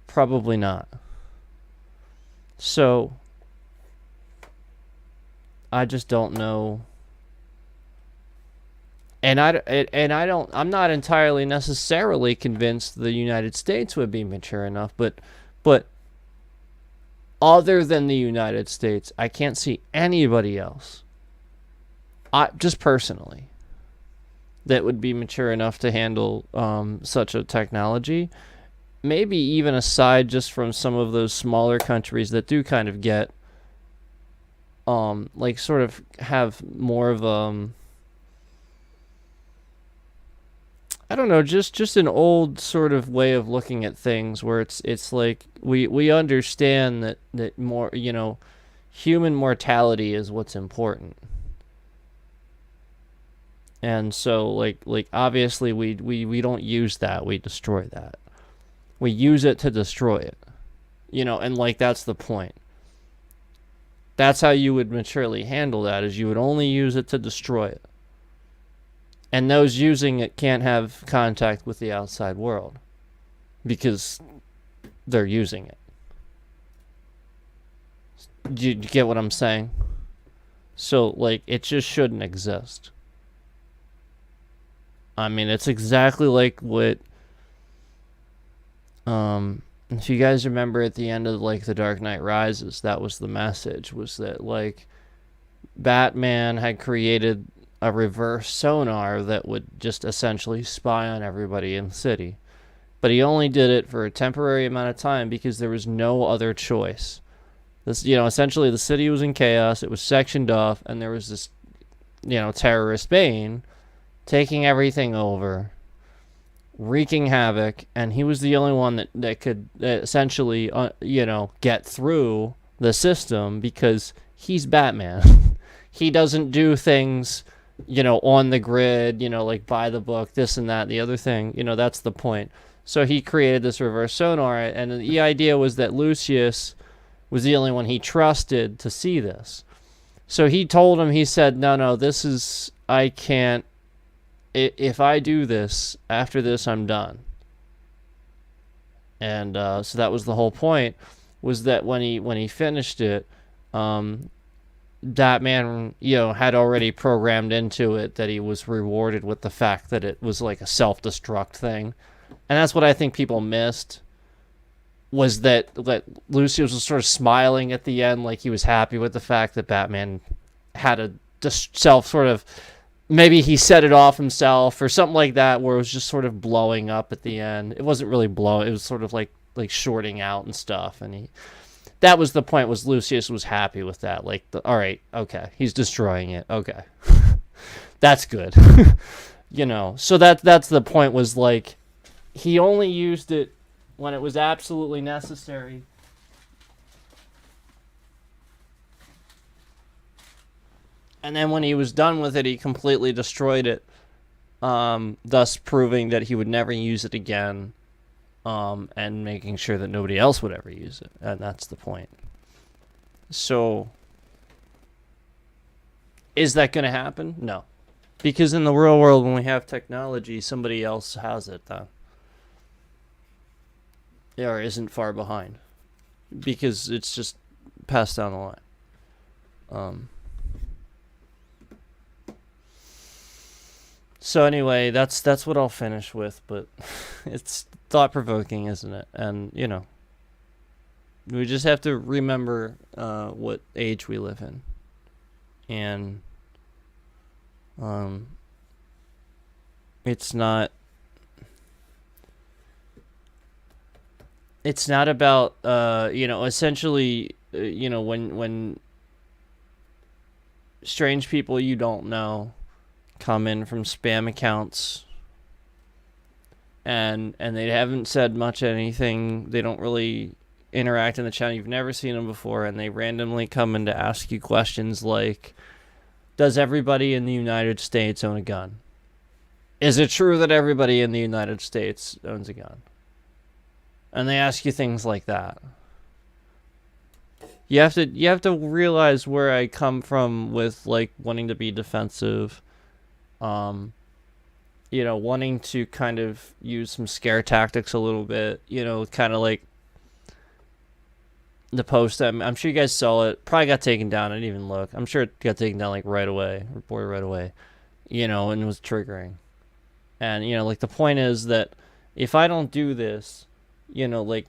Probably not. So I just don't know. And I'm not entirely necessarily convinced the United States would be mature enough, but other than the United States, I can't see anybody else, just personally, that would be mature enough to handle such a technology. Maybe even aside just from some of those smaller countries that do kind of get like sort of have more of I don't know, just an old sort of way of looking at things where it's like we understand that more, you know, human mortality is what's important. And so like obviously we don't use that, we destroy that. We use it to destroy it. You know, and like that's the point. That's how you would maturely handle that, is you would only use it to destroy it. And those using it can't have contact with the outside world because they're using it. Do you get what I'm saying? So, like, it just shouldn't exist. I mean, it's exactly like what... if you guys remember at the end of, like, The Dark Knight Rises, that was the message, was that, like, Batman had created a reverse sonar that would just essentially spy on everybody in the city. But he only did it for a temporary amount of time because there was no other choice. This, you know, essentially the city was in chaos, it was sectioned off, and there was this, you know, terrorist Bane taking everything over, wreaking havoc, and he was the only one that could essentially, you know, get through the system because he's Batman. He doesn't do things, you know, on the grid, you know, like by the book, this and that, the other thing, you know, that's the point. So he created this reverse sonar, and the idea was that Lucius was the only one he trusted to see this. So he told him, he said, no, this is, I can't, if I do this, after this, I'm done. And so that was the whole point, was that when he finished it, Batman, you know, had already programmed into it that he was rewarded with the fact that it was like a self-destruct thing. And that's what I think people missed, was that Lucius was sort of smiling at the end, like he was happy with the fact that Batman had a self sort of, maybe he set it off himself or something like that, where it was just sort of blowing up at the end. It wasn't really blowing, it was sort of like shorting out and stuff, and that was the point, was Lucius was happy with that. Like, all right, okay, he's destroying it. Okay. That's good. You know, so that's the point, was like, he only used it when it was absolutely necessary. And then when he was done with it, he completely destroyed it, thus proving that he would never use it again. And making sure that nobody else would ever use it. And that's the point. So, is that going to happen? No. Because in the real world, when we have technology, somebody else has it, though. Or isn't far behind. because it's just passed down the line. So anyway, that's what I'll finish with, but it's thought-provoking, isn't it? And, you know, we just have to remember what age we live in. And it's not about you know, essentially, you know, when strange people you don't know come in from spam accounts and they haven't said much anything, they don't really interact in the channel, you've never seen them before, and they randomly come in to ask you questions like, does everybody in the United States own a gun? Is it true that everybody in the United States owns a gun? And they ask you things like that. You have to realize where I come from with, like, wanting to be defensive. You know, wanting to kind of use some scare tactics a little bit. You know, kind of like the post. I'm sure you guys saw it. Probably got taken down. I didn't even look. I'm sure it got taken down, like, right away. Reported right away. You know, and it was triggering. And, you know, like, the point is that if I don't do this, you know, like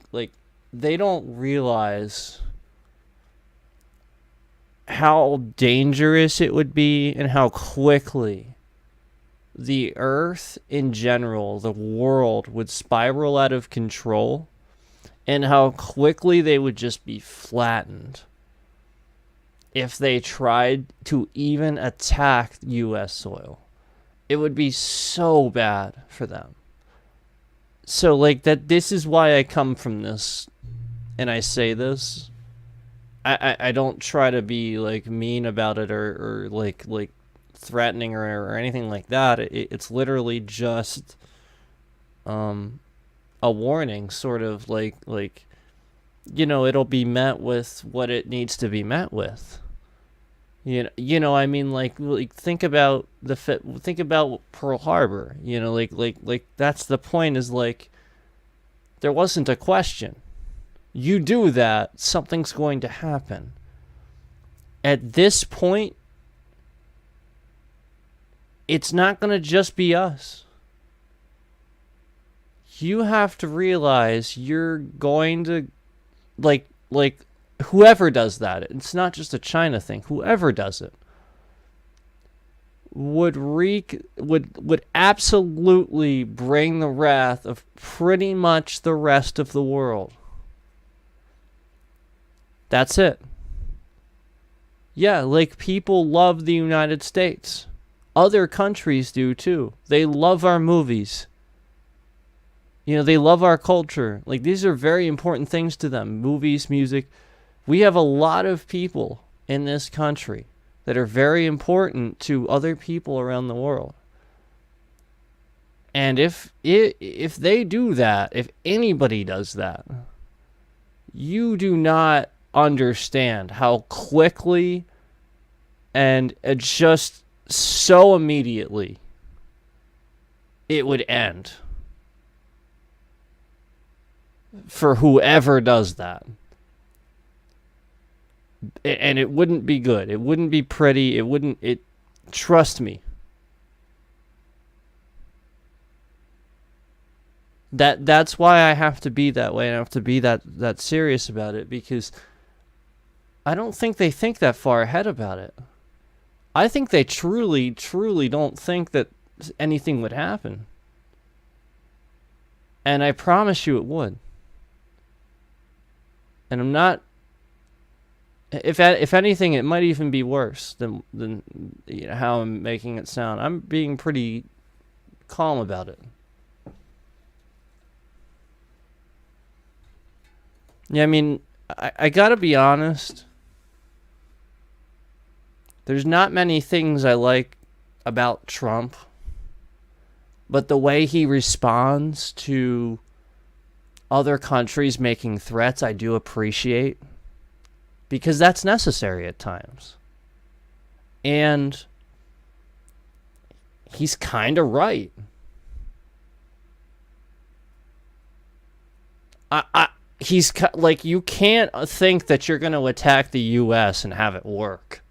they don't realize how dangerous it would be and how quickly the earth in general, the world, would spiral out of control, and how quickly they would just be flattened if they tried to even attack U.S. soil. It would be so bad for them. So, like, this is why I come from this, and I say this. I don't try to be, like, mean about it or like threatening or anything like that. It's literally just a warning, sort of like, you know, it'll be met with what it needs to be met with. You know, I mean, like think about Pearl Harbor. You know, like that's the point. Is like there wasn't a question. You do that, something's going to happen. At this point, it's not going to just be us. You have to realize you're going to, like whoever does that, it's not just a China thing, whoever does it, would absolutely bring the wrath of pretty much the rest of the world. That's it. Yeah, like, people love the United States. Other countries do too. They love our movies. You know, they love our culture. Like, these are very important things to them. Movies, music. We have a lot of people in this country that are very important to other people around the world. And if they do that, if anybody does that, you do not understand how quickly and just so immediately it would end for whoever does that. And it wouldn't be good. It wouldn't be pretty. Trust me. That's why I have to be that way, and I have to be that serious about it, because I don't think they think that far ahead about it. I think they truly, truly don't think that anything would happen. And I promise you it would. And I'm not... If anything, it might even be worse than you know, how I'm making it sound. I'm being pretty calm about it. Yeah, I mean, I gotta be honest. There's not many things I like about Trump, but the way he responds to other countries making threats, I do appreciate, because that's necessary at times. And he's kind of right. like, you can't think that you're going to attack the U.S. and have it work.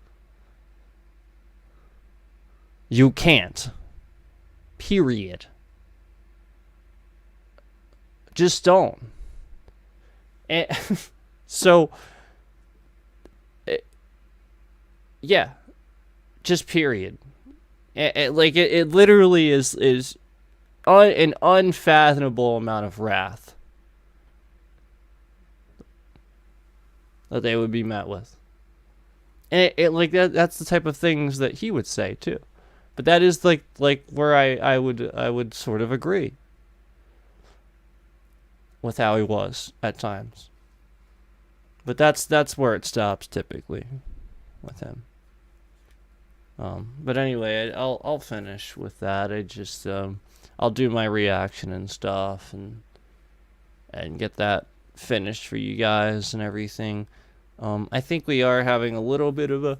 You can't. Period. Just don't. And so, yeah, just period. Like, it literally is an unfathomable amount of wrath that they would be met with. And like that's the type of things that he would say too. But that is like where I would sort of agree with how he was at times. But that's where it stops typically with him. But anyway, I'll finish with that. I just I'll do my reaction and stuff and get that finished for you guys and everything. I think we are having a little bit of a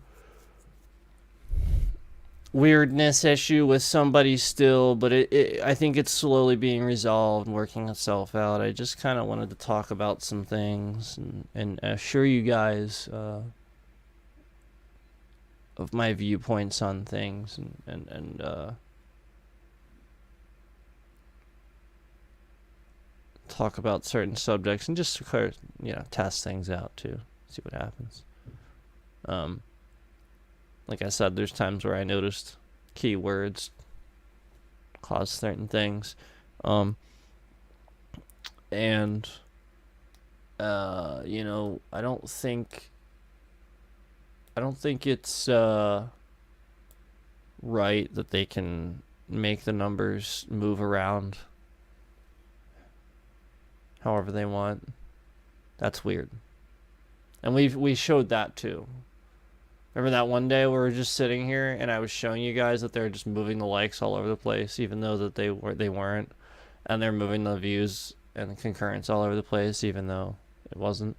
weirdness issue with somebody still, but I think it's slowly being resolved, working itself out. I just kind of wanted to talk about some things and assure you guys of my viewpoints on things and talk about certain subjects and just test things out too, see what happens. Like I said, there's times where I noticed keywords cause certain things. I don't think it's right that they can make the numbers move around however they want. That's weird. And we showed that too. Remember that one day we were just sitting here and I was showing you guys that they're just moving the likes all over the place, even though that they weren't, and they're moving the views and the concurrence all over the place, even though it wasn't.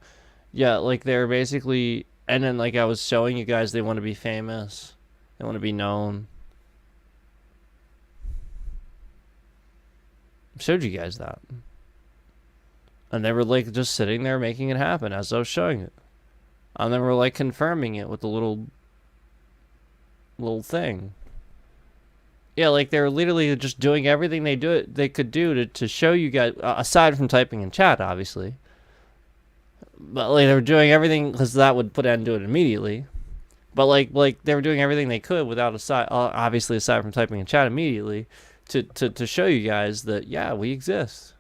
Yeah, like they're basically, and then like I was showing you guys, they want to be famous, they want to be known. I showed you guys that, and they were like just sitting there making it happen as I was showing it. And then we're like confirming it with the little thing. Yeah, like they're literally just doing everything they could do to show you guys, aside from typing in chat, obviously. But like they were doing everything because that would put end to it immediately. But like they were doing everything they could without obviously aside from typing in chat immediately to show you guys that yeah, we exist.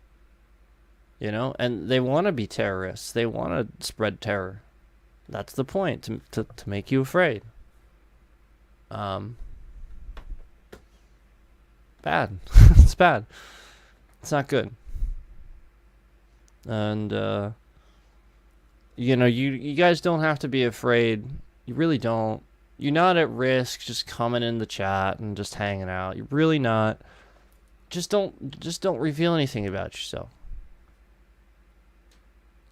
And they want to be terrorists. They want to spread terror. That's the point, to make you afraid. Bad. It's bad. It's not good. And you guys don't have to be afraid. You really don't. You're not at risk just coming in the chat and just hanging out. You're really not. Just don't reveal anything about yourself.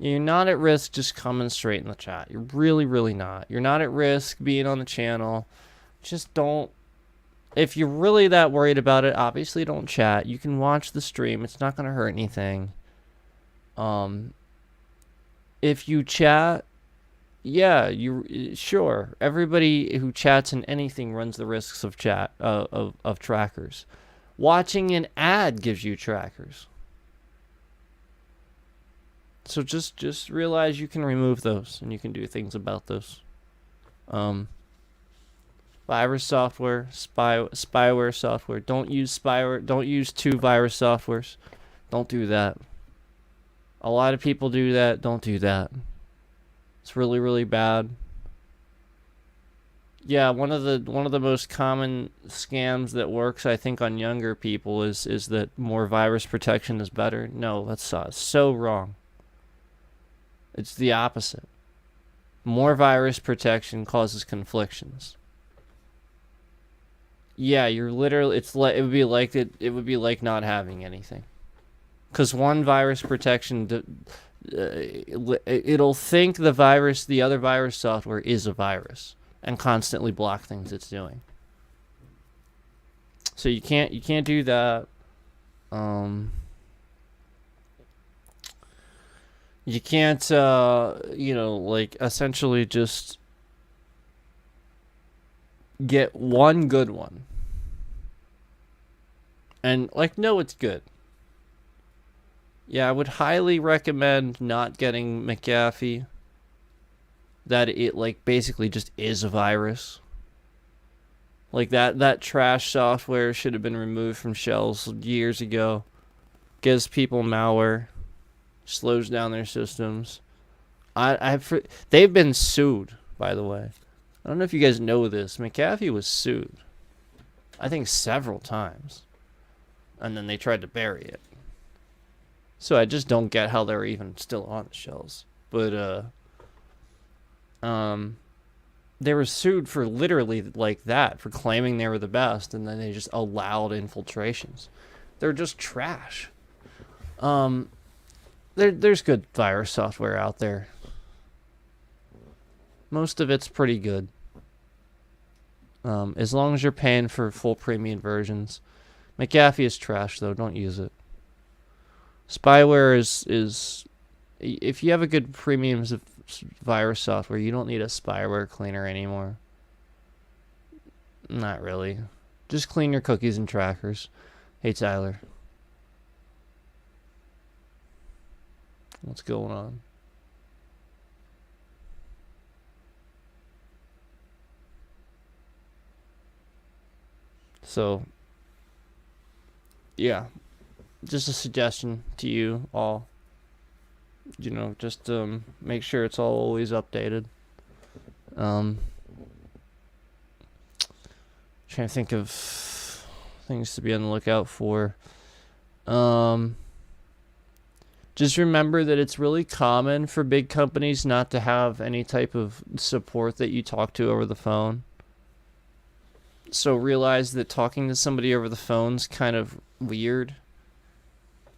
You're not at risk just coming straight in the chat. You're really, really not. You're not at risk being on the channel. Just don't. If you're really that worried about it, obviously don't chat. You can watch the stream. It's not going to hurt anything. If you chat, yeah, sure. Everybody who chats in anything runs the risks of of trackers. Watching an ad gives you trackers. So just realize you can remove those and you can do things about those. Virus software, spyware software. Don't use spyware. Don't use 2 virus softwares. Don't do that. A lot of people do that. Don't do that. It's really, really bad. Yeah, one of the most common scams that works, I think, on younger people is that more virus protection is better. No, that's so wrong. It's the opposite. More virus protection causes conflictions. Yeah, you're literally. It would be like not having anything. Because one virus protection, it'll think the other virus software is a virus and constantly block things it's doing. So you can't do You can't, you know, like, essentially just get one good one. And, like, know it's good. Yeah, I would highly recommend not getting McAfee. That it, like, basically just is a virus. Like, that trash software should have been removed from shelves years ago. Gives people malware. Slows down their systems. They've been sued, by the way. I don't know if you guys know this. McAfee was sued. I think several times. And then they tried to bury it. So I just don't get how they're even still on the shelves. But, they were sued for literally like that, for claiming they were the best, and then they just allowed infiltrations. They're just trash. There's good virus software out there. Most of it's pretty good. As long as you're paying for full premium versions. McAfee is trash, though. Don't use it. Spyware is if you have a good premium virus software, you don't need a spyware cleaner anymore. Not really. Just clean your cookies and trackers. Hey, Tyler. What's going on? So, yeah. Just a suggestion to you all. You know, just make sure it's all always updated. Trying to think of things to be on the lookout for. Just remember that it's really common for big companies not to have any type of support that you talk to over the phone. So realize that talking to somebody over the phone's kind of weird.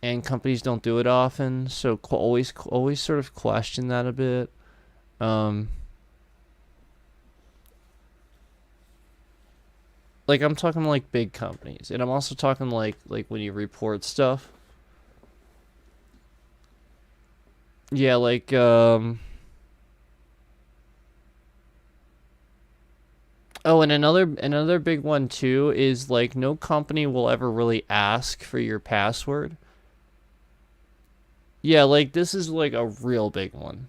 And companies don't do it often, so always sort of question that a bit. Like, I'm talking like big companies, and I'm also talking like when you report stuff. Yeah, like oh, and another big one too is like no company will ever really ask for your password. Yeah, like, this is, like, a real big one.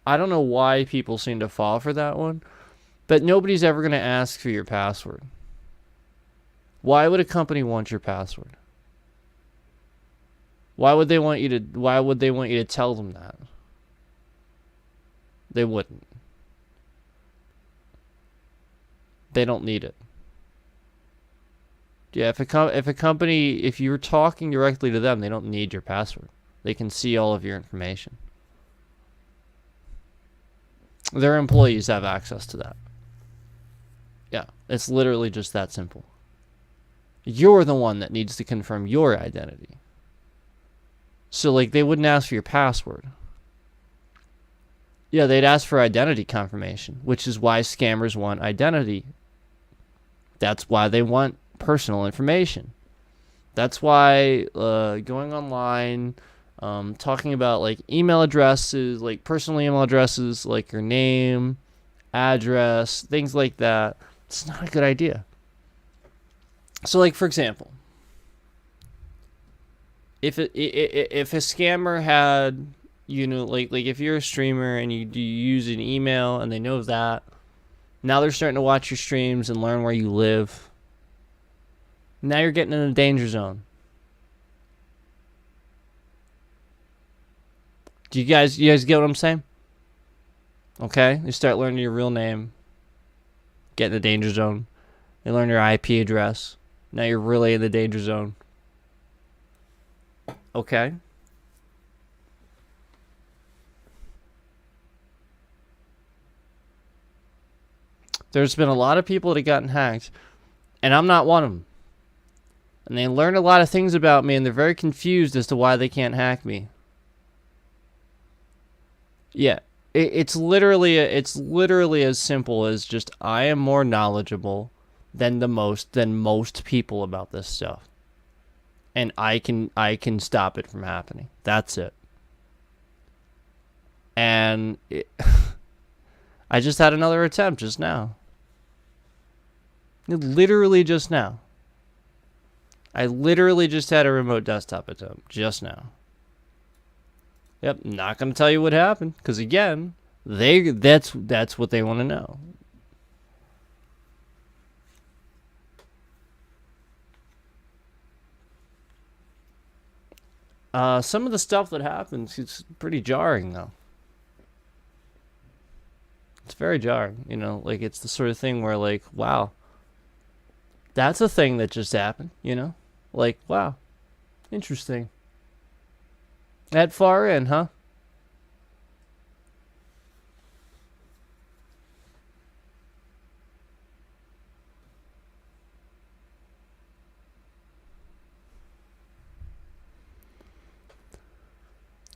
I don't know why people seem to fall for that one, but nobody's ever going to ask for your password. Why would a company want your password? Why would they want you to tell them that? They wouldn't. They don't need it. Yeah, if you're talking directly to them, they don't need your password. They can see all of your information. Their employees have access to that. Yeah, it's literally just that simple. You're the one that needs to confirm your identity. So, like, they wouldn't ask for your password. Yeah, they'd ask for identity confirmation, which is why scammers want identity. That's why they want personal information. That's why going online... talking about like email addresses, like personal email addresses, like your name, address, things like that. It's not a good idea. So, like, for example, if a scammer had, you know, like if you're a streamer and you use an email and they know that, now they're starting to watch your streams and learn where you live. Now you're getting in a danger zone. Do you guys get what I'm saying? Okay? You start learning your real name. Get in the danger zone. You learn your IP address. Now you're really in the danger zone. Okay? There's been a lot of people that have gotten hacked, and I'm not one of them. And they learn a lot of things about me, and they're very confused as to why they can't hack me. Yeah, it's literally as simple as just I am more knowledgeable than most people about this stuff, and I can stop it from happening. That's it. And I just had another attempt just now. Literally just now. I literally just had a remote desktop attempt just now. Yep, not going to tell you what happened because again, that's what they want to know. Some of the stuff that happens, it's pretty jarring though. It's very jarring, you know, like it's the sort of thing where like, wow, that's a thing that just happened, you know? Like, wow, interesting. That far in, huh?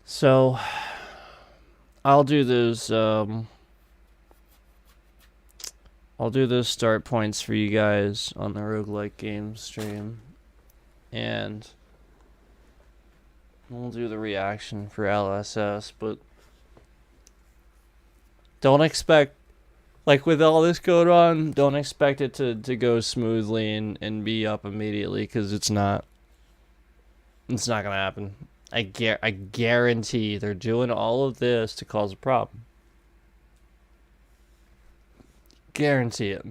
So, I'll do those, I'll do those start points for you guys on the Roguelike Games stream. And we'll do the reaction for LSS, but don't expect, like with all this going on, don't expect it to go smoothly and be up immediately, because it's not. It's not going to happen. I guarantee they're doing all of this to cause a problem. Guarantee it.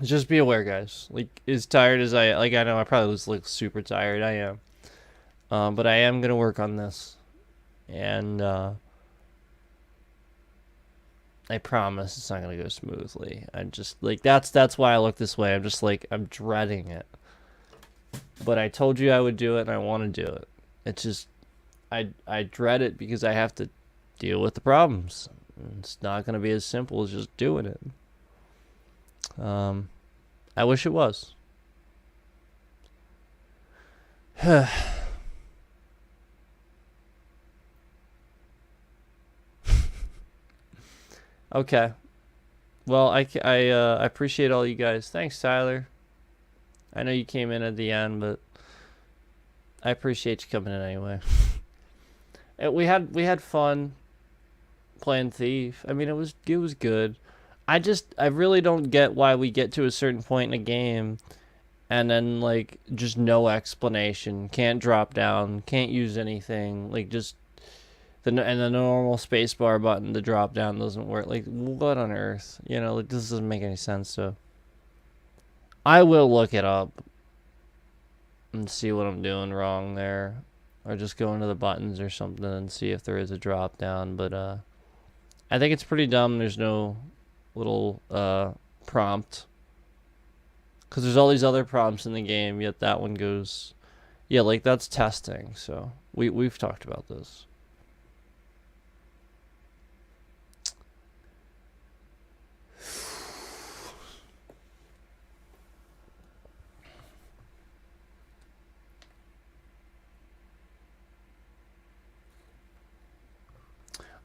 Just be aware, guys. Like, as tired as I know I probably was like super tired. I am. But I am gonna work on this. And I promise it's not gonna go smoothly. I just like that's why I look this way. I'm just like I'm dreading it. But I told you I would do it and I want to do it. It's just I dread it because I have to deal with the problems. It's not going to be as simple as just doing it. I wish it was. Okay. Well, I appreciate all you guys. Thanks, Tyler. I know you came in at the end, but I appreciate you coming in anyway. We had fun playing Thief. I mean, it was good. I really don't get why we get to a certain point in a game and then like just no explanation, can't drop down, can't use anything, like just the normal spacebar button to drop down doesn't work. Like, what on earth? You know, like this doesn't make any sense. So I will look it up and see what I'm doing wrong there, or just go into the buttons or something and see if there is a drop down. But I think it's pretty dumb there's no little prompt, because there's all these other prompts in the game, yet that one goes, yeah, like that's testing. So we've talked about this.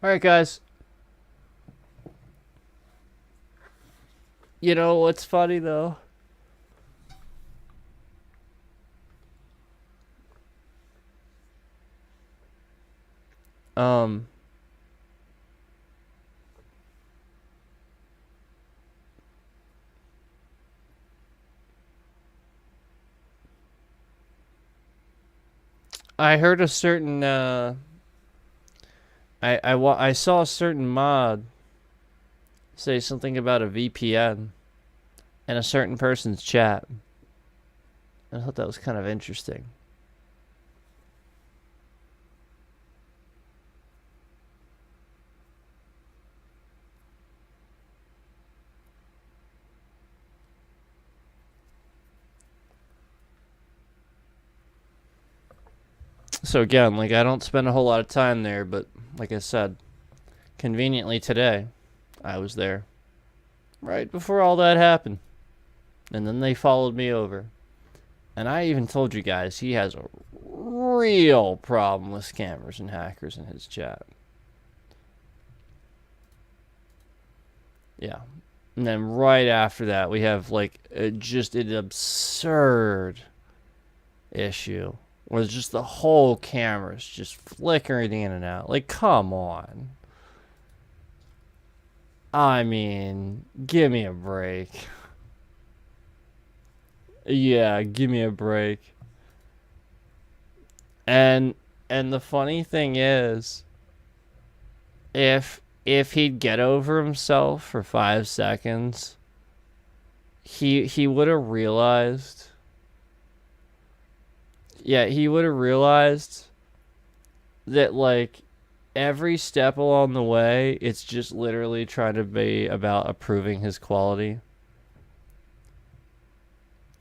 Alright, guys. You know what's funny, though? I heard a certain, I saw a certain mod say something about a VPN in a certain person's chat. I thought that was kind of interesting. So again, like, I don't spend a whole lot of time there, but like I said, conveniently today, I was there right before all that happened. And then they followed me over. And I even told you guys he has a real problem with scammers and hackers in his chat. Yeah. And then right after that, we have like just an absurd issue where just the whole camera's just flickering in and out. Like, come on. I mean, give me a break. Yeah, give me a break. And the funny thing is, if he'd get over himself for 5 seconds, he would have realized. Yeah, he would have realized that, like, every step along the way, it's just literally trying to be about approving his quality.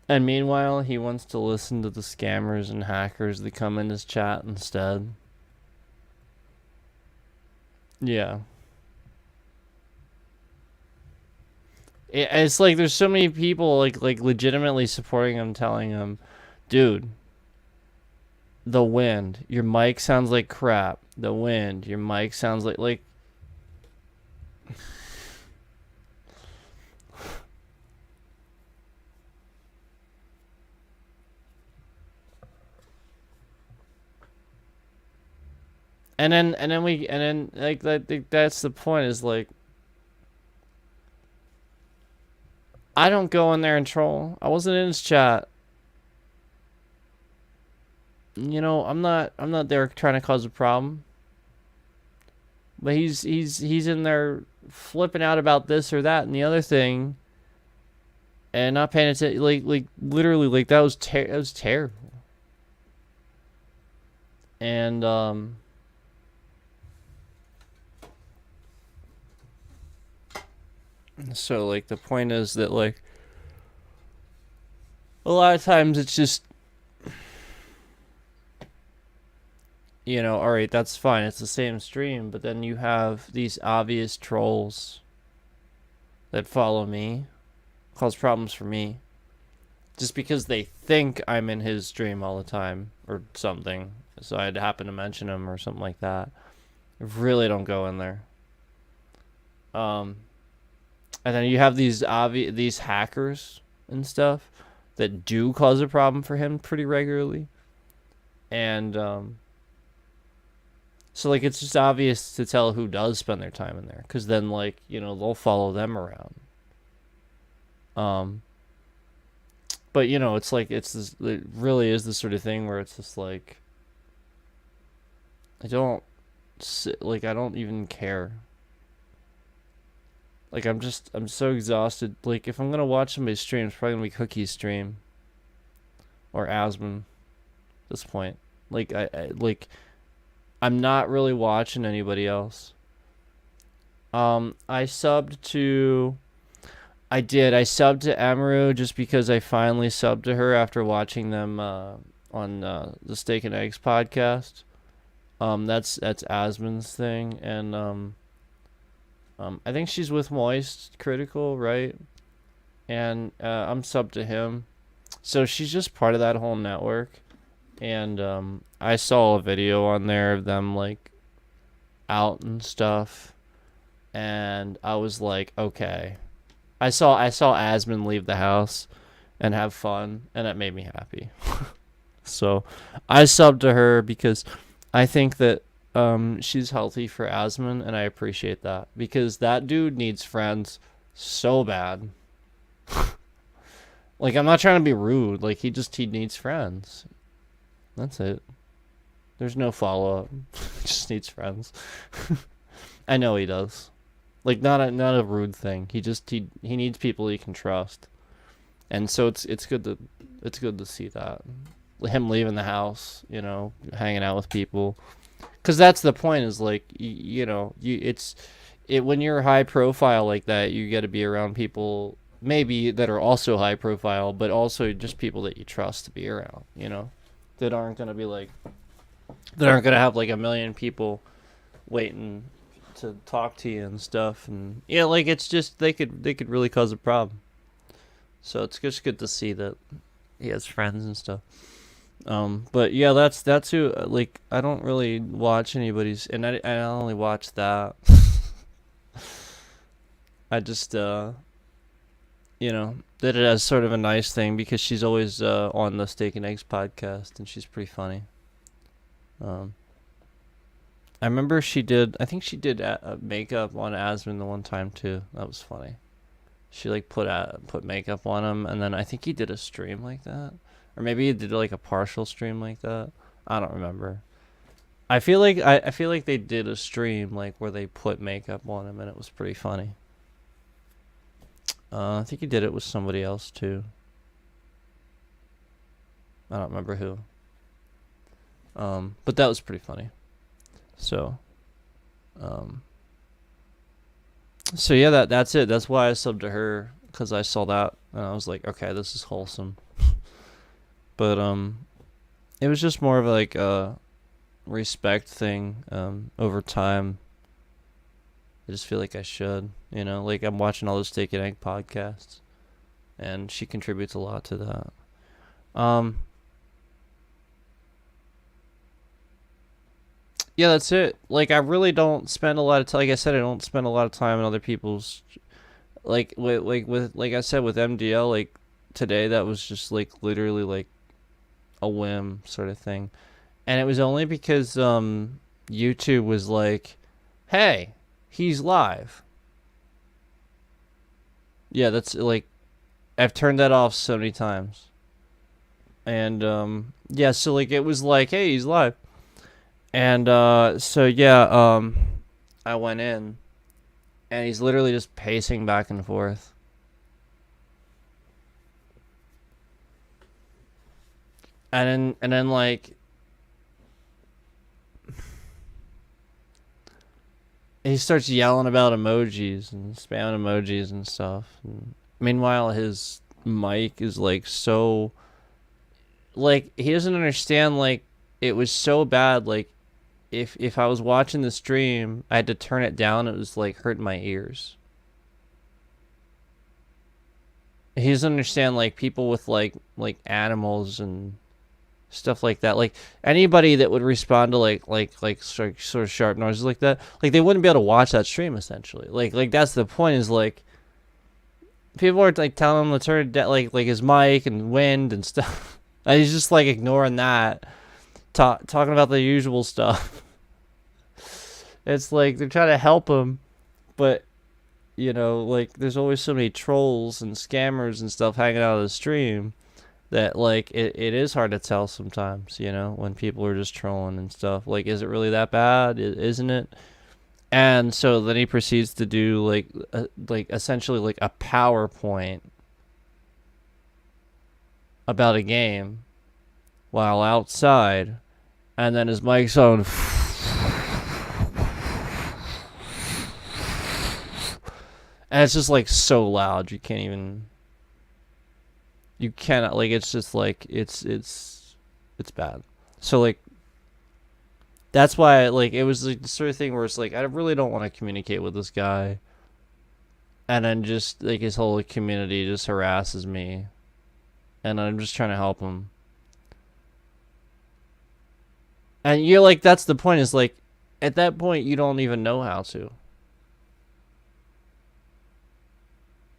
And meanwhile, he wants to listen to the scammers and hackers that come in his chat instead. Yeah. It's like there's so many people like legitimately supporting him, telling him, dude, the wind, your mic sounds like crap. The wind, your mic sounds like And then like that's the point, is like, I don't go in there and troll. I wasn't in his chat. You know, I'm not there trying to cause a problem. But he's in there flipping out about this or that and the other thing, and not paying attention. Like literally, like that was terrible. And so, like, the point is that, like, a lot of times it's just, you know, alright, that's fine, it's the same stream, but then you have these obvious trolls that follow me, cause problems for me, just because they think I'm in his stream all the time, or something, so I'd happen to mention him or something like that. I really don't go in there. And then you have these hackers and stuff that do cause a problem for him pretty regularly. And so, like, it's just obvious to tell who does spend their time in there, because then, like, you know, they'll follow them around. But, you know, it's like, it really is the sort of thing where it's just like, I don't even care. Like, I'm so exhausted. Like, if I'm gonna watch somebody's stream, it's probably gonna be Cookie's stream. Or Asmon. At this point. Like, I'm not really watching anybody else. I subbed to Emaru just because I finally subbed to her after watching them on the Steak and Eggs podcast. That's Asmon's thing, and I think she's with Moist Critical, right? And I'm subbed to him. So she's just part of that whole network. And I saw a video on there of them, like, out and stuff. And I was like, okay. I saw Asmon leave the house and have fun, and it made me happy. So I subbed to her because I think that she's healthy for Asmon, and I appreciate that, because that dude needs friends so bad. Like, I'm not trying to be rude, like, he needs friends. That's it. There's no follow-up. He just needs friends. I know he does. Like, not a rude thing. He needs people he can trust. And so it's good to see that. Him leaving the house, you know, hanging out with people. Because that's the point, is like, you know, when you're high profile like that, you got to be around people maybe that are also high profile, but also just people that you trust to be around, you know, that aren't going to have like a million people waiting to talk to you and stuff. And yeah, like, it's just, they could really cause a problem. So it's just good to see that he has friends and stuff. But yeah, that's who, like, I don't really watch anybody's, and I only watch that. I just, you know, did it as sort of a nice thing because she's always on the Steak and Eggs podcast, and she's pretty funny. I remember I think she did makeup on Asmund the one time too. That was funny. She like put makeup on him, and then I think he did a stream like that, or maybe he did like a partial stream like that. I don't remember. I feel like they did a stream like where they put makeup on him, and it was pretty funny. I think he did it with somebody else too. I don't remember who. But that was pretty funny. So yeah, that's it. That's why I subbed to her, because I saw that and I was like, okay, this is wholesome. But it was just more of like a respect thing. Over time, I just feel like I should, you know, like I'm watching all the Steak and Egg podcasts, and she contributes a lot to that. Yeah, that's it. Like, I really don't spend a lot of time. Like I said, I don't spend a lot of time in other people's. Like I said with MDL, like today, that was just like literally like a whim sort of thing, and it was only because YouTube was like, "Hey, he's live." Yeah, that's like, I've turned that off so many times, and yeah, so like it was like, "Hey, he's live." And so yeah, I went in, and he's literally just pacing back and forth. And then like he starts yelling about emojis and spamming emojis and stuff. And meanwhile, his mic is like so, like, he doesn't understand, like, it was so bad, like, if I was watching the stream, I had to turn it down. It was like hurting my ears. He doesn't understand, like, people with like animals and stuff like that. Like, anybody that would respond to like sort of sharp noises like that, like, they wouldn't be able to watch that stream essentially. Like that's the point, is like people are like telling him to turn it down, like his mic and wind and stuff. And he's just like ignoring that. Talking about the usual stuff. It's like they're trying to help him, but, you know, like, there's always so many trolls and scammers and stuff hanging out of the stream that, like, it is hard to tell sometimes, you know, when people are just trolling and stuff. Like, is it really that bad? Isn't it? And so then he proceeds to do like essentially like a PowerPoint about a game while outside, and then his mic's on, and it's just like so loud you cannot, like, it's just like it's bad. So like that's why, like, it was like the sort of thing where it's like, I really don't want to communicate with this guy, and then just like his whole community just harasses me, and I'm just trying to help him. And you're like, that's the point, is like, at that point, you don't even know how to.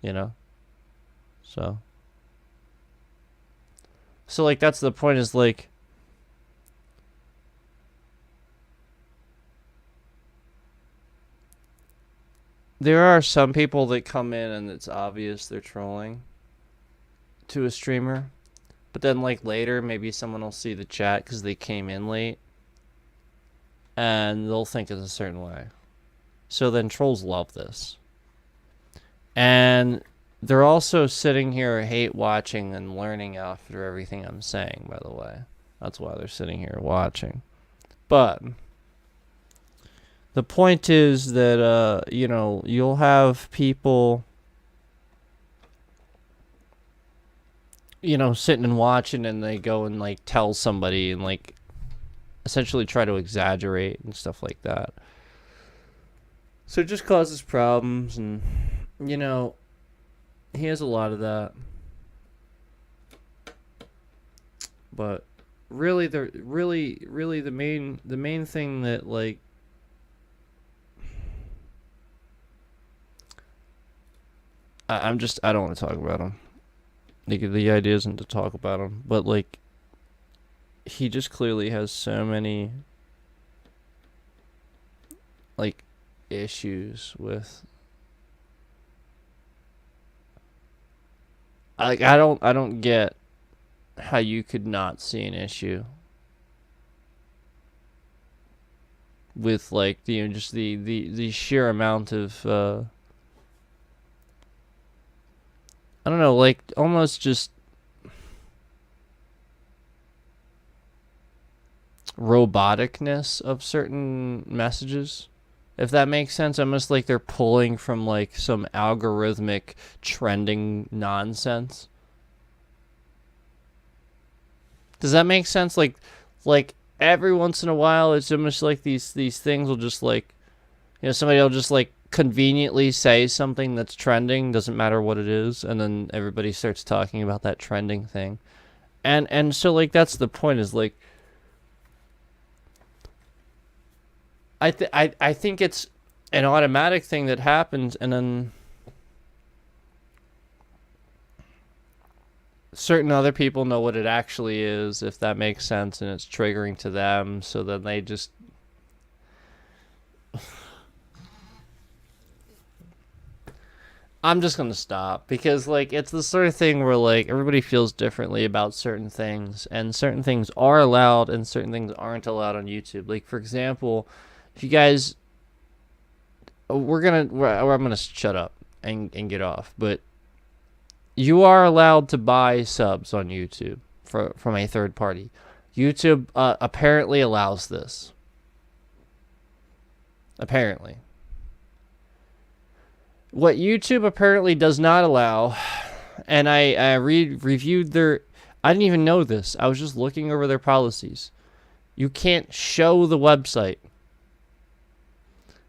You know? So like, that's the point, is like, there are some people that come in and it's obvious they're trolling to a streamer. But then, like, later, maybe someone will see the chat because they came in late, and they'll think it's a certain way. So then trolls love this. And they're also sitting here hate watching and learning after everything I'm saying, by the way. That's why they're sitting here watching. But the point is that, you know, you'll have people, you know, sitting and watching, and they go and like tell somebody and like essentially try to exaggerate and stuff like that. So it just causes problems, and, you know, he has a lot of that. But really, the main thing that, like, I don't want to talk about him. The idea isn't to talk about him, but like, he just clearly has so many like issues with. Like, I don't get how you could not see an issue with like just the sheer amount of I don't know, like almost just roboticness of certain messages, if that makes sense. Almost like they're pulling from like some algorithmic trending nonsense. Does that make sense? Like every once in a while, it's almost like these things will just like, somebody will just like conveniently say something that's trending, doesn't matter what it is, and then everybody starts talking about that trending thing. And so like that's the point, is like I think it's an automatic thing that happens, and then certain other people know what it actually is, if that makes sense, and it's triggering to them, so then they just I'm just gonna stop, because like it's the sort of thing where like everybody feels differently about certain things, and certain things are allowed and certain things aren't allowed on YouTube. Like, for example, if you guys, I'm gonna shut up and get off, but you are allowed to buy subs on YouTube from a third party. YouTube apparently allows this. Apparently. What YouTube apparently does not allow, and I reviewed their, I didn't even know this, I was just looking over their policies. You can't show the website.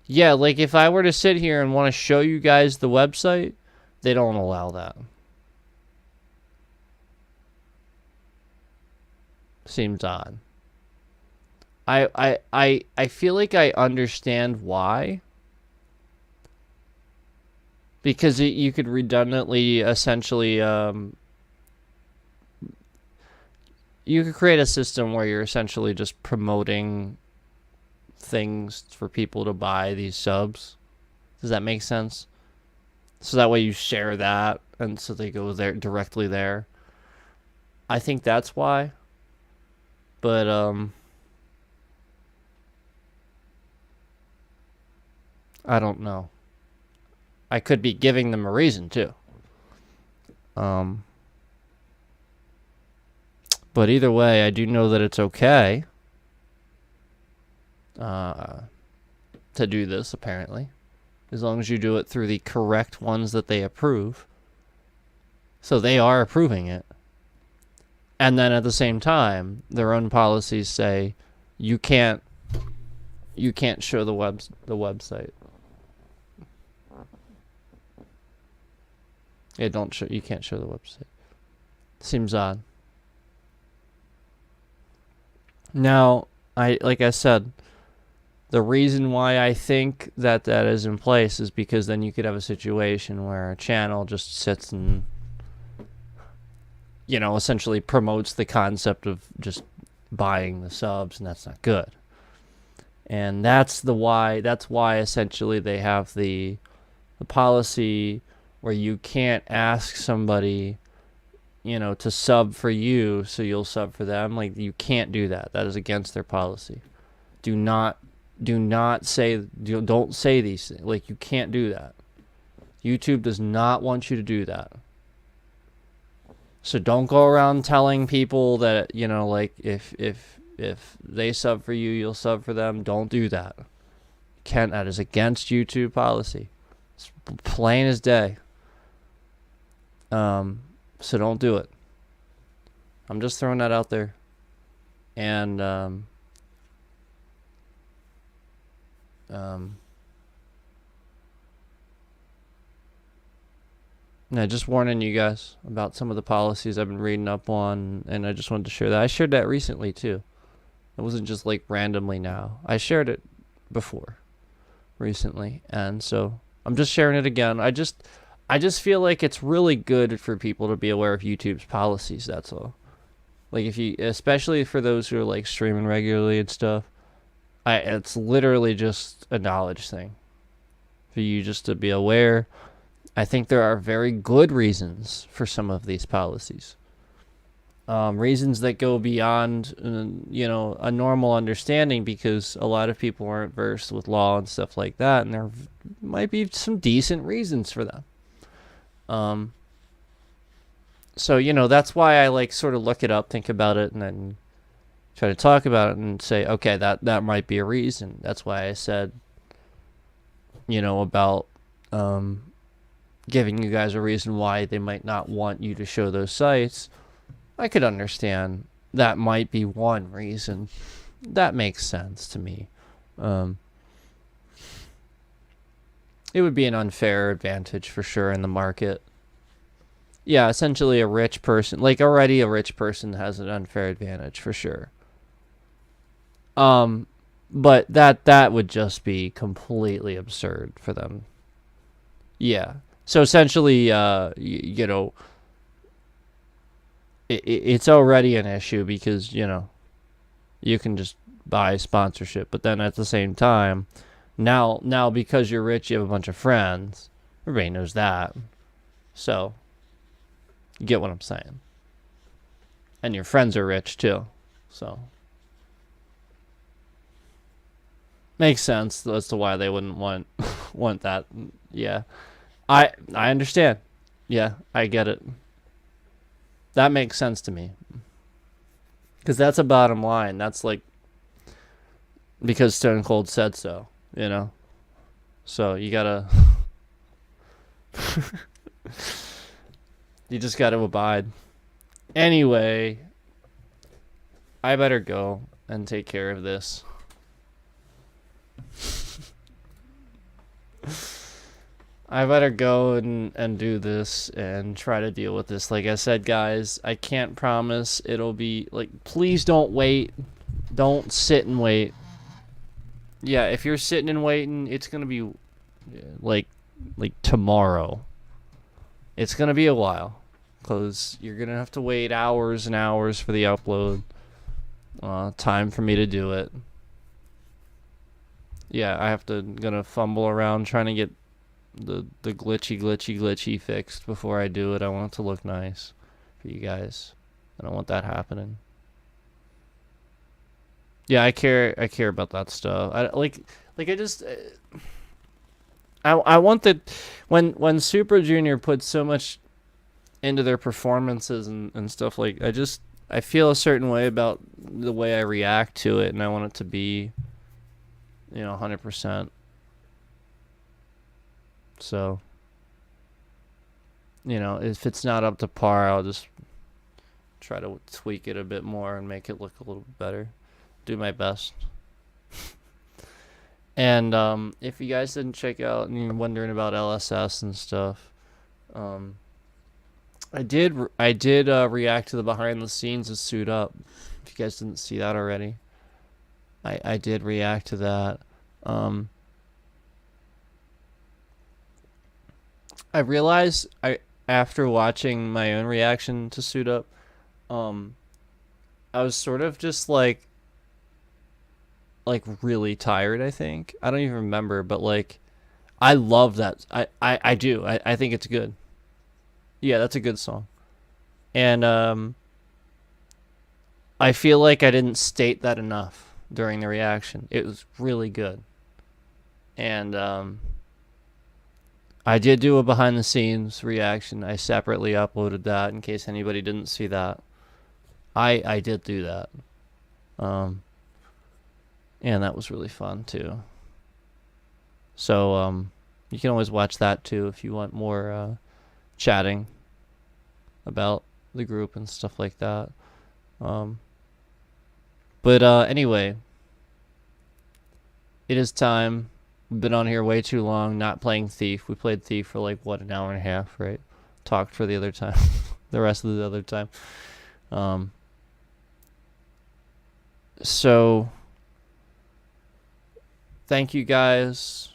Yeah, like if I were to sit here and want to show you guys the website, they don't allow that. Seems odd. I feel like I understand why. Because you could redundantly, essentially, you could create a system where you're essentially just promoting things for people to buy these subs. Does that make sense? So that way you share that, and so they go there directly there. I think that's why. But I don't know. I could be giving them a reason too. But either way, I do know that it's okay to do this, apparently, as long as you do it through the correct ones that they approve. So they are approving it. And then at the same time, their own policies say you can't show the website. Yeah, you can't show the website. Seems odd. Now, like I said, the reason why I think that is in place is because then you could have a situation where a channel just sits and, essentially promotes the concept of just buying the subs, and that's not good. And that's why essentially they have the policy where you can't ask somebody, to sub for you, so you'll sub for them. Like, you can't do that. That is against their policy. Don't say these things. Like, you can't do that. YouTube does not want you to do that. So don't go around telling people that, like, if they sub for you, you'll sub for them. Don't do that. That is against YouTube policy. It's plain as day. So don't do it. I'm just throwing that out there. And just warning you guys about some of the policies I've been reading up on, and I just wanted to share that. I shared that recently too. It wasn't just like randomly now. I shared it before, recently, and so I'm just sharing it again. I I just feel like it's really good for people to be aware of YouTube's policies, that's all. Like, if you, especially for those who are, like, streaming regularly and stuff, it's literally just a knowledge thing. For you just to be aware. I think there are very good reasons for some of these policies. Reasons that go beyond, you know, a normal understanding, because a lot of people aren't versed with law and stuff like that, and there might be some decent reasons for them. So, you know, that's why I, like, sort of look it up, think about it, and then try to talk about it and say, okay, that might be a reason. That's why I said, you know, about giving you guys a reason why they might not want you to show those sites. I could understand that might be one reason. That makes sense to me. It would be an unfair advantage for sure in the market. Yeah, essentially a rich person, like already a rich person has an unfair advantage for sure. But that would just be completely absurd for them. Yeah. So essentially, you know, it's already an issue because, you know, you can just buy sponsorship, but then at the same time, now because you're rich, you have a bunch of friends. Everybody knows that. So, you get what I'm saying. And your friends are rich too. So, makes sense as to why they wouldn't want that. Yeah. I understand. Yeah, I get it. That makes sense to me. Because that's a bottom line. That's like, because Stone Cold said so, you know? So you gotta, you just gotta abide. Anyway, I better go and take care of this. I better go and do this and try to deal with this. Like I said, guys, I can't promise it'll be, like, please don't wait. Don't sit and wait. Yeah, if you're sitting and waiting, it's going to be, like tomorrow. It's going to be a while. Because you're going to have to wait hours and hours for the upload. Time for me to do it. Yeah, I have to, gonna fumble around trying to get the glitchy fixed before I do it. I want it to look nice for you guys. I don't want that happening. Yeah, I care about that stuff. I want that when Super Junior puts so much into their performances and stuff, like, I feel a certain way about the way I react to it, and I want it to be, you know, 100%. So, you know, if it's not up to par, I'll just try to tweak it a bit more and make it look a little bit better. Do my best. And if you guys didn't check out and you're wondering about LSS and stuff, I did react to the behind the scenes of Suit Up. If you guys didn't see that already, I did react to that. I realized after watching my own reaction to Suit Up, I was sort of just like really tired, I think. I don't even remember, but like I love that. I do. I think it's good. Yeah, that's a good song. And I feel like I didn't state that enough during the reaction. It was really good. And I did do a behind the scenes reaction. I separately uploaded that in case anybody didn't see that. I did do that. And that was really fun too. So you can always watch that too if you want more chatting about the group and stuff like that. But anyway, it is time. We've been on here way too long, not playing Thief. We played Thief for like, what, an hour and a half, right? Talked for the other time. The rest of the other time. So, thank you guys.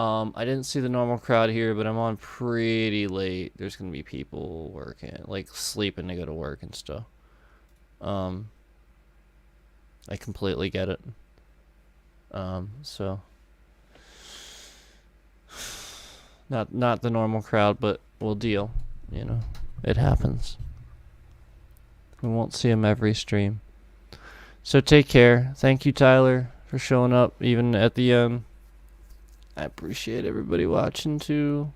I didn't see the normal crowd here, but I'm on pretty late. There's gonna be people working, like sleeping to go to work and stuff. I completely get it. So not the normal crowd, but we'll deal. You know, it happens. We won't see him every stream. So take care. Thank you, Tyler, for showing up even at the end. I appreciate everybody watching too.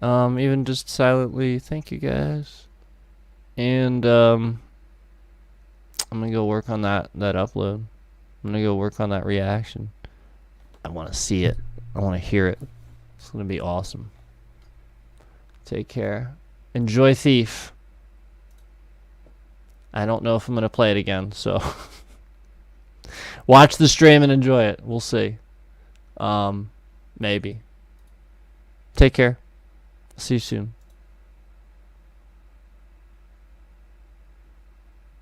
Even just silently, thank you guys. And I'm gonna go work on that upload. I'm gonna go work on that reaction. I want to see it. I want to hear it. It's gonna be awesome. Take care. Enjoy Thief. I don't know if I'm gonna play it again, so watch the stream and enjoy it. We'll see. Maybe. Take care. See you soon.